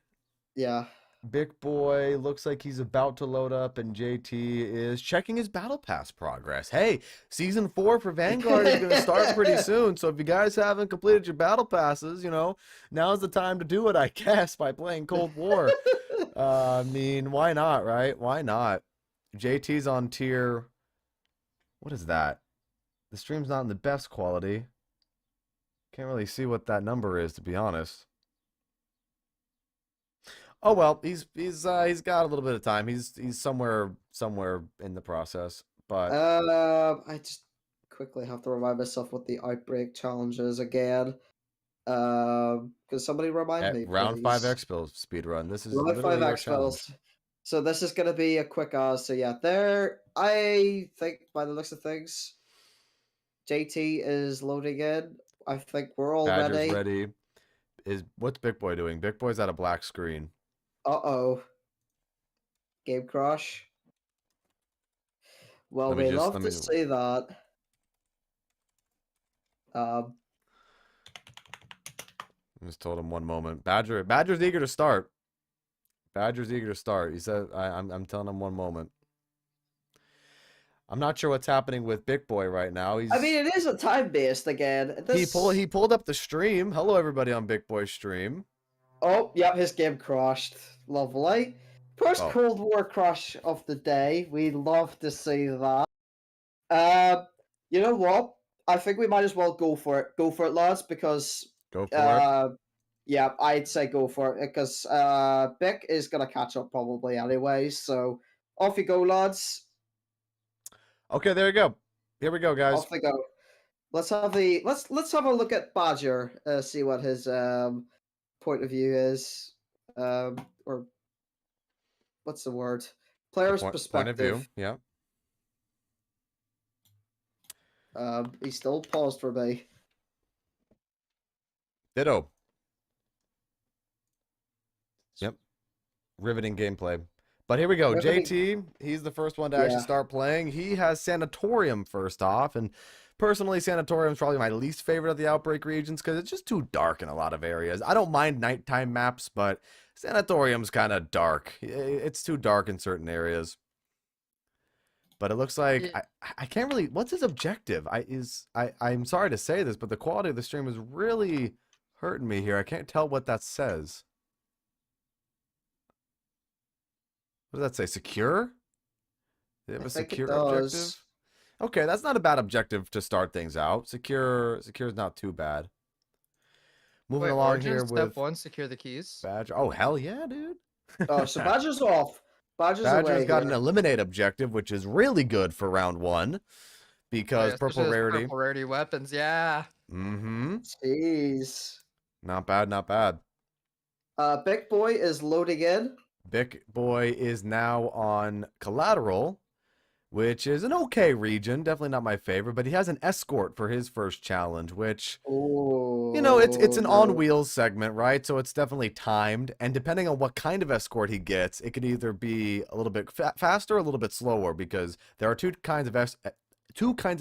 yeah. Big Boy looks like he's about to load up, and JT is checking his Battle Pass progress. Hey, Season 4 for Vanguard is going to start pretty soon, so if you guys haven't completed your Battle Passes, now's the time to do it, I guess, by playing Cold War. I mean, why not, right? Why not? JT's on tier... What is that? The stream's not in the best quality. Can't really see what that number is, to be honest. Oh well, he's got a little bit of time. He's somewhere in the process. But I just quickly have to remind myself what the Outbreak challenge is again. Because somebody remind at me, round 5 please. expo speed run. This is Round 5 literally your challenge. expels. So this is gonna be a quick so yeah, I think by the looks of things, JT is loading in. I think we're all Badger's ready. ready. What's Big Boy doing? Big Boy's at a black screen. Uh-oh. Game crash. Well, Let me we just- love let to me- see that. I just told him one moment. Badger's eager to start. Badger's eager to start. He said, I'm telling him one moment. I'm not sure what's happening with Big Boy right now. I mean, it is a time based again. He pulled up the stream. Hello, everybody on Big Boy's stream. Oh, yep, his game crashed. Lovely. First Oh. Cold War crash of the day. We love to see that. You know what? I think we might as well go for it. Go for it, lads, because Go for it. yeah, I'd say go for it because Bick is gonna catch up probably anyway. So off you go, lads. Okay, there you go. Here we go, guys. Off we go. Let's have a look at Badger. See what his point of view is. Or what's the word? Player's Point of perspective. view. Yeah. He's still paused for me. Ditto. Yep. Riveting gameplay. But here we go. Riveting. JT, he's the first one to actually Yeah. start playing. He has Sanatorium first off. And personally, Sanatorium is probably my least favorite of the Outbreak regions because it's just too dark in a lot of areas. I don't mind nighttime maps, but Sanatorium's kind of dark. It's too dark in certain areas. But it looks like Yeah. I can't really. What's his objective? I'm sorry to say this, but the quality of the stream is really hurting me here. I can't tell what that says. What does that say? Secure? They have I a think it secure does. objective? Okay, that's not a bad objective to start things out. Secure is not too bad. Moving Wait, along Origin, here step with 1, secure the keys. Badger. Oh, hell yeah, dude. Oh, so Badger's off. Badger's Badger's away got here. an eliminate objective, which is really good for round 1 Oh, because yeah, purple especially those rarity. Purple rarity weapons, yeah. Mm-hmm. Jeez. Not bad, not bad. Big Boy is loading in. Big Boy is now on Collateral, which is an okay region. Definitely not my favorite, but he has an escort for his first challenge, which, Oh. you know, it's an on wheels segment, right? So it's definitely timed, and depending on what kind of escort he gets, it could either be a little bit faster or a little bit slower, because there are two kinds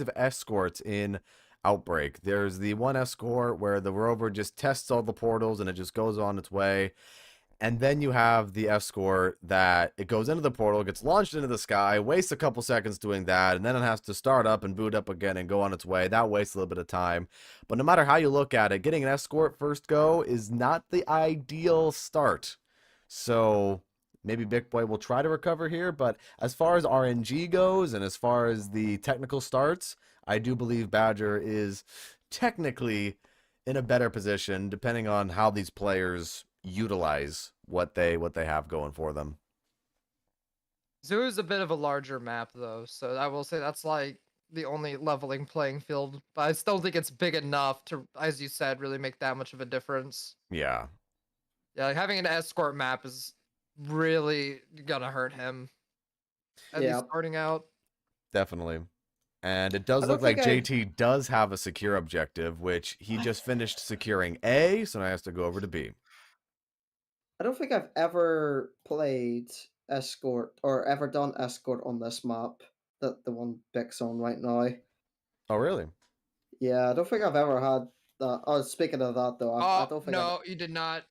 of escorts in Outbreak. There's the one escort where the rover just tests all the portals and it just goes on its way. And then you have the escort that it goes into the portal, gets launched into the sky, wastes a couple seconds doing that, and then it has to start up and boot up again and go on its way. That wastes a little bit of time. But no matter how you look at it, getting an escort first go is not the ideal start. So maybe Big Boy will try to recover here, but as far as RNG goes and as far as the technical starts, I do believe Badger is technically in a better position depending on how these players utilize what they have going for them. Zoo is a bit of a larger map though, so I will say that's like the only leveling playing field, but I still think it's big enough to, as you said, really make that much of a difference. Yeah. Yeah, like having an escort map is really gonna hurt him. At Yeah. least starting out. Definitely. And it does I don't look like think JT does have a secure objective, which he just finished securing A, so now he has to go over to B. I don't think I've ever played escort or ever done escort on this map. The one Big's on right now. Oh, really? Yeah, I don't think I've ever had that. Oh, speaking of that though, I Oh don't think no, he did not.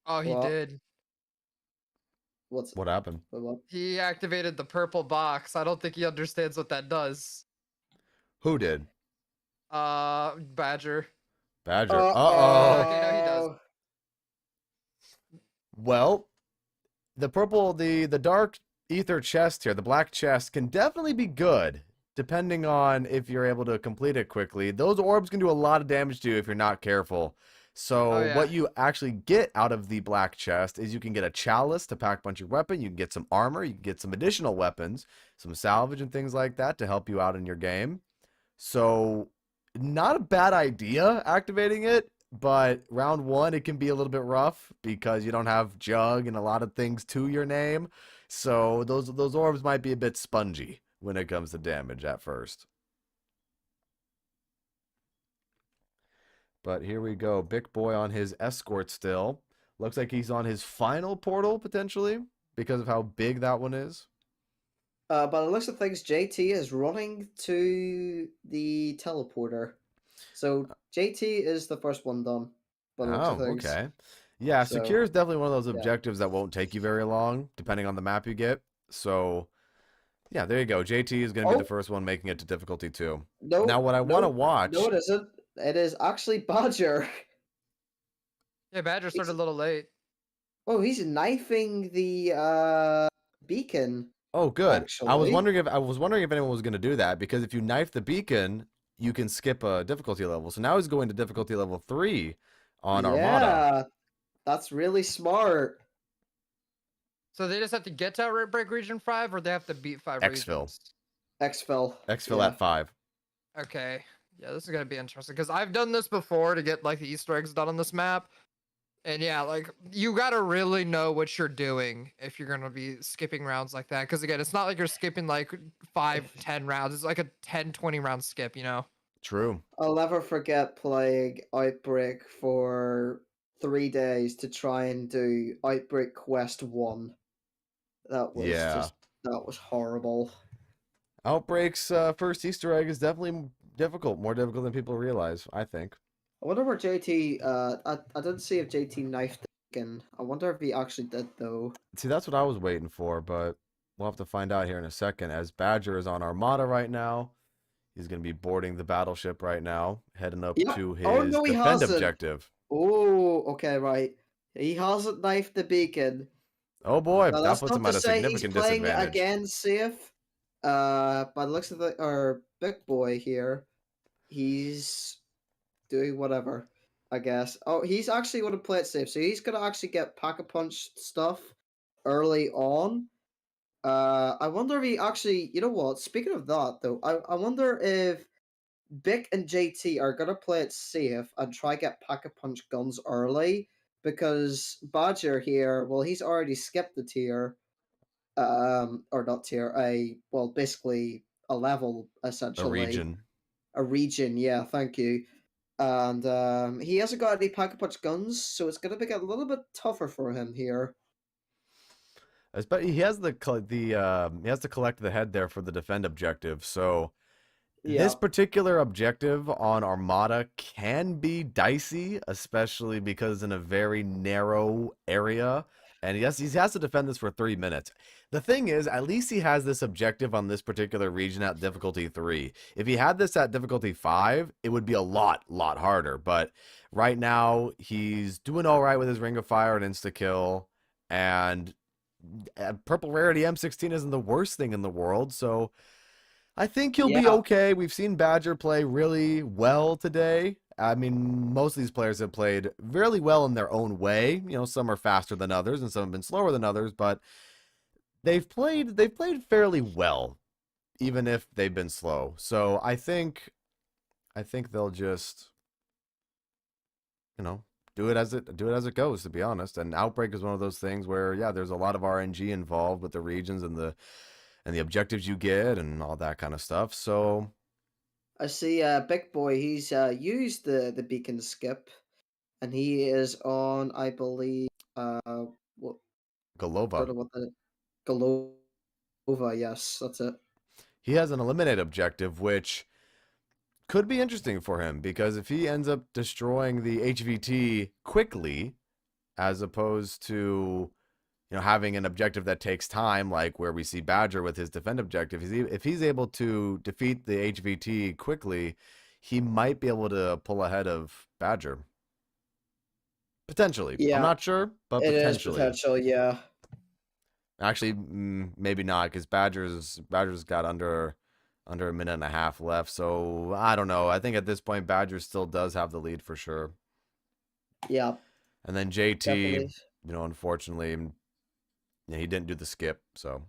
Oh, he What? did. What's What happened? what? He activated the purple box. I don't think he understands what that does. Who did? Badger. Badger. Uh-oh. Okay, no, he does. Well, the dark ether chest here, the black chest, can definitely be good, depending on if you're able to complete it quickly. Those orbs can do a lot of damage to you if you're not careful. So Oh, yeah. what you actually get out of the black chest is you can get a chalice to pack a bunch of weapon, you can get some armor, you can get some additional weapons, some salvage and things like that to help you out in your game. So not a bad idea activating it, but round 1 it can be a little bit rough because you don't have Jug and a lot of things to your name. So those orbs might be a bit spongy when it comes to damage at first. But here we go. Big Boy on his escort still. Looks like he's on his final portal potentially because of how big that one is. By the looks of things, JT is running to the teleporter. So JT is the first one done. By the looks of Oh, things. okay. Yeah, So, secure is definitely one of those yeah. objectives that won't take you very long, depending on the map you get. So, yeah, there you go. JT is going to be Oh. the first one making it to difficulty 2. No. Now, what I want to no, watch... No, it isn't. It is actually Badger. Yeah, Badger started a little late. Oh, he's knifing the beacon. Oh, good. I was Actually. wondering if anyone was going to do that, because if you knife the beacon, you can skip a difficulty level. So now he's going to difficulty level 3 on Armada. Yeah, that's really smart. So they just have to get to Outbreak Region 5, or they have to beat 5 Exfil. regions? Exfil. Exfil Yeah. at 5. Okay. Yeah, this is gonna be interesting because I've done this before to get like the Easter eggs done on this map. And yeah, like you gotta really know what you're doing if you're gonna be skipping rounds like that. Because again, it's not like you're skipping like 5-10 rounds. It's like a 10-20 round skip, you know? True. I'll never forget playing Outbreak for 3 days to try and do Outbreak Quest 1. That was that was horrible. Outbreak's first Easter egg is definitely difficult, more difficult than people realize, I think. I wonder where JT I didn't see if JT knifed the beacon. I wonder if he actually did though. See, that's what I was waiting for, but we'll have to find out here in a second. As Badger is on Armada right now, he's going to be boarding the battleship right now, heading up Yeah. to his Oh, no, he defend hasn't. objective. Oh, okay, right. He hasn't knifed the beacon. Oh boy, Now, that that's puts him not at to a say he's significant playing it disadvantage. again safe. by the looks of our big boy here, he's doing whatever, I guess. Oh, he's actually going to play it safe, so he's going to actually get Pack-a-Punch stuff early on. I wonder if he actually, you know what? Speaking of that, though, I wonder if Bick and JT are gonna play it safe and try get Pack-a-Punch guns early because Badger here, well, he's already skipped the tier, or not tier, basically a level A essentially, region. a region. Yeah, thank you. And he hasn't got any Pack-a-Punch guns, so it's gonna make it a little bit tougher for him here. Especially he has he has to collect the head there for the defend objective. So Yeah, this particular objective on Armada can be dicey, especially because in a very narrow area. And he has to defend this for 3 minutes. The thing is, at least he has this objective on this particular region at difficulty 3. If he had this at difficulty 5, it would be a lot harder. But right now, he's doing all right with his Ring of Fire and insta-kill. And purple rarity M16 isn't the worst thing in the world, so I think he'll be Yeah. okay. We've seen Badger play really well today. I mean, most of these players have played really well in their own way. You know, some are faster than others and some have been slower than others, but they've played fairly well, even if they've been slow. So I think they'll just, you know, do it as it goes, to be honest. And Outbreak is one of those things where, yeah, there's a lot of RNG involved with the regions and the objectives you get and all that kind of stuff. So I see. Big boy, he's used the beacon skip, and he is on, I believe, what Golova. sort of what the Galova, yes, that's it. He has an eliminate objective, which could be interesting for him because if he ends up destroying the HVT quickly, as opposed to, you know, having an objective that takes time, like where we see Badger with his defend objective, if he's able to defeat the HVT quickly, he might be able to pull ahead of Badger. Potentially. Yeah, I'm not sure, but it is potentially. potential, yeah. Actually, maybe not, because Badger's got under a minute and a half left. So I don't know. I think at this point, Badger still does have the lead for sure. Yeah, And then JT, definitely. you know, unfortunately, he didn't do the skip. So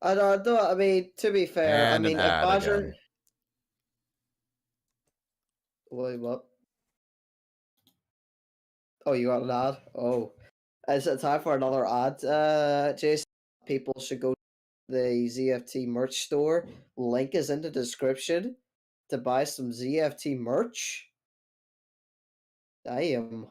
I don't know. I mean, to be fair, I and an mean, if ad Badger. again. Wait, what? Oh, you got an ad? Oh. Is it time for another ad, Jason? People should go to the ZFT merch store. Link is in the description to buy some ZFT merch. Damn.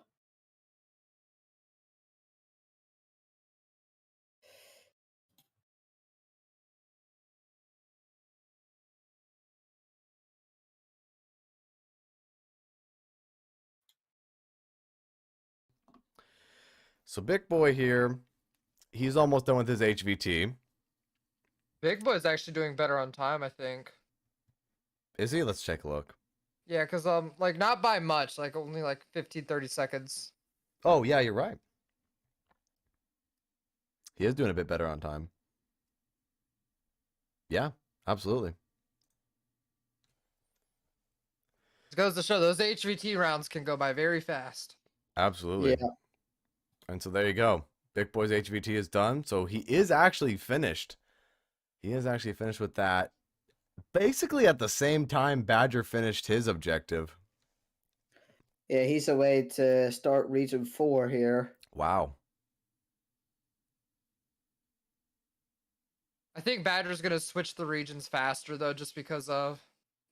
So Big Boy here, he's almost done with his HVT. Big Boy's actually doing better on time, I think. Is he? Let's take a look. Yeah, because like not by much, like only like 15-30 seconds. Oh, yeah, you're right. He is doing a bit better on time. Yeah, absolutely. It goes to show those HVT rounds can go by very fast. Absolutely. Yeah. And so there you go. Big Boy's HVT is done. So he is actually finished. He is actually finished with that. Basically at the same time Badger finished his objective. Yeah, he's away to start Region 4 here. Wow. I think Badger's gonna switch the regions faster though, just because of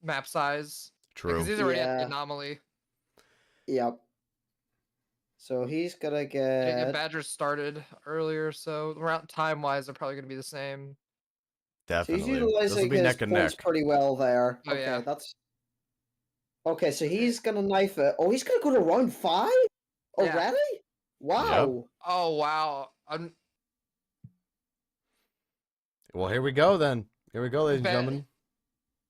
map size. True. Because he's already at the Yeah. anomaly. Yep. So he's gonna Yeah, get. Badger started earlier, so around time wise, they're probably gonna be the same. So he's Definitely. This will utilizing be his neck and points neck. pretty well there. Oh, Okay, yeah. that's. Okay, so he's gonna knife it. Oh, he's gonna go to round 5 Yeah. already? Wow. Oh wow. Well, here we go then. Here we go, ladies and Bet- gentlemen.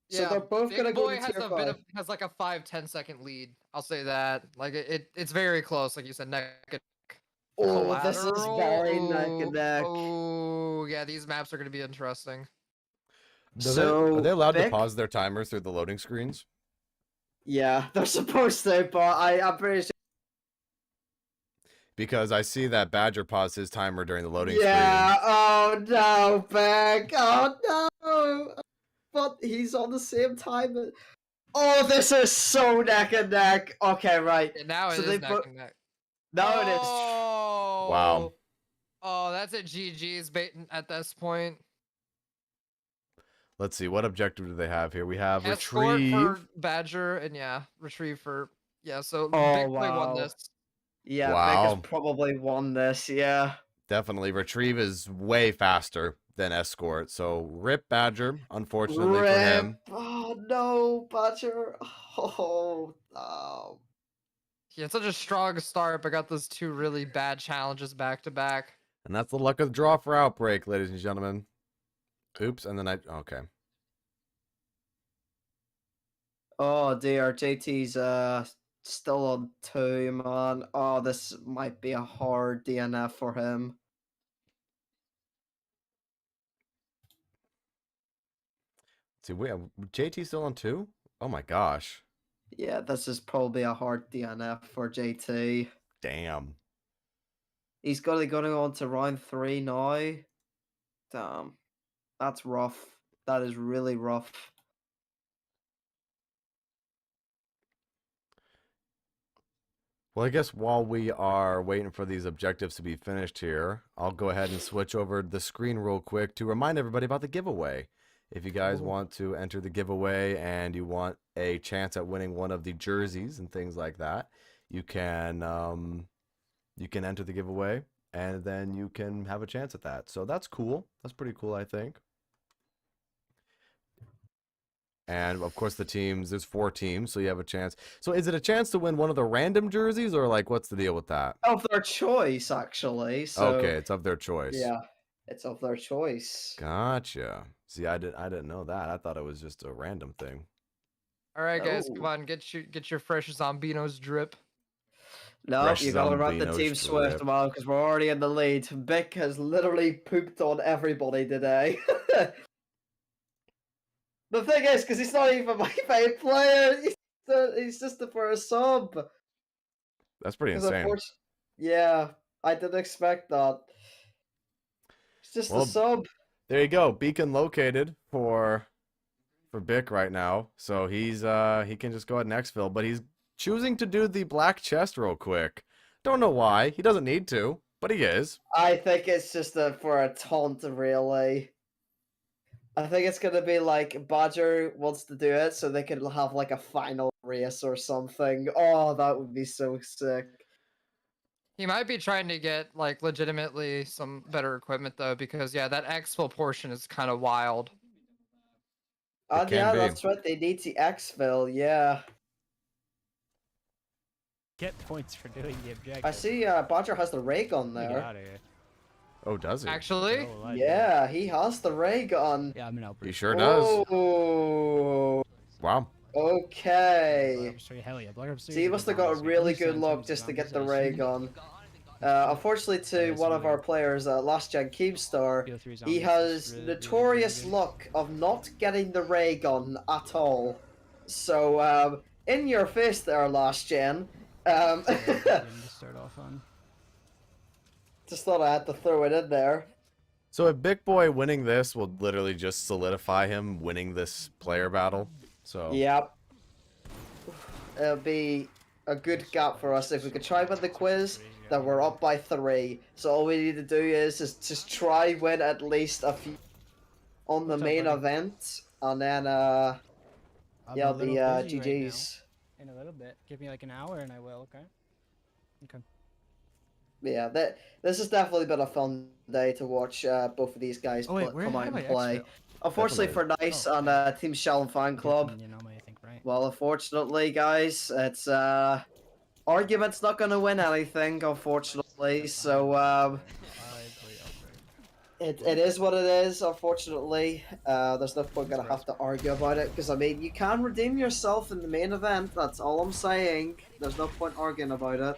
So Yeah, they're both Big gonna go Boy to has tier a bit 5. of has like a 5-10 second lead. I'll say that. Like it's very close, like you said, neck and neck. Oh, this is Collateral? very neck and neck. Oh yeah, these maps are gonna be interesting. Are they allowed to Vic- pause their timers through the loading screens? Yeah, they're supposed to, but I'm pretty sure. Because I see that Badger paused his timer during the loading Yeah. screen. Oh no, Beck. Oh no. But he's on the same time. Oh, this is so neck and neck. Okay, right. Yeah, now it So is they neck put- and neck. Now it is. Oh. Wow. Oh, that's a GG's bait at this point. Let's see, what objective do they have here? We have Escort retrieve. for Badger and yeah, retrieve for so Oh, Big Boy won wow. this. Yeah, Vic Wow. has probably won this. Yeah. Definitely. Retrieve is way faster than escort. So rip Badger, unfortunately for him. Rip. Oh no, Badger. Oh no. He had such a strong start, but got those two really bad challenges back to back. And that's the luck of the draw for Outbreak, ladies and gentlemen. Oops, and then okay. Oh dear, JT's still on 2, man. Oh, this might be a hard DNF for him. See, JT still on 2? Oh my gosh. Yeah, this is probably a hard DNF for JT. Damn. He's got to go on to round 3 now. Damn. That's rough. That is really rough. Well, I guess while we are waiting for these objectives to be finished here, I'll go ahead and switch over the screen real quick to remind everybody about the giveaway. If you guys want to enter the giveaway and you want a chance at winning one of the jerseys and things like that, you can enter the giveaway and then you can have a chance at that. So that's cool. That's pretty cool, I think. And of course the teams, there's 4 teams, so you have a chance. So is it a chance to win one of the random jerseys, or like what's the deal with that? Of their choice, actually. So, Okay, it's of their choice. Yeah, it's of their choice. Gotcha. See, I didn't know that. I thought it was just a random thing. All right, guys, come Oh. on, get your fresh Zombinos drip. No, Fresh you gotta run the Zombinos team swift, drip. man, because we're already in the lead. Vic has literally pooped on everybody today. The thing is, because he's not even my main player, he's just for a sub. That's pretty 'Cause insane. yeah, I didn't expect that. It's just Well, a sub. There you go. Beacon located for Bick right now. So he's he can just go ahead and exfil, but he's choosing to do the black chest real quick. Don't know why. He doesn't need to, but he is. I think it's just for a taunt, really. I think it's gonna be like Badger wants to do it so they can have like a final race or something. Oh, that would be so sick. He might be trying to get like legitimately some better equipment though, because yeah, that exfil portion is kind of wild. And can yeah, be. that's right. They need to exfil. Yeah, Get points for doing the objective. I see. Badger has the ray gun Get there. out of here. Oh, does he? Actually, No, I- Yeah, he has the ray gun. Yeah, I'm an Albert. He sure does. Oh, Wow. okay. Hell yeah, Black Ops 3 So he is must the have got a bomb. really It's gonna good be luck sometimes just to get bombs the that ray shoot. gun. Unfortunately, to Yes, one of really. our players, Last Gen Keemstar, BO3 zombies he is has really, really, notorious really good. luck of not getting the ray gun at all. So, in your face there, Last Gen. So, good game to start off on. Just thought I had to throw it in there. So if Big Boy winning this will literally just solidify him winning this player battle. So Yep. It'll be a good gap for us if we could try win the quiz. Then we're up by 3. So all we need to do is just try win at least a few on the What's up, main buddy? event, and then I'm yeah, a little the busy right GGs. now. In a little bit. Give me like an hour and I will, okay? Okay. Yeah, this has definitely been a fun day to watch both of these guys Oh wait, where come out am and I play. exfil? Unfortunately for Nice Oh, and Team Shell Fan Club, Flipping Yanoma, I think, right? well, unfortunately, guys, it's argument's not going to win anything, unfortunately. So I play Albert. it is what it is. Unfortunately, there's no point gonna have to argue about it because I mean you can redeem yourself in the main event. That's all I'm saying. There's no point arguing about it.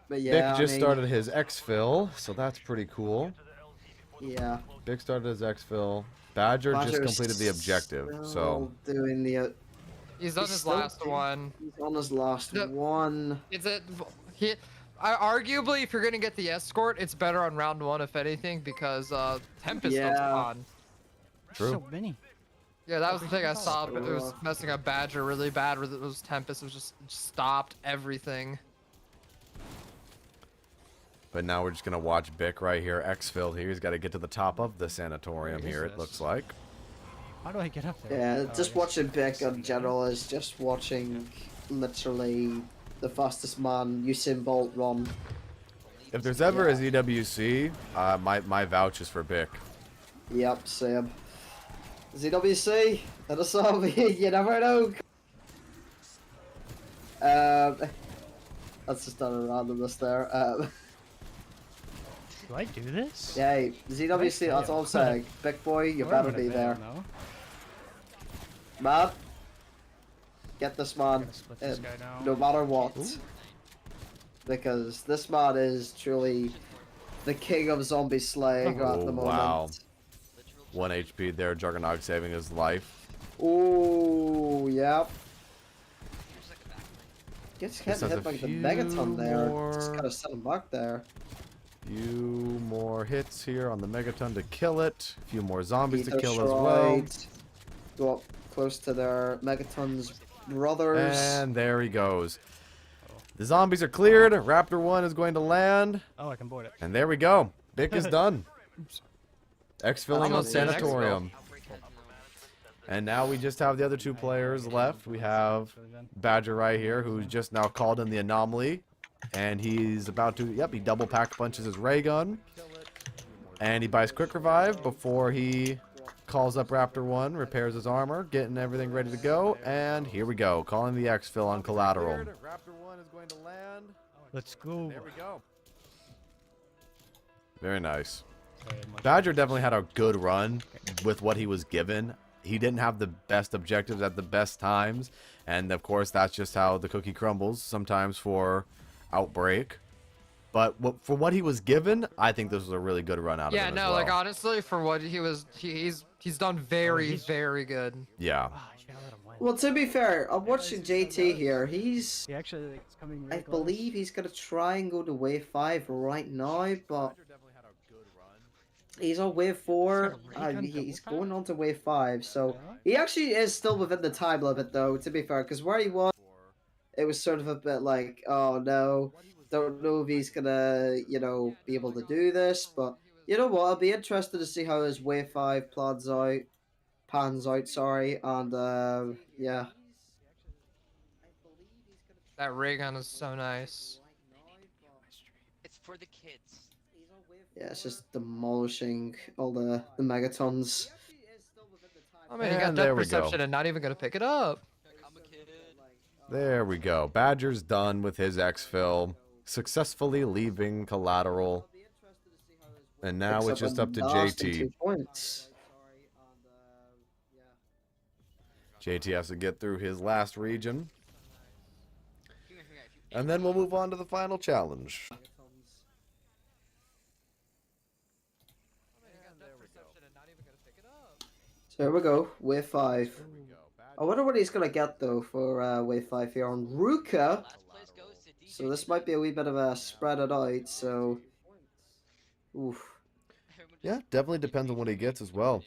But yeah, Bick I just mean, started his exfil, so that's pretty cool. Yeah. Big started his exfil. Badger just Badger's completed the objective, so still doing the. He's done He's his still last doing- one. He's on his last The- one. Is it? Arguably, if you're gonna get the escort, it's better on round 1, if anything, because Tempest was Yeah. on. True. So many. Yeah, that was the thing I saw. So But it was rough. messing up Badger really bad. With it was Tempest. It was just stopped everything. But now we're just gonna watch Bick right here, exfil here. He's got to get to the top of the sanatorium Where is here. It this? looks like. How do I get up there? Yeah, Oh, I just guess- watching Beck in general is just watching literally the fastest man Usain Bolt run. If there's ever a ZWC, my vouch is for Bick. Yep, same. ZWC, and a sub, you never know. That's just done a randomness there. Do I do this? Yeah, ZWC, that's all I'm saying. Big boy, you Or better I'm gonna be fail, there. No? Man, get this man, Gotta split this guy now. no matter what. Ooh. Because this man is truly the king of zombie slaying at Oh, the moment. wow. Literal 1 HP there, Juggernog saving his life. Ooh, yep. Here's like a backline. Gets Just hit has a by the few megaton there. more- Just gotta set him back there. Few more hits here on the Megaton to kill it. A few more zombies to Peter kill as well. Stride. Go up close to their megaton's brothers. And there he goes. The zombies are cleared. Raptor 1 is going to land. Oh, I can board it. And there we go. Bick is done. Exfilling on Almost did an exfil. Sanatorium. Outbreak has no. And now we just have the other two players left. We have Really done. Badger right here, who's just now called in the anomaly. And he's about to, yep, he double pack punches his ray gun. And he buys quick revive before he calls up Raptor 1, repairs his armor, getting everything ready to go. And here we go, calling the exfil on collateral. Raptor 1 is going to land. Let's go. There we go. Very nice. Very much Badger definitely had a good run with what he was given. He didn't have the best objectives at the best times. And of course, that's just how the cookie crumbles sometimes for Outbreak. But for what he was given, I think this was a really good run out of Yeah, him no, as well. like honestly, for what he was, he's done very, he's- very good. Yeah. Ah, you gotta let him win. Well, to be fair, I'm watching JT here. He's, He actually like, is coming I really close. believe he's gonna try and go to wave 5 right now, but he's on wave 4. He's got a ray gun He's double going tap? on to wave 5, so Yeah. he actually is still within the time limit, though. To be fair, because where he was, it was sort of a bit like, oh no, don't know if he's gonna, be able to do this. But you know what? I'll be interested to see how his wave 5 pans out. Sorry, and yeah. That ray gun is so nice. It's for the kids. Yeah, it's just demolishing all the megatons. I mean, he got And depth there we go. perception and not even gonna pick it up. I'm a kid. There we go. Badger's done with his exfil, successfully leaving collateral. And now Picks it's just a up to nasty JT. 2 points. JT has to get through his last region. Here, if you And then we'll move on to the final challenge. So here we go, wave 5. I wonder what he's gonna get though for wave 5 here on Ruka. last place goes to DJ. So this might be a wee bit of a spread it out. So, oof. Everyone just- Yeah, definitely depends on what he gets as well.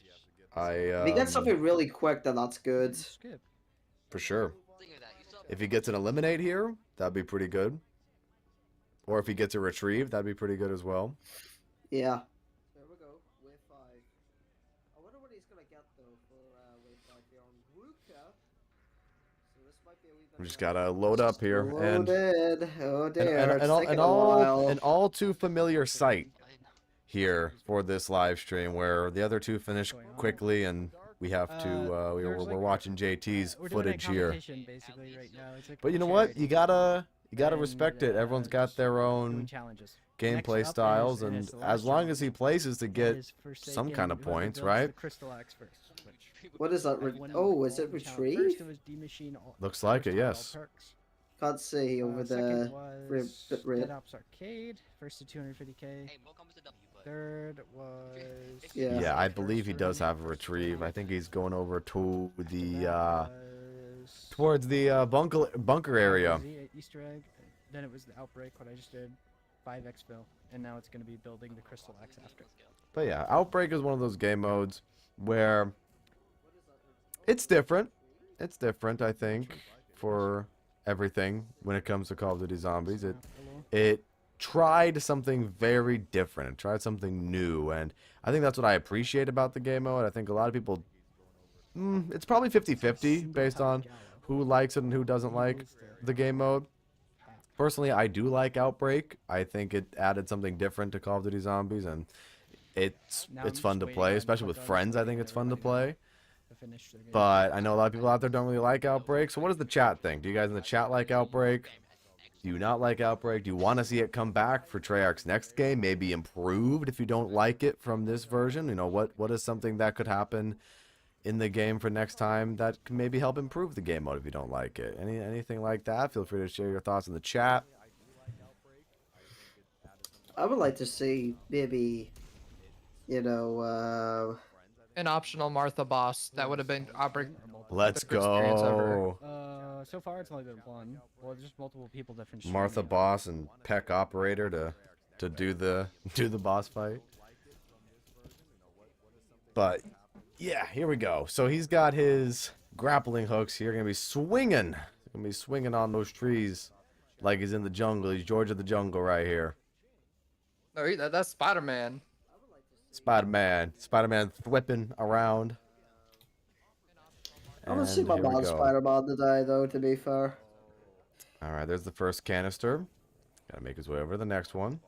If he gets something really quick, then that's good. Skip. For sure. Think of that. You still have If he gets an eliminate here, that'd be pretty good. Or if he gets a retrieve, that'd be pretty good as well. Yeah. There we go, wave 5. I wonder what he's gonna get though for wave 5 here on Ruka. So this might be a wee bit. We of just a- gotta load up here. And Loaded. Oh dear. and, it's all, taking and, a while. an all too familiar sight I know. here for this live stream where the other two finish quickly and we have to we're watching JT's We're doing a footage here. competition basically right now. It's like But you know a what? charity. You gotta And, respect it. Everyone's got their doing own challenges. Next gameplay up styles, is and the as last long as he challenge. places to That get is some kind of Forsaken, whoever points, builds right? The Crystal Axe first. Which What is that? everyone Oh, is it involved in challenge. retrieve? First, it was D-Machine. Looks like first it, one, all yes. perks. Can't see over Second the was bit rate. Dead Ops Arcade. First to 250k. Hey, Mortal Kombat's a W, but Third was. Yeah. Yeah, I First believe he does or have a retrieve. I think he's going over to the was- towards the bunker area. Easter egg. Then it was the outbreak. What I just did. 5 exfil, and now it's going to be building the crystal axe after. But yeah, Outbreak is one of those game modes where it's different. It's different, I think, for everything when it comes to Call of Duty Zombies. It tried something very different. It tried something new, and I think that's what I appreciate about the game mode. I think a lot of people, it's probably 50-50 based on who likes it and who doesn't like the game mode. Personally, I do like Outbreak. I think it added something different to Call of Duty Zombies, and it's fun to play, especially with friends. I think it's fun to play. But I know a lot of people out there don't really like Outbreak. So what does the chat think? Do you guys in the chat like Outbreak? Do you not like Outbreak? Do you want to see it come back for Treyarch's next game? Maybe improved if you don't like it from this version? You know, what is something that could happen in the game for next time that can maybe help improve the game mode if you don't like it? Anything like that? Feel free to share your thoughts in the chat. I would like to see maybe, you know, An optional Martha boss that would have been outbreak. Let's Best experience ever. go. So far it's only been one. Well, there's multiple people different. Martha streaming it. Boss and Peck Operator to do the boss fight. But yeah, here we go. So he's got his grappling hooks here. Gonna be swinging. Gonna be swinging on those trees like he's in the jungle. He's George of the Jungle right here. No, that's Spider-Man. Spider-Man whipping around. I want to see And my here we mod go. Spider-Man today, though, to be fair. All right, there's the first canister. Gotta make his way over to the next one.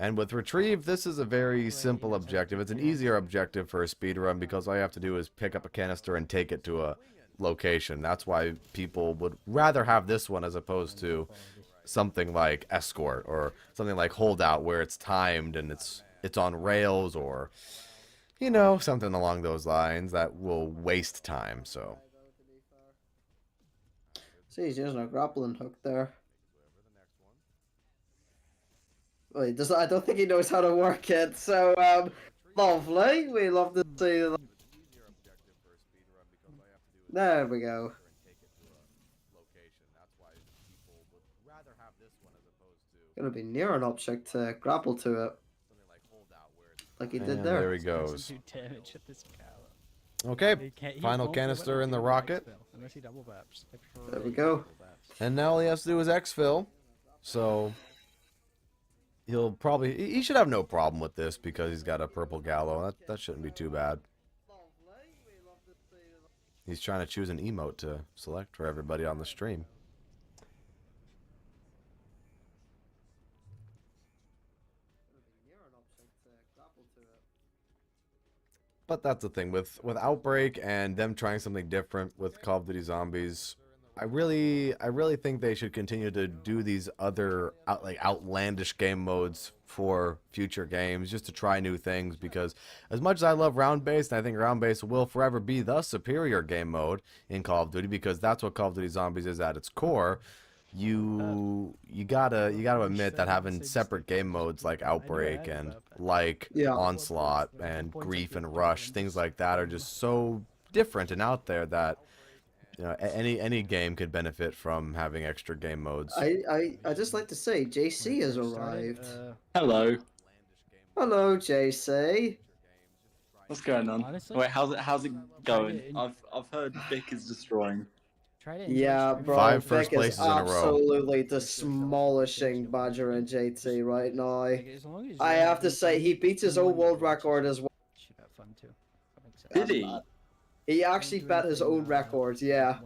And with Retrieve, this is a very simple objective. It's an easier objective for a speedrun because all you have to do is pick up a canister and take it to a location. That's why people would rather have this one as opposed to something like Escort or something like Holdout where it's timed and it's on rails, or you know, something along those lines that will waste time. So See, there's no grappling hook there. Wait, I don't think he knows how to work it, so, lovely. We love to see that. There we go. Gonna be near an object to grapple to it. Like he did and there. there he goes. Do damage at this cow. Okay, He final won't do it canister in the unless he rocket. exfil, Unless he double baps. There we go. And now all he has to do is exfil. So he'll probably, he should have no problem with this because he's got a purple gallo. That shouldn't be too bad. He's trying to choose an emote to select for everybody on the stream. But that's the thing with Outbreak and them trying something different with Call of Duty Zombies. I really think they should continue to do these other outlandish game modes for future games just to try new things, because as much as I love round-based, and I think round-based will forever be the superior game mode in Call of Duty because that's what Call of Duty Zombies is at its core, you gotta admit that having separate game modes like Outbreak and like Yeah. Onslaught and Grief and Rush, things like that, are just so different and out there that, you know, any game could benefit from having extra game modes. I just like to say, JC has arrived. Hello. Hello, JC. What's going on? Honestly, Wait, how's it going? it in- I've heard Vic is destroying. try to enjoy Yeah, streaming. bro. 5 first Vic is places in a row. absolutely demolishing Badger and JT right now. Like, as long as I you're have to say, he beats his own world record as well. Should have fun too. That makes sense. Did he? He actually bet his own record, yeah.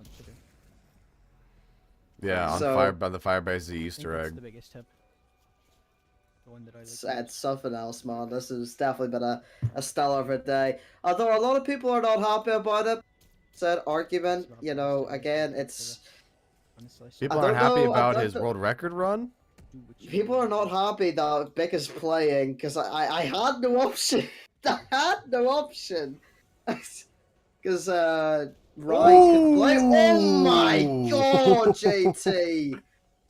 Yeah, on So- by the Firebase the Easter That's egg. the biggest tip. The one that I like It's something else, man. This has definitely been a stellar of a day. Although a lot of people are not happy about it. Said argument, you know, again, it's honestly. People I aren't don't happy know, about I his don't- world record run. people are not happy that Vic is playing because I had no option. I had no option. Because Ryan could play. Oh my Ooh. god, JT!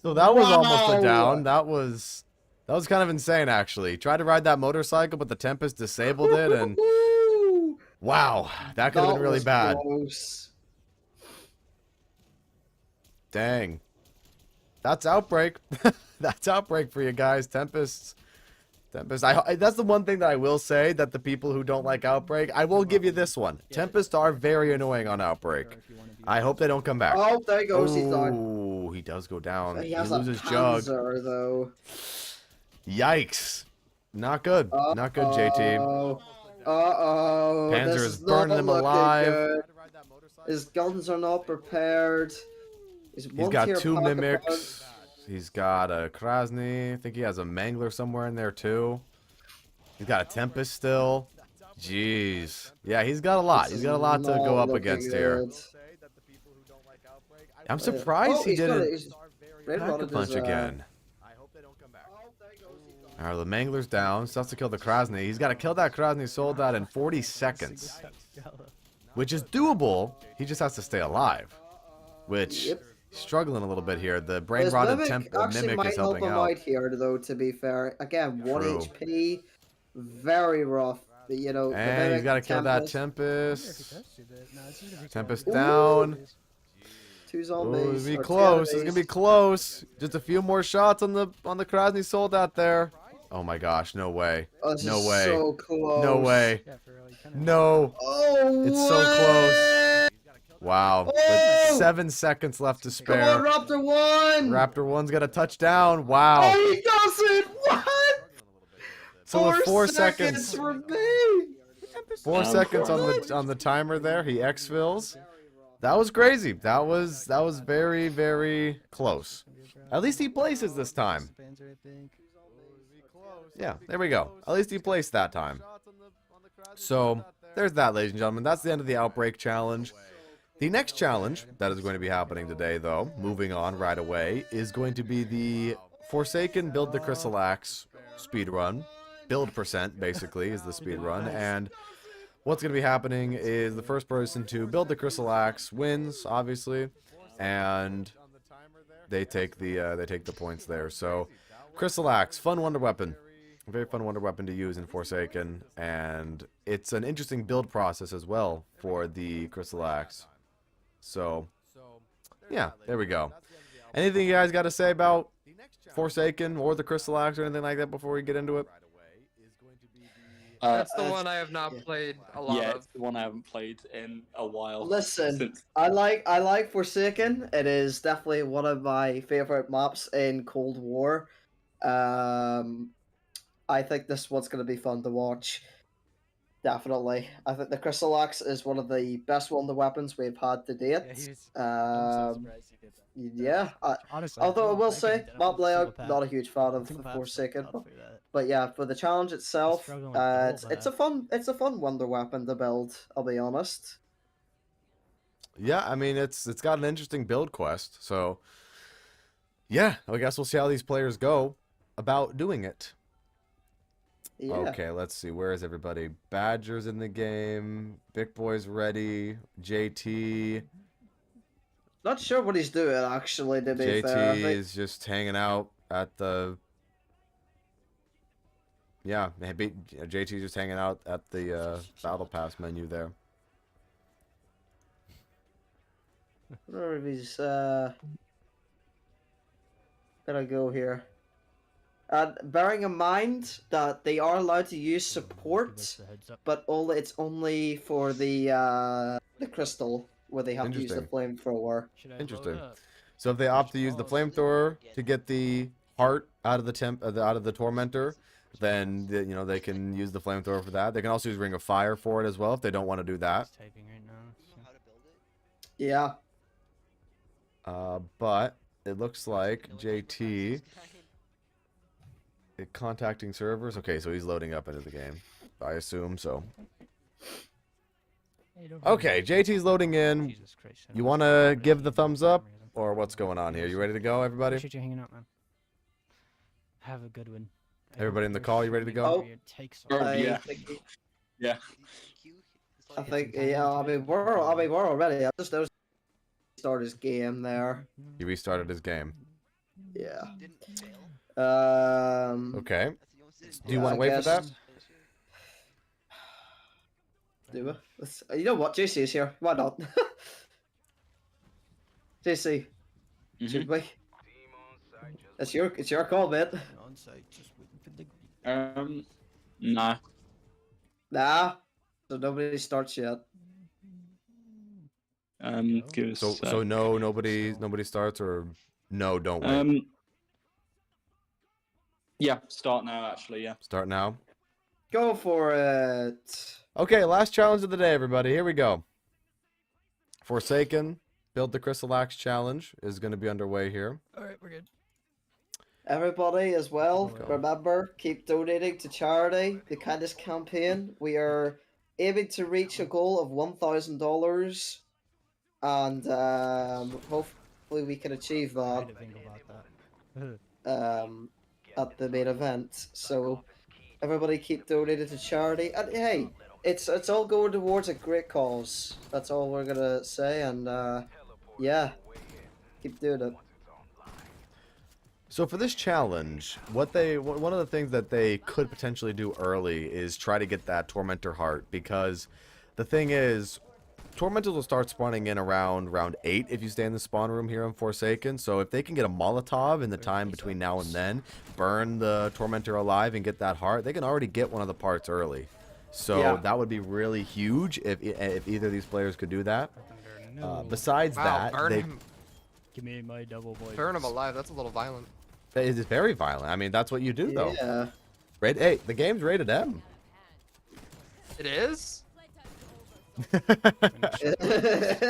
So that was almost a Wow. down. That was kind of insane, actually. Tried to ride that motorcycle, but the Tempest disabled it, and Woo! wow, that could have been really was bad. close. Dang. That's Outbreak. That's Outbreak for you guys. Tempest. That's the one thing that I will say, that the people who don't like Outbreak, I will give you this one. Tempest are very annoying on Outbreak. I hope they don't come back. Oh, there he goes. He's done. Oh, he does go down. He He has loses a Jug. Panzer, though. Yikes. Not good. Not good, JT. Uh-oh. Panzer This is not burning him looking alive. good. His guns are not prepared. He's got one-tier 2 pocket Mimics. He's got a Krasny. I think he has a Mangler somewhere in there, too. He's got a Tempest still. Jeez. Yeah, he's got a lot. He's got a lot to go up against here. I'm surprised he didn't pack a punch again. Alright, the Mangler's down. Still has to kill the Krasny. He's got to kill that Krasny Soldat in 40 seconds. Which is doable. He just has to stay alive. Which, Yep. struggling a little bit here. The Brain His Rot and Mimic actually Mimic might is help helping him out. out here, though, to be fair. Again, 1 True. HP. Very rough. You know, the And he's Mimic, got to kill that Tempest. Tempest. Tempest down. 2 Oh, zombies. it's gonna be or 2 close. It's enemies. gonna be close. Just a few more shots on the Krasny Soldat there. Oh my gosh, no way. Oh, this No is way. So close. No way. No. Oh, It's so close. Wow. With Oh! 7 seconds left to Come on, spare. Raptor 1! Raptor 1's got a touchdown. Wow. Oh, he does it! What? So with 4 seconds, remain! 4 seconds on the timer there, he exfils. That was crazy. That was very, very close. At least he places this time. Yeah, there we go. At least he placed that time. So, there's that, ladies and gentlemen. That's the end of the Outbreak Challenge. The next challenge that is going to be happening today, though, moving on right away, is going to be the Forsaken Build the Crystal Axe speedrun. Build percent, basically, is the speedrun. And what's going to be happening is the first person to build the Crystal Axe wins, obviously. And they take the points there. So, Crystal Axe, fun wonder weapon. A very fun wonder weapon to use in Forsaken, and it's an interesting build process as well for the Crystal Axe. So, yeah, there we go. Anything you guys got to say about Forsaken or the Crystal Axe or anything like that before we get into it? That's the one I have not played a lot Yeah, of. it's the one I haven't played in a while. Listen, Since- I like Forsaken. It is definitely one of my favorite maps in Cold War. I think this one's going to be fun to watch. Definitely. I think the Crystal Axe is one of the best wonder weapons we've had to date. Yeah. Honestly, Although I will could say, have done it map with a single layout, pad. not a huge fan I of think the that's Forsaken. enough for that. But yeah, for the challenge itself, struggling with the it's a build, fun wonder weapon to build. I'll be honest. Yeah, I mean, it's got an interesting build quest. So, yeah, I guess we'll see how these players go about doing it. Yeah. Okay, let's see. Where is everybody? Badger's in the game. Big Boy's ready. JT. Not sure what he's doing actually. To be fair, I JT think- is just hanging out at the. Yeah, maybe JT's just hanging out at the Battle Pass menu there. I wonder if he's gonna go here. Bearing in mind that they are allowed to use Give support, us the heads up. but it's only for the crystal where they have to use the flamethrower. Should I Interesting. load up? So if they opt to use the flamethrower to get the heart out of the out of the tormentor, then they can use the flamethrower for that. They can also use Ring of Fire for it as well if they don't want to do that. Just typing right now. so- How to build it? Yeah. But it looks like JT contacting servers. Okay, so he's loading up into the game. I assume so. Hey, don't Okay, forget- JT's loading in. Jesus Christ, I You don't want know to give the for thumbs some up, reason. or what's going on here? You ready to go, everybody? Appreciate you hanging out, man. Have a good one. I Everybody hope in the your call, you ready to streaming go? career takes Oh, off. I yeah. think, Yeah. DQ? It's I like- think yeah. I mean we're already. I just noticed he started his game there. He restarted his game. Yeah. Didn't fail. Okay. That's the only thing. Do you Yeah, want I to wait for that? guess- Do we? You know what? JC is here. Why not? JC, should we? It's your call, mate. Nah. Nah. So nobody starts yet. Give us a So sec. no, nobody starts, or no, don't wait. Yeah, start now. Actually, yeah. Start now. Go for it. Okay, last challenge of the day, everybody. Here we go. Forsaken, build the Crystal Axe challenge is going to be underway here. All right, we're good. Everybody as well, Okay. remember, keep donating to charity, the kindness campaign. We are aiming to reach a goal of $1,000, and hopefully we can achieve I that didn't think about that. at the main event. So everybody keep donating to charity, and hey, it's all going towards a great cause. That's all we're gonna say, and yeah, keep doing it. So for this challenge, one of the things that they could potentially do early is try to get that Tormentor heart, because the thing is, Tormentors will start spawning in around round 8 if you stay in the spawn room here in Forsaken. So if they can get a Molotov in the time between now and then, burn the Tormentor alive and get that heart, they can already get one of the parts early. So Yeah. that would be really huge if either of these players could do that. Besides Wow, that, burn they, him, Give me my double boy. burn him alive. That's a little violent. it is very violent. I mean, that's what you do though. Yeah. Hey, the game's rated M. It is.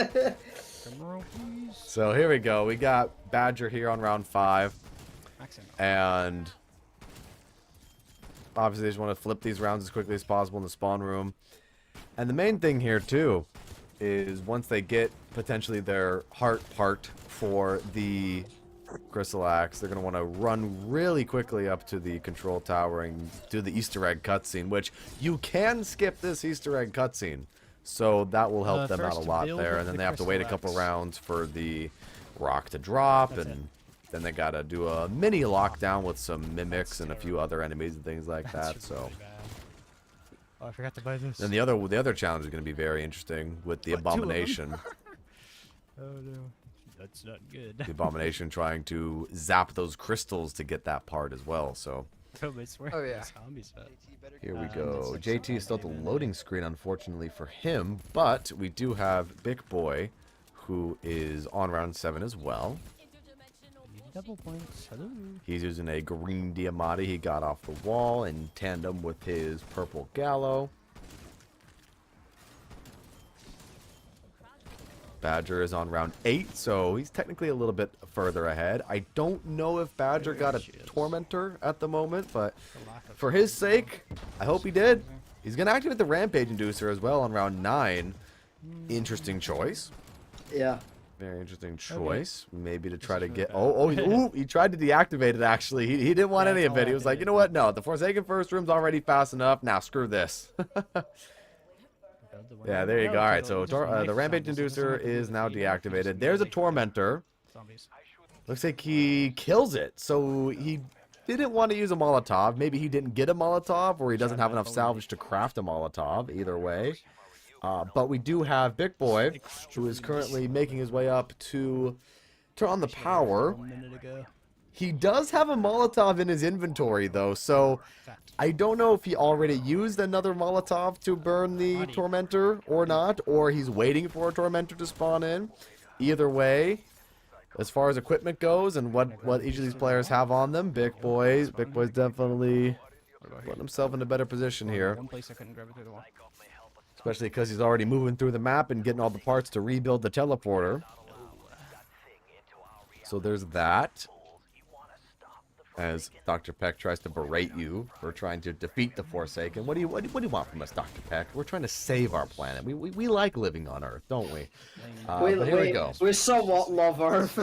Drumroll, please. So here we go. We got Badger here on round 5. Accent. And obviously they just want to flip these rounds as quickly as possible in the spawn room. And the main thing here too is once they get potentially their heart part for the Crystal Axe, they're going to want to run really quickly up to the control tower and do the Easter egg cutscene, which you can skip this Easter egg cutscene. So that will help them out a first lot build there. And then the they have to wait a Crystal couple Axe. rounds for the rock to drop, That's and then they got to do a mini lockdown with some mimics and a few other enemies and things like that. That's So really bad. Oh, I forgot to buy this. then the other challenge is going to be very interesting with the What, 2 of 'em? abomination. Oh no, that's not good. The abomination trying to zap those crystals to get that part as well. So I swear. Oh, yeah. Zombies fat. JT better here we that's go. like JT is still at the something loading screen, unfortunately for him, but we do have Big Boy, who is on round 7 as well. Double points. Hello. He's using a green Diamante he got off the wall in tandem with his purple Gallo. Badger is on round 8, so he's technically a little bit further ahead. I don't know if Badger got a Tormentor at the moment, but The lack of for his sake, I hope he did. He's going to activate the Rampage Inducer as well on round 9. Interesting choice. Yeah. Very interesting choice. Maybe to try is to really get. bad. Ooh, he tried to deactivate it actually. He didn't want Yeah, any it's of it. all He was like, you know activated. what? No, the Forsaken first room's already fast enough. Now screw this. Build the one Yeah, down there you below, go. All right, so so just the knife Rampage zombies, so it doesn't Inducer have to is be now the feed, like, deactivated. just There's a make Tormentor. Zombies. Looks like he kills it. So he didn't want to use a Molotov. Maybe he didn't get a Molotov, or he doesn't have enough salvage to craft a Molotov. Either way. But we do have Big Boy, who is currently making his way up to turn on the power. 1 minute ago. He does have a Molotov in his inventory, though, so Fact. I don't know if he already used another Molotov to burn the Body. Tormentor or not, or he's waiting for a Tormentor to spawn in. Either way, as far as equipment goes and what each of these players have on them, Big Boy's definitely putting himself in a better position here, One place I couldn't grab it through the wall. especially because he's already moving through the map and getting all the parts to rebuild the teleporter. So there's that. As Dr. Peck tries to berate you for trying to defeat the Forsaken. What do you want from us, Dr. Peck? We're trying to save our planet. We like living on Earth, don't we? But here we go. We somewhat love Earth.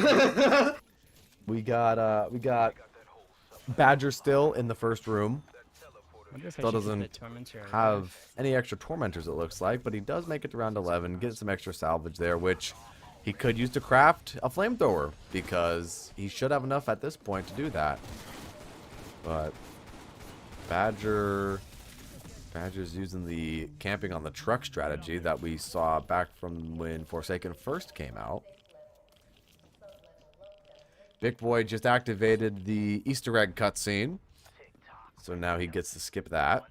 We got Badger still in the first room. Wonder if I Still should keep doesn't the Tormentor alive. have any extra Tormentors, it looks like, but he does make it to round 11, get some extra salvage there, which he could use to craft a flamethrower because he should have enough at this point to do that. But Badger's using the camping on the truck strategy that we saw back from when Forsaken first came out. Big Boy just activated the Easter egg cutscene, so now he gets to skip that.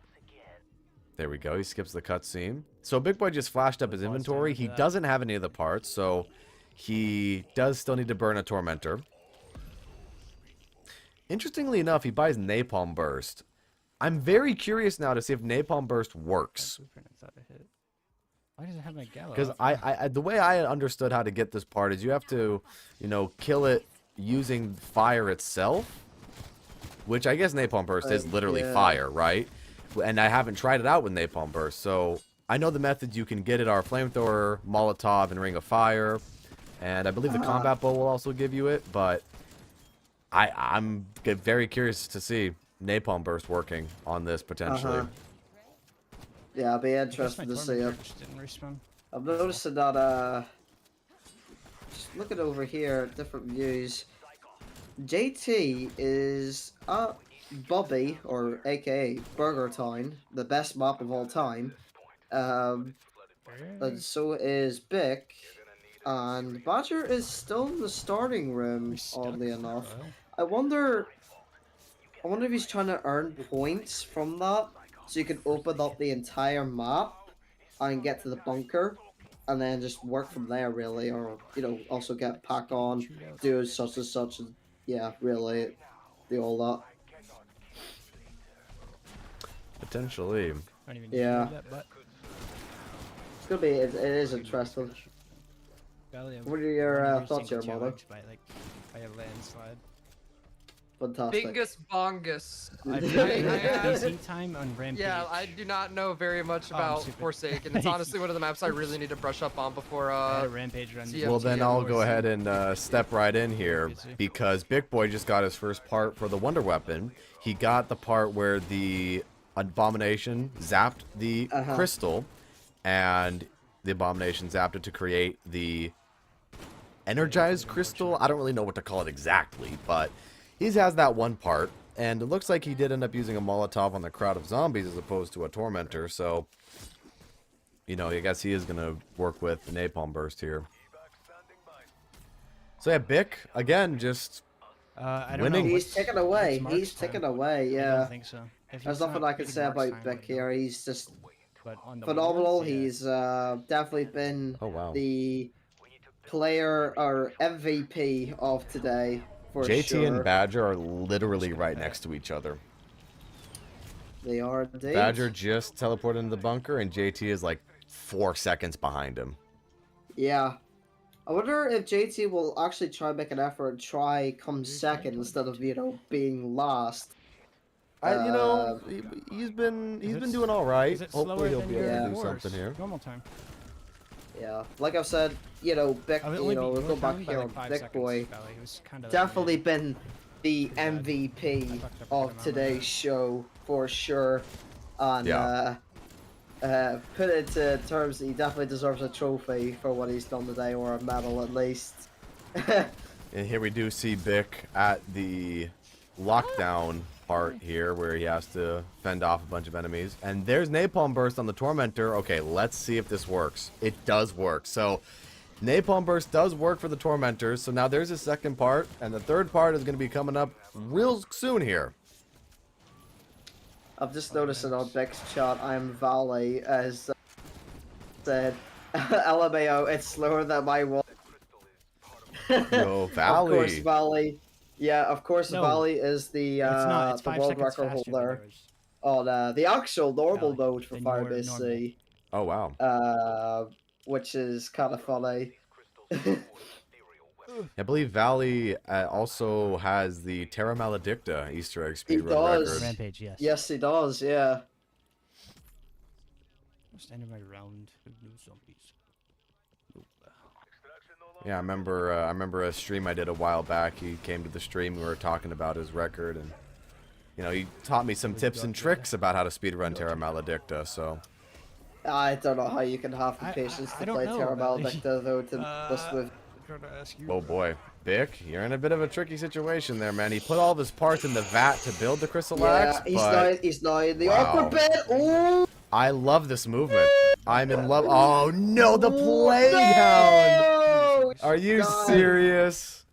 There we go, he skips the cutscene. So Big Boy just flashed up his inventory. He doesn't have any of the parts, so he does still need to burn a Tormentor. Interestingly enough, he buys Napalm Burst. I'm very curious now to see if Napalm Burst works. Why does it have my Gallo? Because I the way I understood how to get this part is you have to, kill it using fire itself. Which I guess Napalm Burst is literally fire, right? And I haven't tried it out with Napalm Burst, so I know the methods you can get it are Flamethrower, Molotov, and Ring of Fire. And I believe the Combat Bow will also give you it, but I'm very curious to see Napalm Burst working on this potentially. Yeah, I'll be interested to see it. I'm noticing that, just looking over here at different views, JT is at Bobby, or aka Burger Town, the best map of all time. And so is Bick, and Badger is still in the starting room, oddly enough. I wonder if he's trying to earn points from that, so you can open up the entire map and get to the bunker, and then just work from there, really, or also get pack on, do such and such, and yeah, really, do all that. Potentially. Yeah. It's gonna be. It is interesting. What are your thoughts here, Mother? By a landslide. Fantastic. Bingus bongus. PC time on Rampage. Yeah, I do not know very much about Forsaken. It's honestly one of the maps I really need to brush up on before Rampage run. CFT. Well, then I'll go ahead and step right in here because Big Boy just got his first part for the Wonder Weapon. He got the part where the Abomination zapped the crystal, and the Abomination zapped it to create the Energized Crystal. I don't really know what to call it exactly, but he has that one part, and it looks like he did end up using a Molotov on the crowd of zombies as opposed to a Tormentor, so I guess he is going to work with the Napalm Burst here. So yeah, Bick, again, just I don't winning. know. He's taken away. What's He's Mark's taken time? away. I Yeah. don't think so. There's nothing I can say about Bick here. He's just phenomenal. Windows, yeah. He's definitely been Oh, wow. the player or MVP of today for JT sure. and Badger are literally right next to each other. They are indeed. Badger just teleported into the bunker, and JT is like 4 seconds behind him. Yeah. I wonder if JT will actually try and make an effort and try come second instead of being last. He's been doing all right. Is it Hopefully he'll slower be than able to your do yours? something here. Normal time. Yeah, like I've said, Bick, I would only beat we'll your go back time by here like on 5 Bick seconds, Boy. Valley. It was kind of Definitely been the Too bad. MVP I fucked up of pretty today's show for sure. And Yeah. put it into terms that he definitely deserves a trophy for what he's done today, or a medal at least. And here we do see Bick at the lockdown part here where he has to fend off a bunch of enemies. And there's Napalm Burst on the Tormentor. Okay, let's see if this works. It does work. So Napalm Burst does work for the Tormentors. So now there's a second part, and the third part is going to be coming up real soon here. I've just noticed it on Bick's chat. I'm Valley, as said. LMAO, it's slower than my wall. Yo, Of course, Valley. Valley. Yeah, of course, No, Valley is the It's not. It's the 5 world seconds record faster than holder yours. on the actual normal Valley, mode for than your Firebase normal. C, Oh, wow. which is kind of funny. I believe Valley also has the Terra Maledicta Easter egg speedrun does. record. Rampage, yes. Yes, he does. Yeah. Standing right around with new zombies. Yeah, I remember a stream I did a while back. He came to the stream. We were talking about his record, and he taught me some tips and tricks about how to speedrun Terra Maledicta. So I don't know how you can have the I patience to don't play know, Terra but- Maledicta, though, to be honest with gotta ask you. Oh boy, Vic, you're in a bit of a tricky situation there, man. He put all of his parts in the vat to build the Crystal Axe, Yeah, but he's now in the Wow. awkward bit. Oh, I love this movement. I'm in love. Oh no, the Plague Hound! no! Are you God. serious?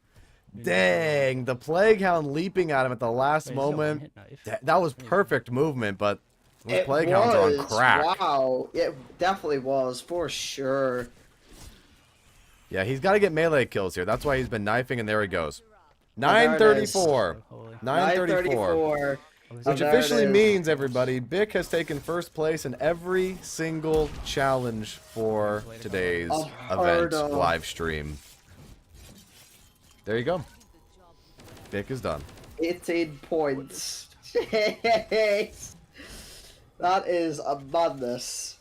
Dang, the Plague Hound leaping at him at the last Wait, he's got one moment. hit knife. That was perfect movement, but those It Plague Hounds are on was, crack. Wow, it definitely was for sure. Yeah, he's got to get melee kills here. That's why he's been knifing, and there he goes. there it is. 934. Holy. 934. 934. Which there it officially is. means, everybody, Bick has taken first place in every single challenge for today's Unheard event of. live stream. There you go. Bick is done. 18 points. Jeez. That is a madness.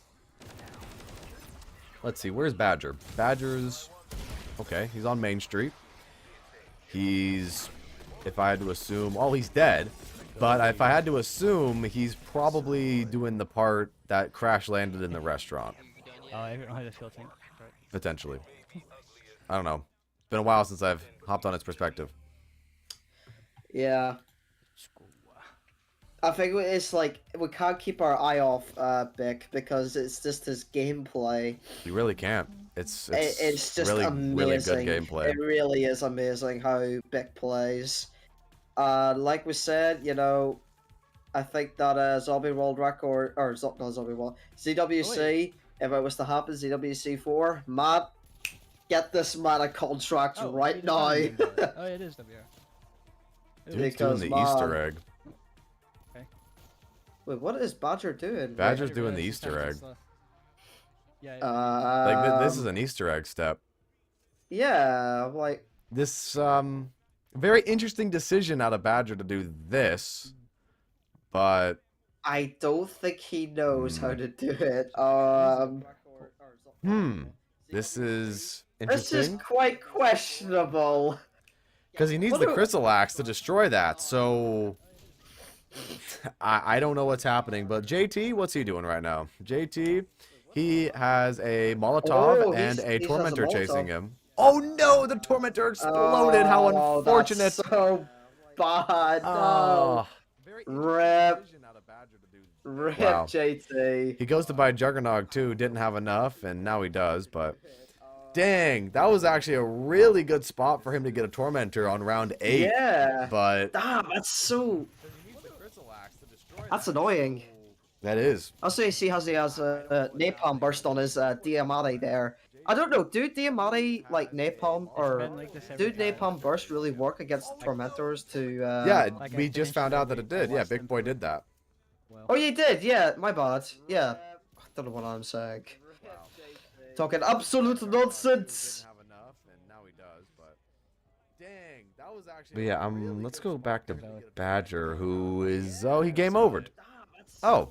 Let's see, where's Badger? Badger's... Okay, he's on Main Street. He's... If I had to assume... Oh, he's dead. But if I had to assume, he's probably doing the part that crash landed in the restaurant. Oh, I don't have a fuel tank. Right. Potentially. I don't know. It's been a while since I've hopped on its perspective. Yeah. I think it's like we can't keep our eye off Bick because it's just his gameplay. You really can't. It's It's just really, amazing. really good gameplay. It really is amazing how Bick plays. Like we said, you know, I think that Zombie World Record or not Zombie World ZWC. If it was to happen, ZWC4, Matt, get this man a contract Oh, right it is now. on the game. Oh, it is WR. Dude's doing because, the man- Easter egg. Wait, what is Badger doing? Badger's I doing the realized Easter egg. it's, Yeah. Like, this is an Easter egg step. Yeah, like This, very interesting decision out of Badger to do this. But, I don't think he knows how Hmm. to do it. this is This is interesting. quite questionable. Because he needs What the do- Crystal Axe to destroy that, so... I don't know what's happening, but JT, what's he doing right now? JT, he has a Molotov Oh, and he a has a Tormentor chasing Molotov. him. Oh no, the Tormentor exploded! How Oh, unfortunate! That's so bad. No. Oh. Rip. Rip Wow. JT. He goes to buy Juggernog too, didn't have enough, and now he does, but... Dang, that was actually a really good spot for him to get a Tormentor on round 8. Yeah. But... Damn, that's so. That's annoying. That is. Also, you see how he has a napalm burst on his Diamante there. I don't know, do Diamante like napalm or been like this every do time. napalm burst really work against Tormentors to? Yeah, like I we just finished found out that every it did. Yeah, less Big than Boy did that. Oh, you did. Yeah, my bad. Yeah, I don't know what I'm saying. Talking absolute nonsense. But yeah, let's go back to Badger, who is... Oh, he game overed. Oh.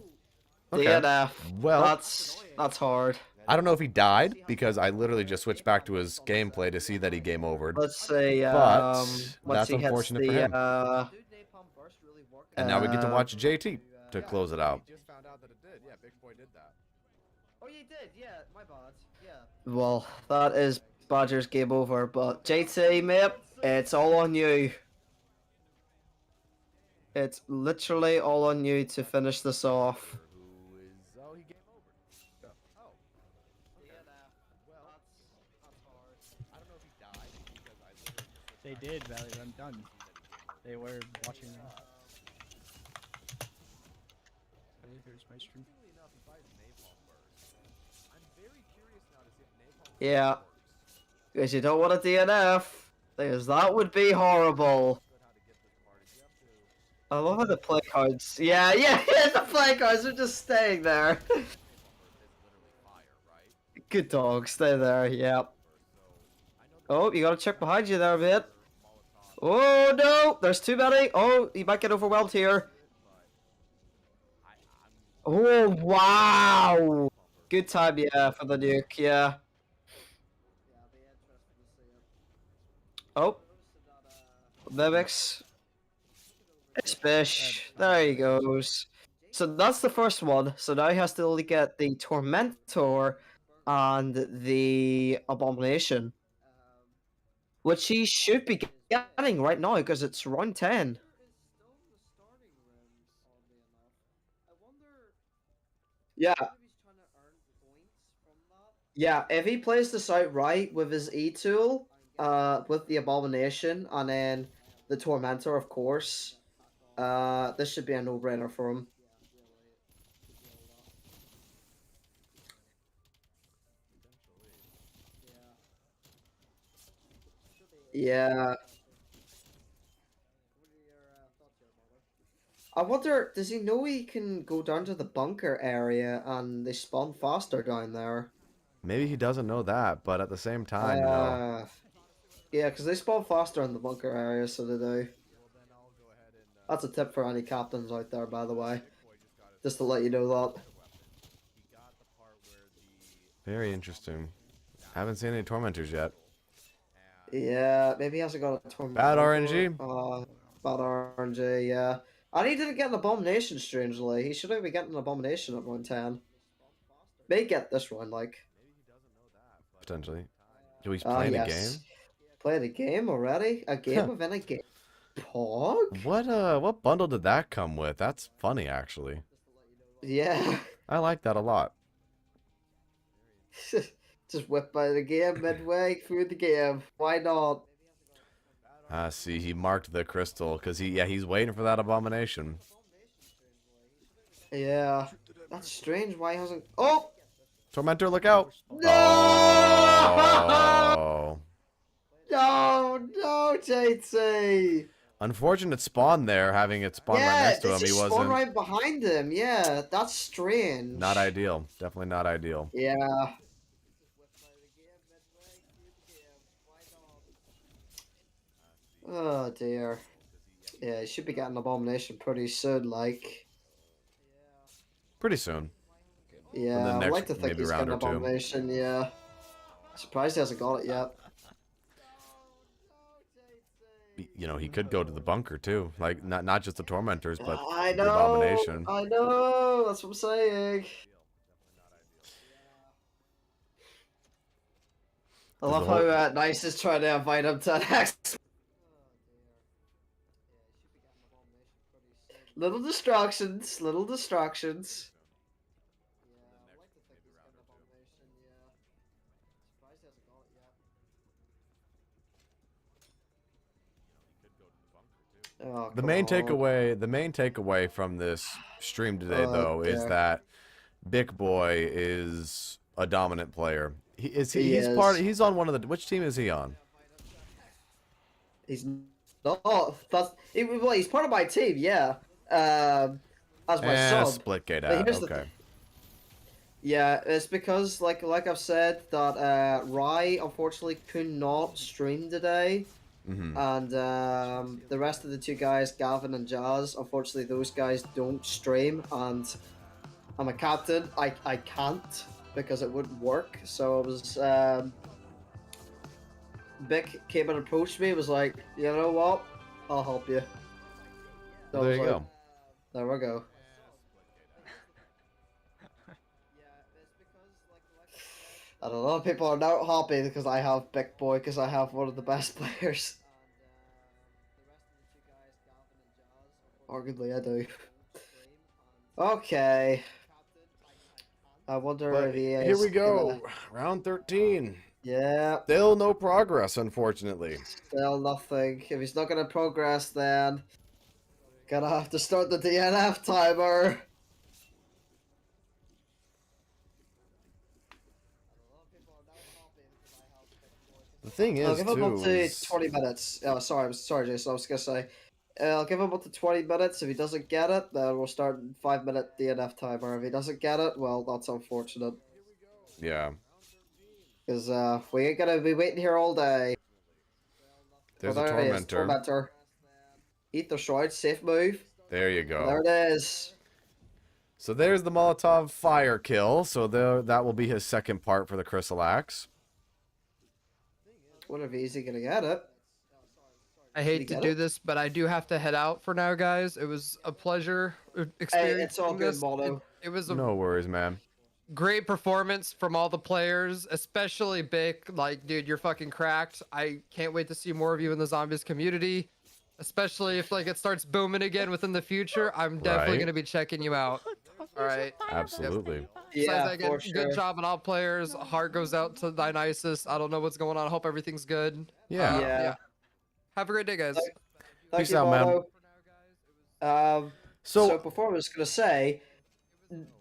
Okay. DNF. Well, That's hard. I don't know if he died, because I literally just switched back to his gameplay to see that he game overed. Let's say But once that's he hits unfortunate the for him. And now we get to uh, watch JT to close it out. Oh, you did, yeah, my bad. Yeah. Well, that is Badger's game over, but JT, mate, it's all on you. It's literally all on you to finish this off. They did, Valley. I'm done. They were watching me. Here's my stream. Yeah. Because you don't want a DNF. Because that would be horrible. I love how the play cards. Yeah, the play cards are just staying there. Good dog, stay there, yep. Oh, you gotta check behind you there a bit. Oh no, there's too many. Oh, you might get overwhelmed here. Oh, wow. Good time, yeah, for the nuke, yeah. Oh. Mimics. Fish. There he goes. So that's the first one. So now he has to only get the Tormentor and the Abomination. which he should be getting right now because it's round 10. Yeah. Yeah, if he plays this out right with his E tool, with the Abomination and then the Tormentor, of course, this should be a no-brainer for him. Yeah. I wonder, does he know he can go down to the bunker area and they spawn faster down there? Maybe he doesn't know that, but at the same time, you know. Yeah, because they spawn faster in the bunker area, so they do. That's a tip for any captains out there, by the way. Just to let you know that. Very interesting. Haven't seen any tormentors yet. Yeah, maybe he hasn't got a tormentor. Bad RNG. Bad RNG, yeah. And he didn't get an Abomination, strangely. He should have been getting an Abomination at round 10. May get this one, like. Potentially. Oh, he's playing a game? Playing a game already? A game within a game? Pog? What bundle did that come with? That's funny, actually. Yeah. I like that a lot. Just whip by the game midway through the game. Why not? See, he marked the crystal because he's waiting for that Abomination. Yeah. That's strange. Why hasn't... Oh! Tormentor, look out! No! Oh. No, JT! Unfortunate spawn there, having it spawn right next to him. He wasn't. Spawn right behind him. Yeah, that's strange. Not ideal. Definitely not ideal. Yeah. Oh dear. Yeah, he should be getting Abomination pretty soon, like. Pretty soon. Yeah, I'd like to think maybe he's round getting or two. Abomination, yeah. Surprised he hasn't got it yet. You know, he could go to the bunker too. Like not just the tormentors, but I the know, Abomination. I know, that's what I'm saying. I love how Nice is trying to invite him to next. Little distractions, little distractions. Oh, The come main on. takeaway from this stream today, though, is yeah. that Big Boy is a dominant player. He's is. He's on one of the. Which team is he on? He's not. He's part of my team, yeah. As my sub. Splitgate But out. here's the Okay. Yeah, it's because like I've said that Rye unfortunately could not stream today, and the rest of the two guys, Gavin and Jazz, unfortunately those guys don't stream, and I'm a captain. I can't because it wouldn't work. So it was Vic came and approached me. Was like, you know what? I'll help you. So I There was you like, go. There we go. And a lot of people are now happy because I have Big Boy, because I have one of the best players. Arguably, I do. Okay. I wonder if he is. Here we go. Round 13. Yeah, Still no progress, unfortunately. still nothing. If he's not gonna progress, then gonna have to start the DNF timer. The thing I'll is, give him up too, to is- 20 minutes. Oh, sorry, Jason. I was gonna say, I'll give him up to 20 minutes. If he doesn't get it, then we'll start 5-minute DNF timer. If he doesn't get it, well, that's unfortunate. yeah. Because we ain't gonna be waiting here all day. There's Oh, a there it is, tormentor. Tormentor. Eat the shroud, safe move. There you go. There it is. So there's the Molotov fire kill. So that will be his second part for the Crystal Axe. Wonder if he's gonna get it. I Did he hate to get do it? this, but I do have to head out for now, guys. It was a pleasure experiencing Hey, it's all good, this. Mono. It was a No worries, man. great performance from all the players, especially Bick. Like, dude, you're fucking cracked. I can't wait to see more of you in the zombies community, especially if like it starts booming again within the future. I'm definitely Right. gonna be checking you out. All right. Absolutely. Besides Yeah, that, again, for sure. good job on all players. Heart goes out to Dionysus. I don't know what's going on. I hope everything's good. Yeah. Yeah. Have a great day, guys. Thank Peace you, out, man. Mono. So So before I was gonna say,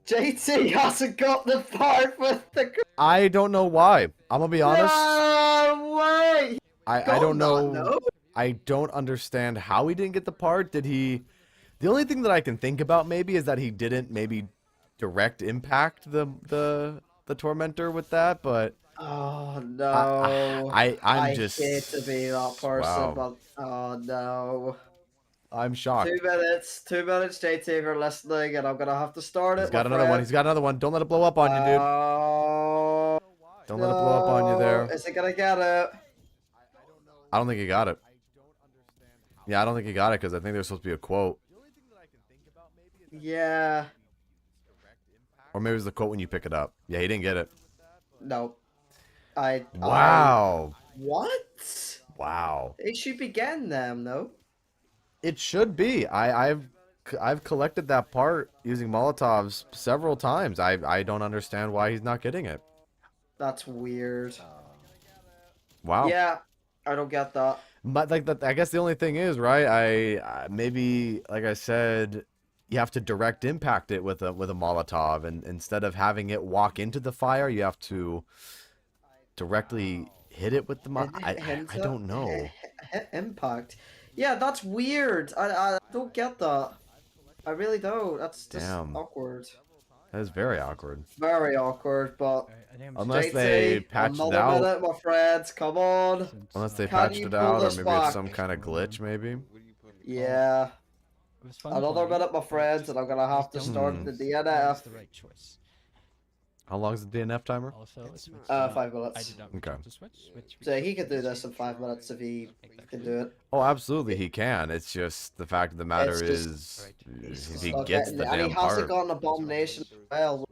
JT hasn't got the part with the. I don't know why. I'm gonna be honest. No way. I don't know. I don't understand how he didn't get the part. Did he? The only thing that I can think about maybe is that he didn't maybe direct impact the tormentor with that, but Oh no. I'm just hate to be that person, wow. but oh no. I'm shocked. 2 minutes, JT, if you're listening, and I'm gonna have to start it. He's got another one. He's got another one. Don't let it blow up on you, dude. Oh, Don't let it blow up on you there. Is he gonna get it? I don't think he got it. Yeah, I don't think he got it because I think there's supposed to be a quote. Yeah. Or maybe it was the quote when you pick it up. Yeah, he didn't get it. No. Wow. What? Wow. It should be getting them, no? It should be. I've collected that part using Molotovs several times. I don't understand why he's not getting it. That's weird. Wow. Yeah, I don't get that. But like I guess the only thing is, right? I maybe like I said, you have to direct impact it with a Molotov, and instead of having it walk into the fire, you have to directly hit it with the I don't know. Impact. Yeah, that's weird. I don't get that. I really don't. That's just Damn. awkward. That is very awkward. Very awkward, but Alright, I think I'm Unless JT, they patched it another out. minute, my friends. Come on. Unless they Can patched you it pull out, or this maybe it's back? some kind of glitch, maybe. Yeah. It was fun Another playing, minute, my but friends, and I'm gonna have to just start don't the think that DNF. was the right choice. How long is the DNF timer? Also, a switch. 5 I minutes. did not Okay. reach out to switch. So he could do this in 5 minutes if he can do it. Oh, absolutely, he can. It's just the fact of the matter It's is, just if he not gets getting the it. And he damn hasn't part. got an abomination as well.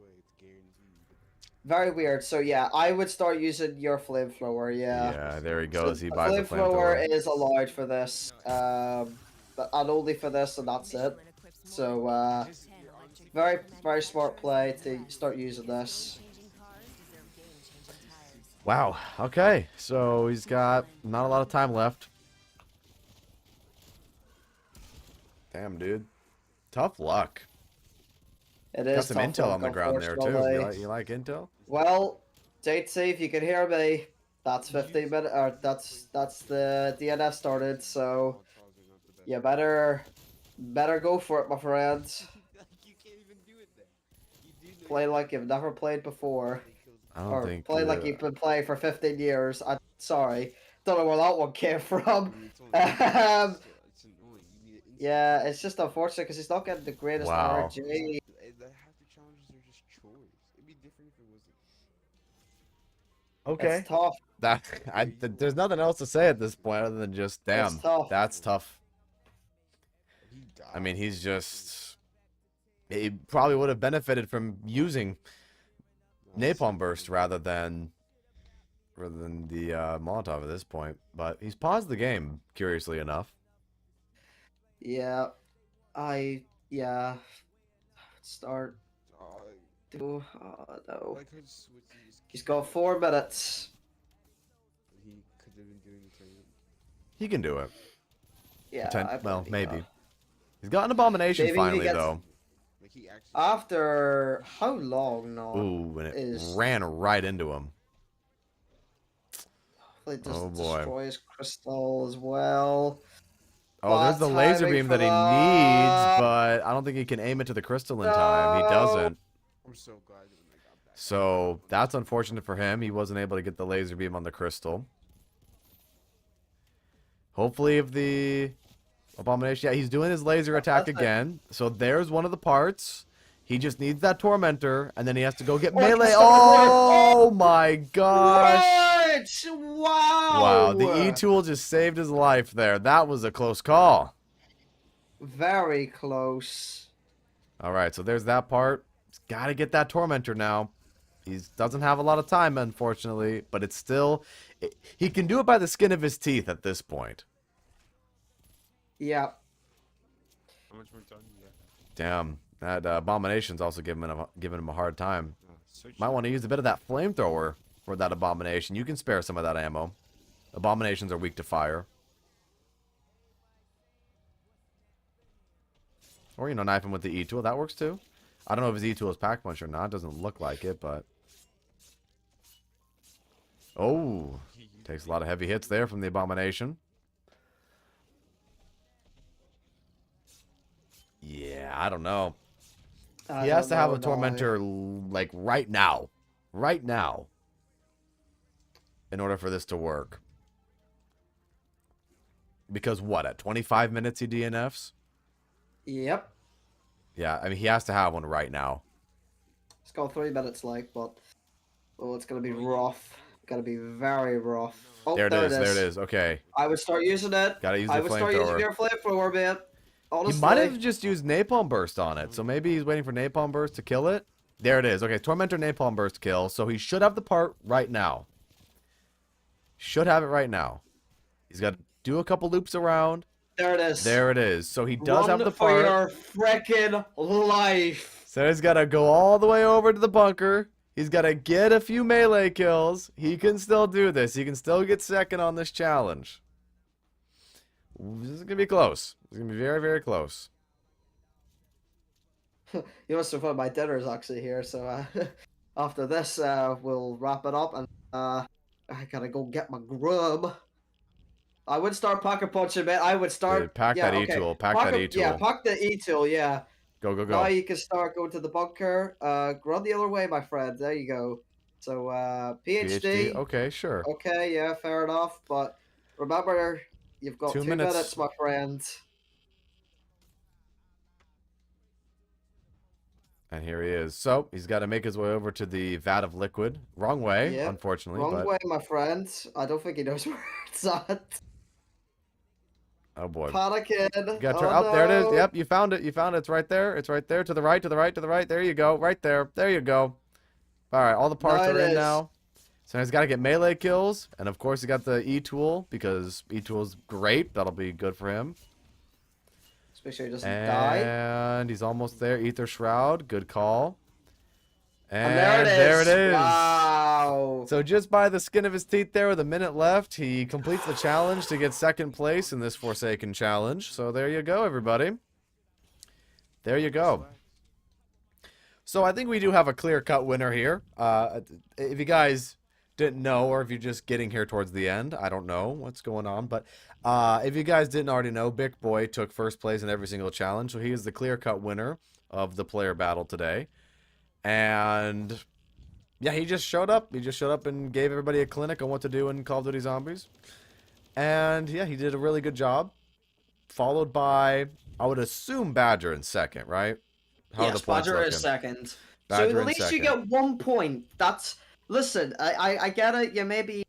Very weird. So yeah, I would start using your flamethrower. Yeah, there he goes. So He buys the flamethrower flamethrower. is allowed for this, but and only for this, and that's it. So very smart play to start using this. Wow. Okay, so he's got not a lot of time left. Damn, dude. Tough luck. It Got is some tough intel luck, on the ground there too. unfortunately. You like intel? Well, JT, if you can hear me, that's 15 minutes. Or that's the DNF started. So you better go for it, my friends. You can't even do it then. You do know Play like you've never played before, I don't or think. play like you've been playing for 15 years. I'm sorry, don't know where that one came from. Yeah, it's just unfortunate because he's not getting the greatest Wow. RNG. The half the challenges are just chores. It'd be different if it wasn't. Okay. It's tough. There's nothing else to say at this point other than just damn. tough. That's tough. He died. I mean, he's just. He probably would have benefited from using Napalm Burst rather than the Molotov at this point. But he's paused the game, curiously enough. Yeah, start. Oh no. Like his switches. He's got 4 minutes. He could have been doing the tournament. He can do it. Yeah. I Well, believe maybe. that. He's got an abomination Maybe he finally, gets- though. Like he actually. After how long now? Ooh, and it is- ran right into him. Hopefully it just Oh, boy. destroys Crystal as well. Oh, there's the Bad laser timing beam for that he that. needs, but I don't think he can aim it to the crystal in time. He No. doesn't. I'm so glad when I got back. So that's unfortunate for him. He wasn't able to get the laser beam on the crystal. Hopefully, if the abomination, yeah, he's doing his laser attack That's it. again. So there's one of the parts. He just needs that tormentor, and then he has to go get Oh, I can melee. start recording. Oh my gosh! What? Wow. Wow, the E-tool just saved his life there. That was a close call. Very close. All right, so there's that part. He's got to get that tormentor now. He doesn't have a lot of time, unfortunately, but it's still... he can do it by the skin of his teeth at this point. Yeah. Damn, that Abomination's also giving him a hard time. Might want to use a bit of that flamethrower for that Abomination. You can spare some of that ammo. Abominations are weak to fire. Or, you know, knife him with the E-tool. That works too. I don't know if his E-tool is pack punch or not. Doesn't look like it, but... oh, takes a lot of heavy hits there from the Abomination. Yeah, I don't know. He has to have a Tormentor, like, right now. Right now. In order for this to work. Because what, at 25 minutes he DNFs? Yep. Yeah, I mean, he has to have one right now. It's got 3 minutes like, but oh, it's gonna be rough. Gonna be very rough. Oh, there it is. There it is. Okay. I would start using it. Gotta use the I would start using flamethrower. your flamethrower, man. Honestly. He might have just used Napalm Burst on it, so maybe he's waiting for Napalm Burst to kill it. There it is. Okay, Tormentor Napalm Burst kill, so he should have the part right now. Should have it right now. He's got to do a couple loops around. There it is. There it is. So he does have the for part. your frickin' life. So he's got to go all the way over to the bunker. He's got to get a few melee kills. He can still do this. He can still get second on this challenge. This is going to be close. It's going to be very, very close. You must have fun. My dinner is actually here, so after this, we'll wrap it up, and I gotta go get my grub. I would start pocket punching, man. I would start. Dude, pack that E-tool. Pack that E-tool. Yeah, pack the E-tool. Yeah. Go, go, Now go. you can start going to the bunker. Run the other way, my friend. There you go. So PhD. Okay, sure. Okay, yeah, fair enough. But remember, you've got 2 minutes, my friend. And here he is. So, he's got to make his way over to the vat of liquid. Wrong way, Yep. unfortunately. Wrong but... way, my friend. I don't think he knows where it's at. oh, boy. Panicking. You got there it is. Yep, you found it. You found it. It's right there. It's right there. To the right, to the right, to the right. There you go. Right there. There you go. All right, all the parts There are it in is. now. So he's got to get melee kills. And, of course, he got the E-tool because E-tool's great. That'll be good for him. Just make sure he doesn't die. And he's almost there. Ether Shroud. Good call. And there it is. is. Wow. So just by the skin of his teeth there with a minute left, he completes the challenge to get second place in this Forsaken challenge. So there you go, everybody. There you go. So I think we do have a clear-cut winner here. If you guys didn't know, or if you're just getting here towards the end, I don't know what's going on. But if you guys didn't already know, Big Boy took first place in every single challenge. So he is the clear-cut winner of the player battle today. And yeah, he just showed up. He just showed up and gave everybody a clinic on what to do in Call of Duty Zombies. And yeah, he did a really good job. Followed by, I would assume, Badger in second, right? How are Yes, the points Badger is looking? second. Badger So in at least you second. get 1 point. That's listen. I get it. You may be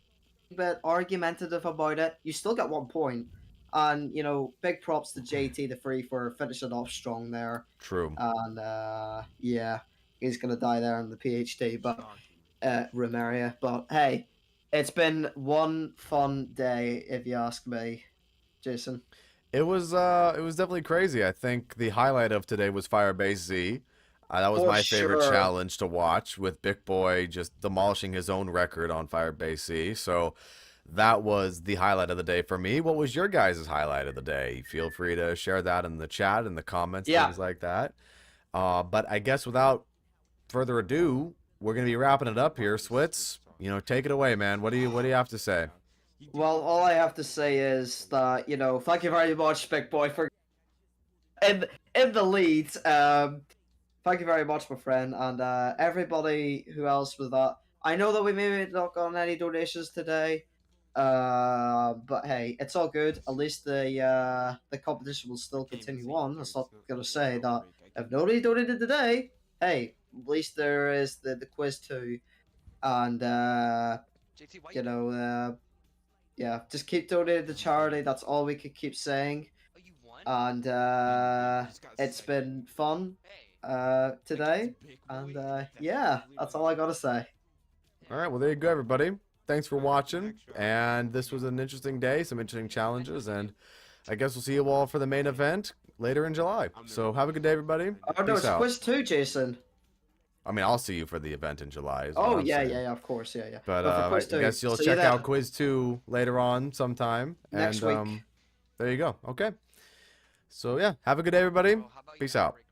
a bit argumentative about it. You still get 1 point. And you know, big props to JT the Free for finishing off strong there. True. And yeah, he's gonna die there in the PhD, but room area. But hey, it's been one fun day, if you ask me, Jason. It was definitely crazy. I think the highlight of today was Firebase Z. That was For my favorite sure. challenge to watch, with Big Boy just demolishing his own record on Firebase Z. So that was the highlight of the day for me. What was your guys' highlight of the day? Feel free to share that in the chat, in the comments, Yeah. things like that. But I guess without further ado, we're gonna be wrapping it up here. Switz, you know, take it away, man. What do you have to say? Well, all I have to say is that, you know, thank you very much, Big Boy, for in the lead. Thank you very much, my friend, and everybody who else with that. I know that we maybe not got any donations today, but hey, it's all good. At least the competition will still continue on. That's not gonna say that if nobody donated today, hey, at least there is the quiz too, and JT, why you know, yeah, just keep donating to charity. That's all we could keep saying. Oh, you won? And it's been fun. Hey. today, and yeah, that's all I gotta say. All right, well, there you go, everybody. Thanks for watching, and this was an interesting day, some interesting challenges, and I guess we'll see you all for the main event later in July. So have a good day, everybody. Oh no, Peace it's out. quiz 2, Jason. I mean, I'll see you for the event in July. Is what Oh I'm yeah, saying. yeah, of course, yeah. But for I quiz 2, guess you'll see you check out then. quiz 2 later on sometime. Next and week. there you go. Okay. So yeah, have a good day, everybody. Bro, how about you Peace out. break